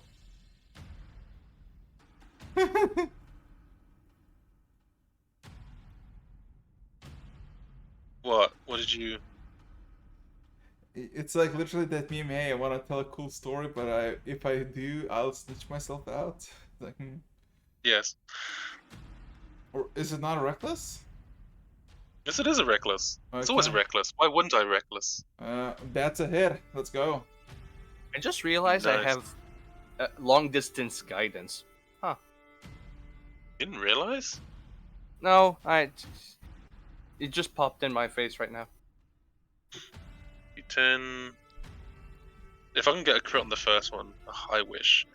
B: What? What did you?
A: It's like literally that meme. Hey, I want to tell a cool story, but if I do, I'll snitch myself out. It's like,
B: Yes.
A: Or is it not a reckless?
B: Yes, it is a reckless. It's always a
A: Okay.
B: reckless. Why wouldn't I reckless?
A: That's a hit. Let's go.
C: I just realized I
B: Nice.
C: have long distance guidance.
B: Didn't realize.
C: No, it just popped in my face right now.
B: D10. If I can get a crit on the first one, I wish.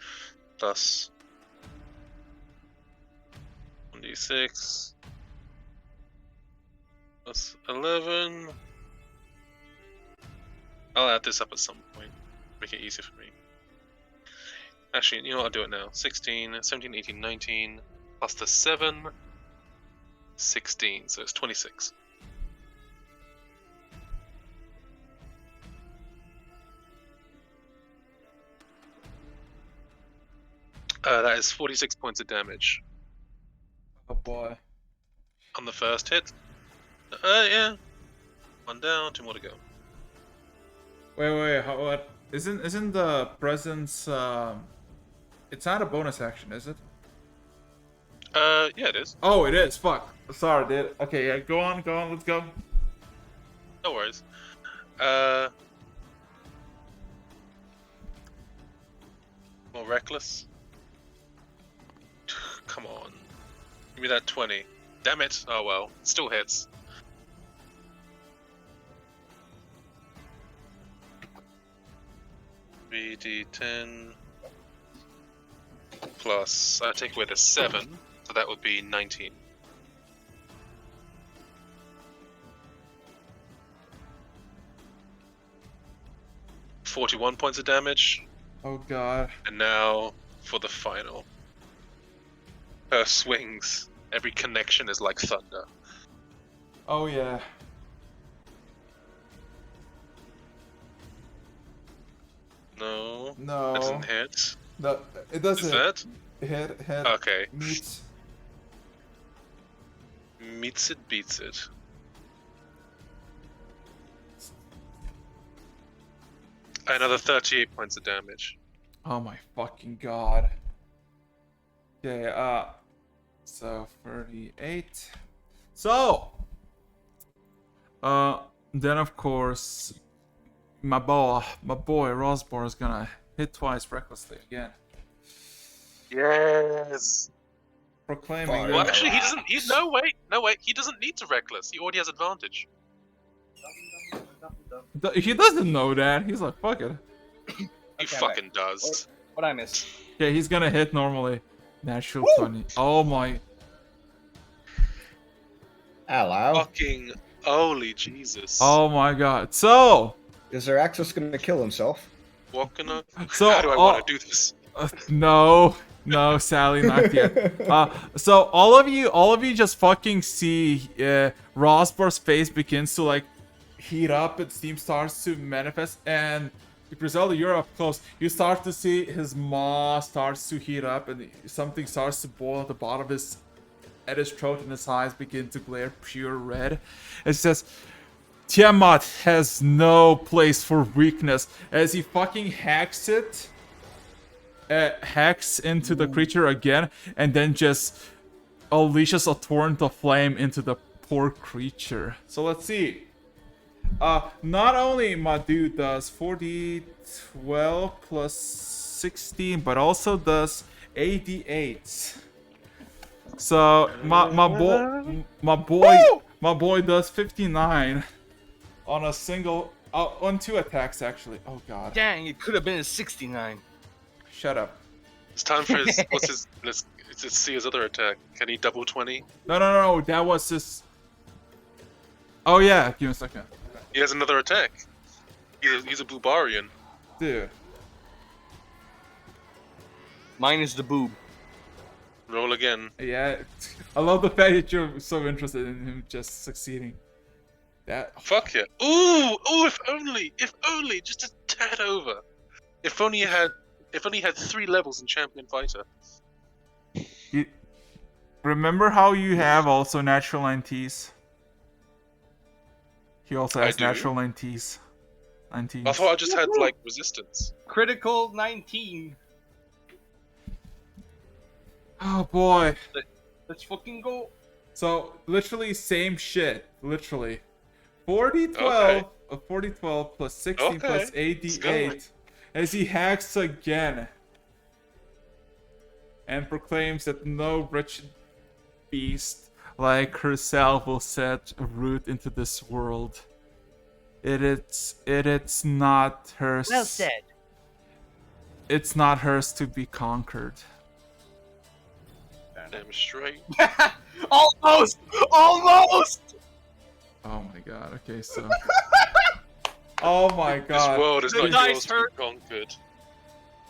B: Plus 1d6. Plus 11. I'll add this up at some point. Make it easier for me. Actually, you know what? I'll do it now. 16, 17, 18, 19. Plus the 7. 16. So it's 26. That is 46 points of damage
A: Oh boy.
B: on the first hit. Yeah. One down, 2 more to go.
A: Wait. What? Isn't the presence? It's not a bonus action, is it?
B: Yeah, it is.
A: Oh, it is. Fuck. Sorry, dude. Okay, yeah. Go on. Let's go.
B: No worries. More reckless. Come on. Give me that 20. Damn it. Oh well. Still hits. VD10 plus. I take away the 7, so that would be 19. $41 points of damage.
A: Oh god.
B: And now for the final. Her swings. Every connection is like thunder.
A: Oh yeah.
B: No.
A: No.
B: Doesn't hit.
A: No, it
B: Is
A: doesn't.
B: that?
A: Hit.
B: Okay.
A: Meet.
B: Meets it, beats it. Another 38 points of damage.
A: Oh my fucking god. Okay, so 38. So, then of course, my boy Rosbor is gonna hit twice recklessly again,
B: Yes.
A: proclaiming.
D: Fire.
B: Well,
A: that-
B: actually, he doesn't. No, wait. He doesn't need to reckless. He already has advantage.
A: He doesn't know that. He's like, fuck it.
B: He
C: Okay,
B: fucking does.
C: What I missed?
A: Yeah, he's gonna hit normally. Natural 20. Oh my.
D: Hello.
B: Fucking holy Jesus.
A: Oh my god. So.
D: Is there Axis gonna kill himself?
B: What can I?
A: So,
B: How do I want to do this?
A: No, Sally, not yet. So all of you just fucking see Rosbor's face begins to like heat up, and steam starts to manifest, and Griselda, you're up close. You start to see his maw starts to heat up, and something starts to boil at the bottom of his, at his throat, and his eyes begin to glare pure red. It says, Tiamat has no place for weakness, as he fucking hacks it. Hacks into the creature again, and then just unleashes a torrent of flame into the poor creature. So let's see. Not only my dude does 4d12 plus 16, but also does 88. So my boy does 59 on a single, on 2 attacks actually. Oh god.
C: Dang, it could have been a 69.
A: Shut up.
B: It's time for his. What's his? Let's see his other attack. Can he double 20?
A: No. That was his. Oh yeah. Give me a second.
B: He has another attack. He's a Bubarian.
A: Dude.
C: Mine is the boob.
B: Roll again.
A: Yeah. I love the fact that you're so interested in him just succeeding. That.
B: Fuck yeah. Ooh, if only, just a tad over. If only he had 3 levels in Champion Fighter.
A: Remember how you have also natural 90s? He also has
B: I do.
A: natural 90s. 19s.
B: I thought I just had like resistance.
C: Critical 19.
A: Oh boy.
C: Let's fucking go.
A: So literally same shit. Literally. 40-12.
B: Okay.
A: 40-12 plus 16
B: Okay.
A: plus
B: It's going.
A: 88. As he hacks again. And proclaims that no wretched beast like herself will set root into this world. It's not hers.
F: Well said.
A: It's not hers to be conquered.
B: Damn straight.
C: Almost!
A: Oh my god, okay, so. Oh my
B: This
A: god.
B: world is
C: The
B: not
C: dice
B: yours to
C: hurt.
B: be conquered.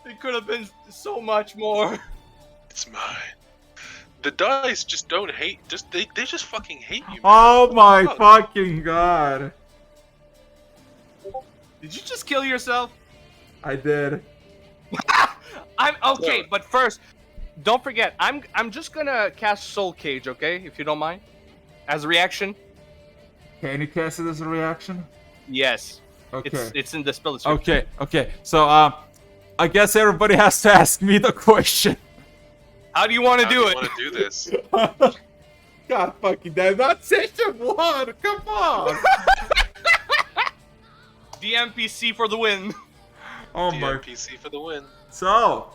C: It could have been so much more.
B: It's mine. The dice just don't hate. They just fucking hate you. Man.
A: Oh my
B: Fuck.
A: fucking god.
C: Did you just kill yourself?
A: I did.
C: I'm okay,
B: Yeah.
C: but first, don't forget, I'm just gonna cast Soul Cage, okay? If you don't mind. As a reaction.
A: Can you cast it as a reaction?
C: Yes.
A: Okay.
C: It's in the spell description.
A: Okay. So I guess everybody has to ask me the question.
C: How do you want to
B: How do
C: do
B: you
C: it?
B: want to do this?
A: God fucking damn, not session one! Come on!
C: DMPC for the win.
A: Oh my.
B: DMPC for the win.
A: So,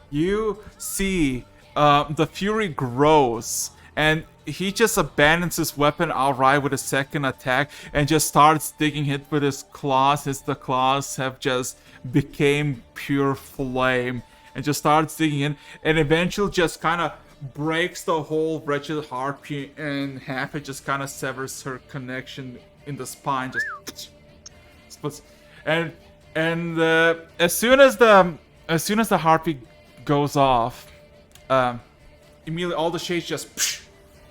A: you see the fury grows, and he just abandons his weapon outright with a second attack and just starts digging it with his claws, as the claws have just became pure flame, and just starts digging in, and eventually just kind of breaks the whole wretched harpy in half. It just kind of severs her connection in the spine, just splits. And as soon as the harpy goes off, immediately all the shades just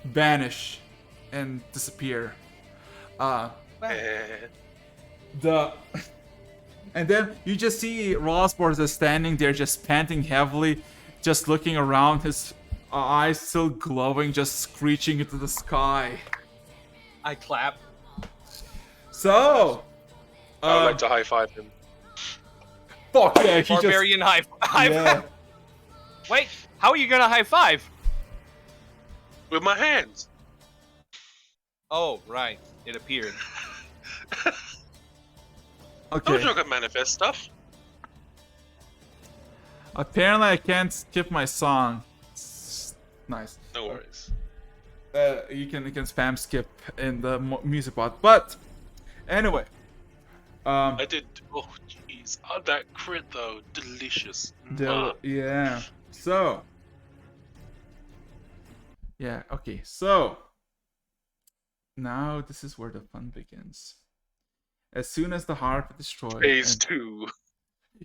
A: vanish and disappear.
B: Eh.
A: The and then you just see Rosborn just standing there, just panting heavily, just looking around, his eyes still glowing, just screeching into the sky.
C: I clap.
A: So,
B: I would like to high five him.
A: fuck yeah, he
C: Barbarian high five.
A: Yeah.
C: Wait, how are you gonna high five?
B: With my hands.
C: Oh, right. It appeared.
B: Told you I
A: Okay.
B: could manifest stuff.
A: Apparently, I can't skip my song. Nice.
B: No worries.
A: You can spam skip in the music bot, but anyway.
B: I did. Oh, jeez. Oh, that crit though, delicious.
A: Yeah. So. Yeah. Okay. So. Now this is where the fun begins. As soon as the harp is destroyed.
B: Phase
A: and-
B: 2.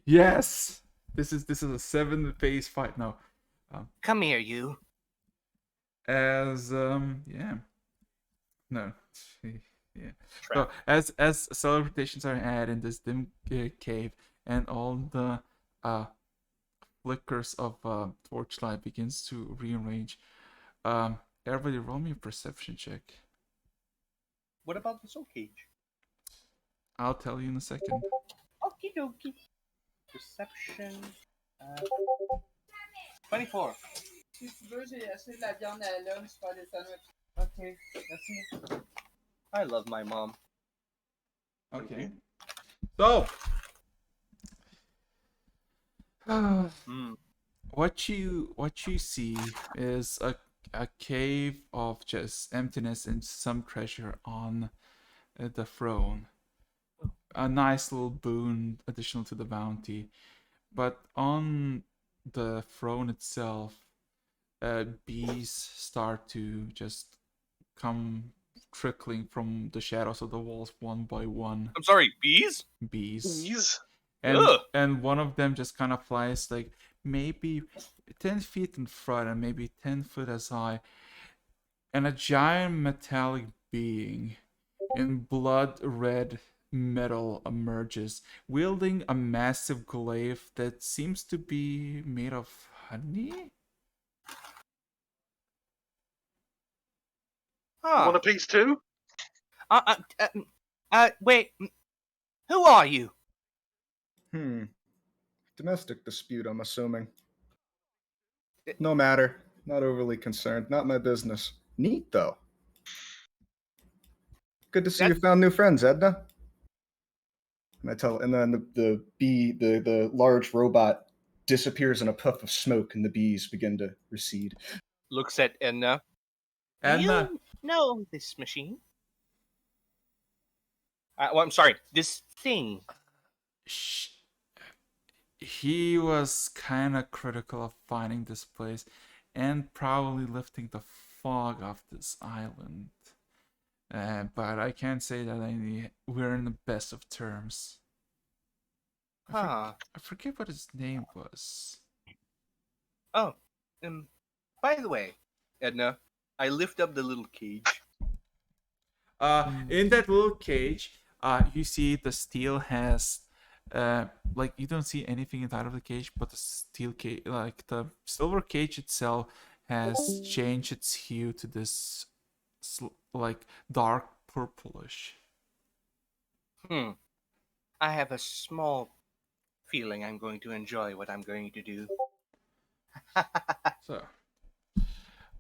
A: Yes. This is a 7-phase fight now.
F: Come here, you.
A: As yeah. No. Yeah. So as celebrations are added in this dim cave, and all the flickers of torchlight begins to rearrange. Everybody roll me a perception check.
C: What about the soul cage?
A: I'll tell you in a second.
C: Okie dokie. Perception. 24.
G: Si tu veux, j'ai acheté de la viande à l'homme, je fais des sandwichs.
C: Okay, merci. I love my mom.
A: Okay. So.
C: Mm.
A: What you see is a cave of just emptiness and some treasure on the throne. A nice little boon additional to the bounty, but on the throne itself, bees start to just come trickling from the shadows of the walls one by one.
C: I'm sorry, bees?
A: Bees.
B: Jeez.
A: And
C: Ugh.
A: and one of them just kind of flies like maybe 10 feet in front and maybe 10 foot as high, and a giant metallic being in blood red metal emerges, wielding a massive glaive that seems to be made of honey.
C: Huh.
B: Want a piece too?
F: Wait. Who are you?
D: Domestic dispute, I'm assuming. No matter. Not overly concerned. Not my business. Neat, though. Good to see you found new friends, Edna. And then the large robot disappears in a puff of smoke, and the bees begin to recede.
C: Looks at Edna.
A: Edna,
F: You know this machine?
C: Well, I'm sorry.
F: This thing?
A: he was kind of critical of finding this place and probably lifting the fog off this island. But I can't say that we're in the best of terms.
F: Huh.
A: I forget what his name was.
F: Oh. By the way,
C: Edna, I lift up the little cage.
A: In that little cage, you see the steel has, like you don't see anything inside of the cage, but the steel cage, like the silver cage itself, has changed its hue to this, like dark purplish.
F: I have a small feeling I'm going to enjoy what I'm going to do.
A: So,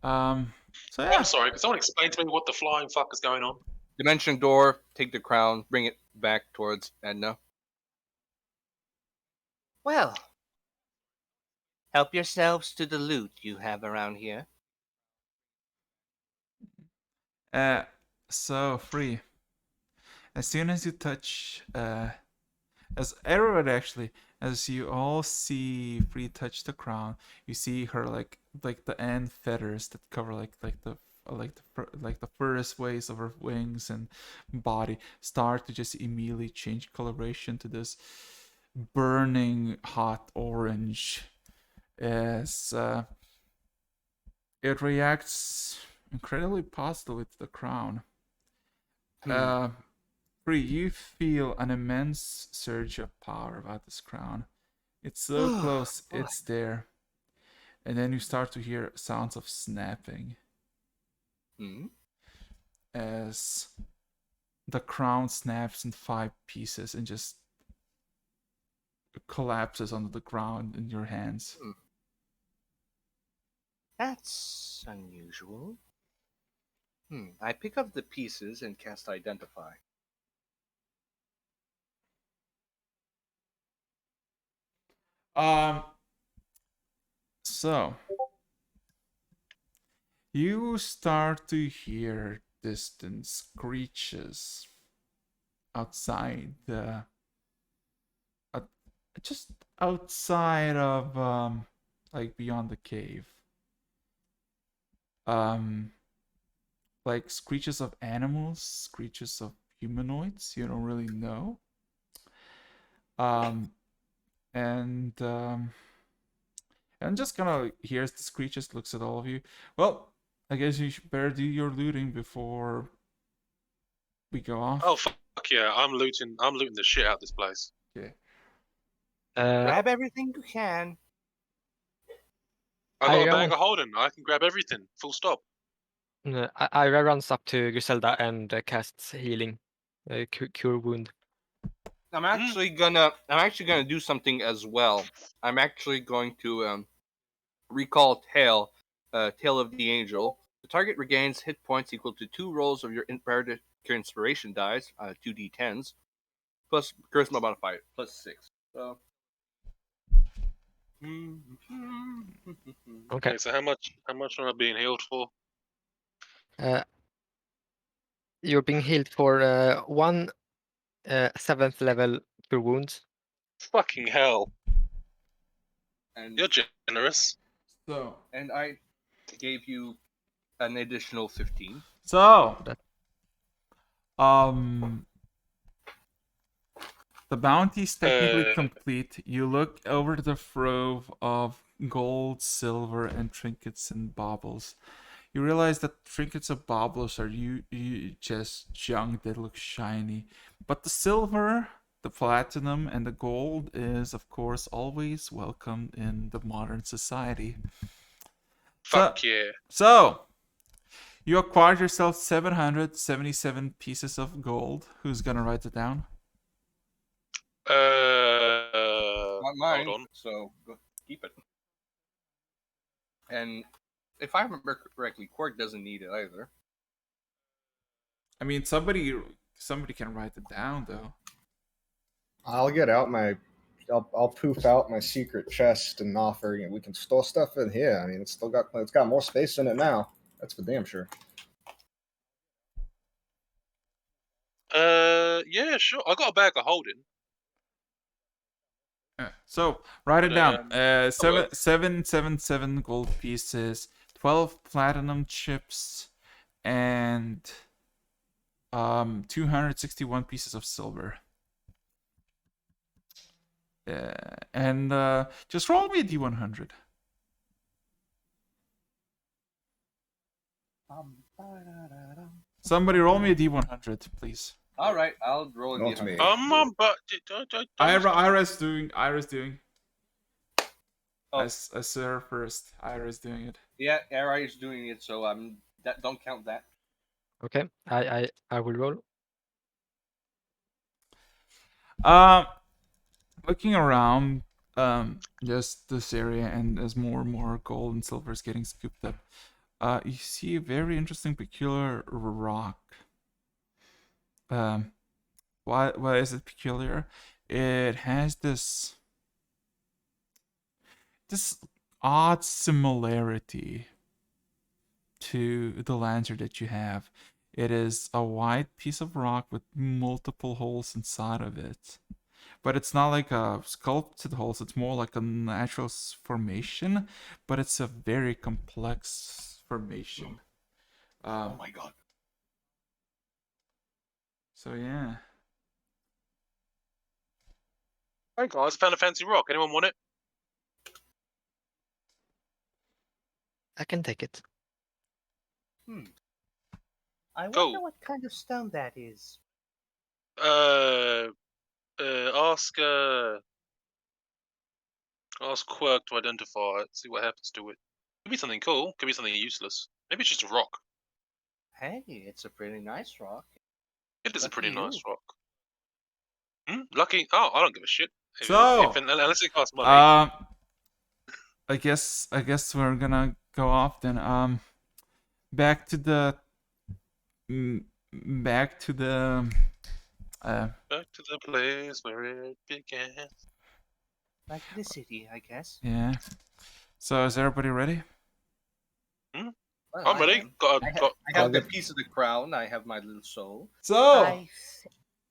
A: um, so
B: I'm
A: yeah.
B: sorry, can someone explain to me what the flying fuck is going on?
C: Dimension door. Take the crown. Bring it back towards Edna.
F: Well, help yourselves to the loot you have around here.
A: So free. As soon as you touch, as everyone actually, as you all see Free touch the crown, you see her like the end feathers that cover like the furthest ways of her wings and body start to just immediately change coloration to this burning hot orange as it reacts incredibly positively to the crown. Uh, Free, you feel an immense surge of power about this crown. It's so close, it's there. And then you start to hear sounds of snapping
C: Hmm.
A: as the crown snaps in 5 pieces and just collapses onto the ground in your hands.
F: That's unusual. I pick up the pieces and cast Identify.
A: So you start to hear distant screeches outside the just outside of like beyond the cave. Um like screeches of animals, screeches of humanoids, you don't really know. Um and just kind of hears the screeches, looks at all of you. Well, I guess you should better do your looting before we go off.
B: Oh fuck yeah, I'm looting the shit out of this place.
A: Okay.
F: Grab everything you can.
B: I got a
E: I
B: bag of holding. I can grab everything. Full stop.
E: I runs up to Griselda and casts healing, cure wound.
C: I'm actually gonna do something as well. I'm actually going to recall Tale of the Angel. The target regains hit points equal to 2 rolls of your Imperative Inspiration dice, 2d10s, plus Charisma modifier, plus 6. So.
E: Okay.
B: So how much am I being healed for?
E: You're being healed for 1 7th level cure wounds.
B: Fucking hell.
C: And
B: You're generous.
A: So
C: and I gave you an additional 15.
A: the bounty's technically complete. You look over the trove of gold, silver, and trinkets and baubles. You realize that trinkets and baubles are you just junk that looks shiny. But the silver, the platinum, and the gold is, of course, always welcome in the modern society.
B: Fuck yeah.
A: So, you acquired yourself 777 pieces of gold. Who's gonna write it down?
C: Not mine,
B: hold on.
C: so go keep it. And if I remember correctly, Quark doesn't need it either.
A: I mean, somebody can write it down though.
D: I'll get out my. I'll poof out my secret chest and offer. We can store stuff in here. I mean, it's got more space in it now. That's for damn sure.
B: Yeah, sure. I got a bag of holding.
A: So write it down.
B: Hello.
A: 777 gold pieces, 12 platinum chips, and 261 pieces of silver. And just roll me a d100. Somebody roll me a d100, please.
C: All right, I'll roll
D: Not
C: the
D: me.
B: But
A: Ira's doing.
C: Oh.
A: I saw her first. Ira's doing it.
C: Yeah, Ira is doing it, so don't count that.
E: Okay, I will roll.
A: Looking around, just this area, and as more and more gold and silver is getting scooped up, you see a very interesting, peculiar rock. Why is it peculiar? It has this odd similarity to the lantern that you have. It is a white piece of rock with multiple holes inside of it. But it's not like a sculpted holes, it's more like a natural formation, but it's a very complex formation.
C: Oh my god.
A: So yeah.
B: Hey guys, found a fancy rock. Anyone want it?
E: I can take it.
F: I
B: Cool.
F: wonder what kind of stone that is.
B: Ask Quirk to identify it. See what happens to it. Could be something cool. Could be something useless. Maybe it's just a rock.
F: Hey, it's a pretty nice rock.
B: It is a
F: Lucky
B: pretty nice
F: you.
B: rock. Lucky? Oh, I don't give a shit.
A: So,
B: Unless it costs money.
A: I guess we're gonna go off then. Back to the back to the
B: Back to the place where it began.
F: Back to the city, I guess.
A: yeah. So is everybody ready?
F: Well,
B: I'm
F: I
B: ready.
F: am.
B: Got,
F: I
B: got,
F: have the
D: Good.
F: piece of the crown. I have my little soul.
A: So,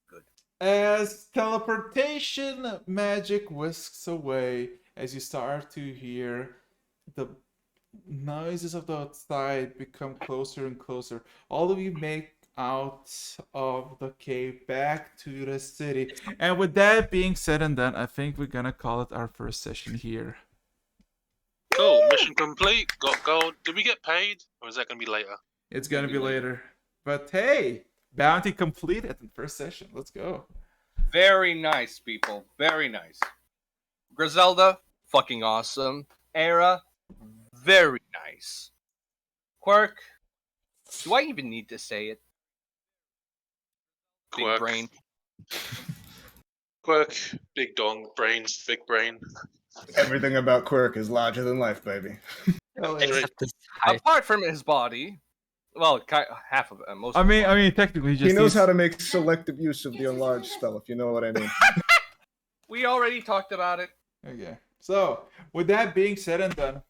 F: Good.
A: as teleportation magic whisks away, as you start to hear the noises of the outside become closer and closer, all of you make out of the cave back to the city. And with that being said and done, I think we're gonna call it our first session here.
B: cool. Mission complete. Got gold. Did we get paid? Or is that going to be later?
A: It's gonna be later. But hey, bounty completed in first session. Let's go.
C: Very nice, people. Very nice. Griselda, fucking awesome. Era, very nice. Quirk, do I even need to say it? Big
B: Quirk.
C: brain.
B: Quirk. Big dong. Brains. Big brain.
D: Everything about Quirk is larger than life, baby.
A: Hell yeah.
E: Except this height.
C: Apart from his body, well, half of it, most.
A: I
C: of his
A: mean,
C: body.
A: technically, just
D: He knows
A: these-
D: how to make selective use of the enlarged spell, if you know what I mean.
C: We already talked about it.
A: Okay. So, with that being said and done,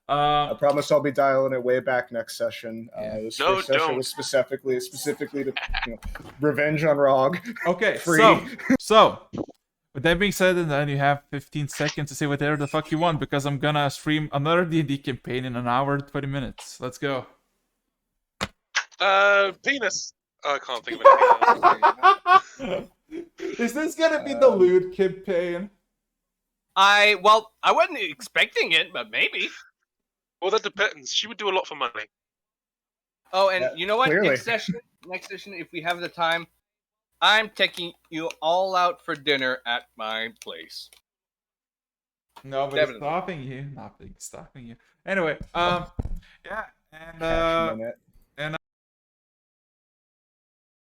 D: I promise I'll be dialing it way back next session.
A: Yeah.
D: This
B: No,
D: first session
B: don't.
D: was specifically to revenge on Rog.
A: okay.
D: Free.
A: So, with that being said and done, you have 15 seconds to say whatever the fuck you want because I'm gonna stream another D&D campaign in an hour and 20 minutes. Let's go.
B: Penis. I can't think of anything else.
A: Is this gonna be the lewd campaign?
C: I wasn't expecting it, but maybe.
B: Well, that depends. She would do a lot for money.
C: Oh, and
D: Yeah,
C: you know what?
D: clearly.
C: Next session, if we have the time, I'm taking you all out for dinner at my place.
A: Nobody's
C: Definitely.
A: stopping you. Nothing's stopping you. Anyway, yeah, and
D: Cash minute.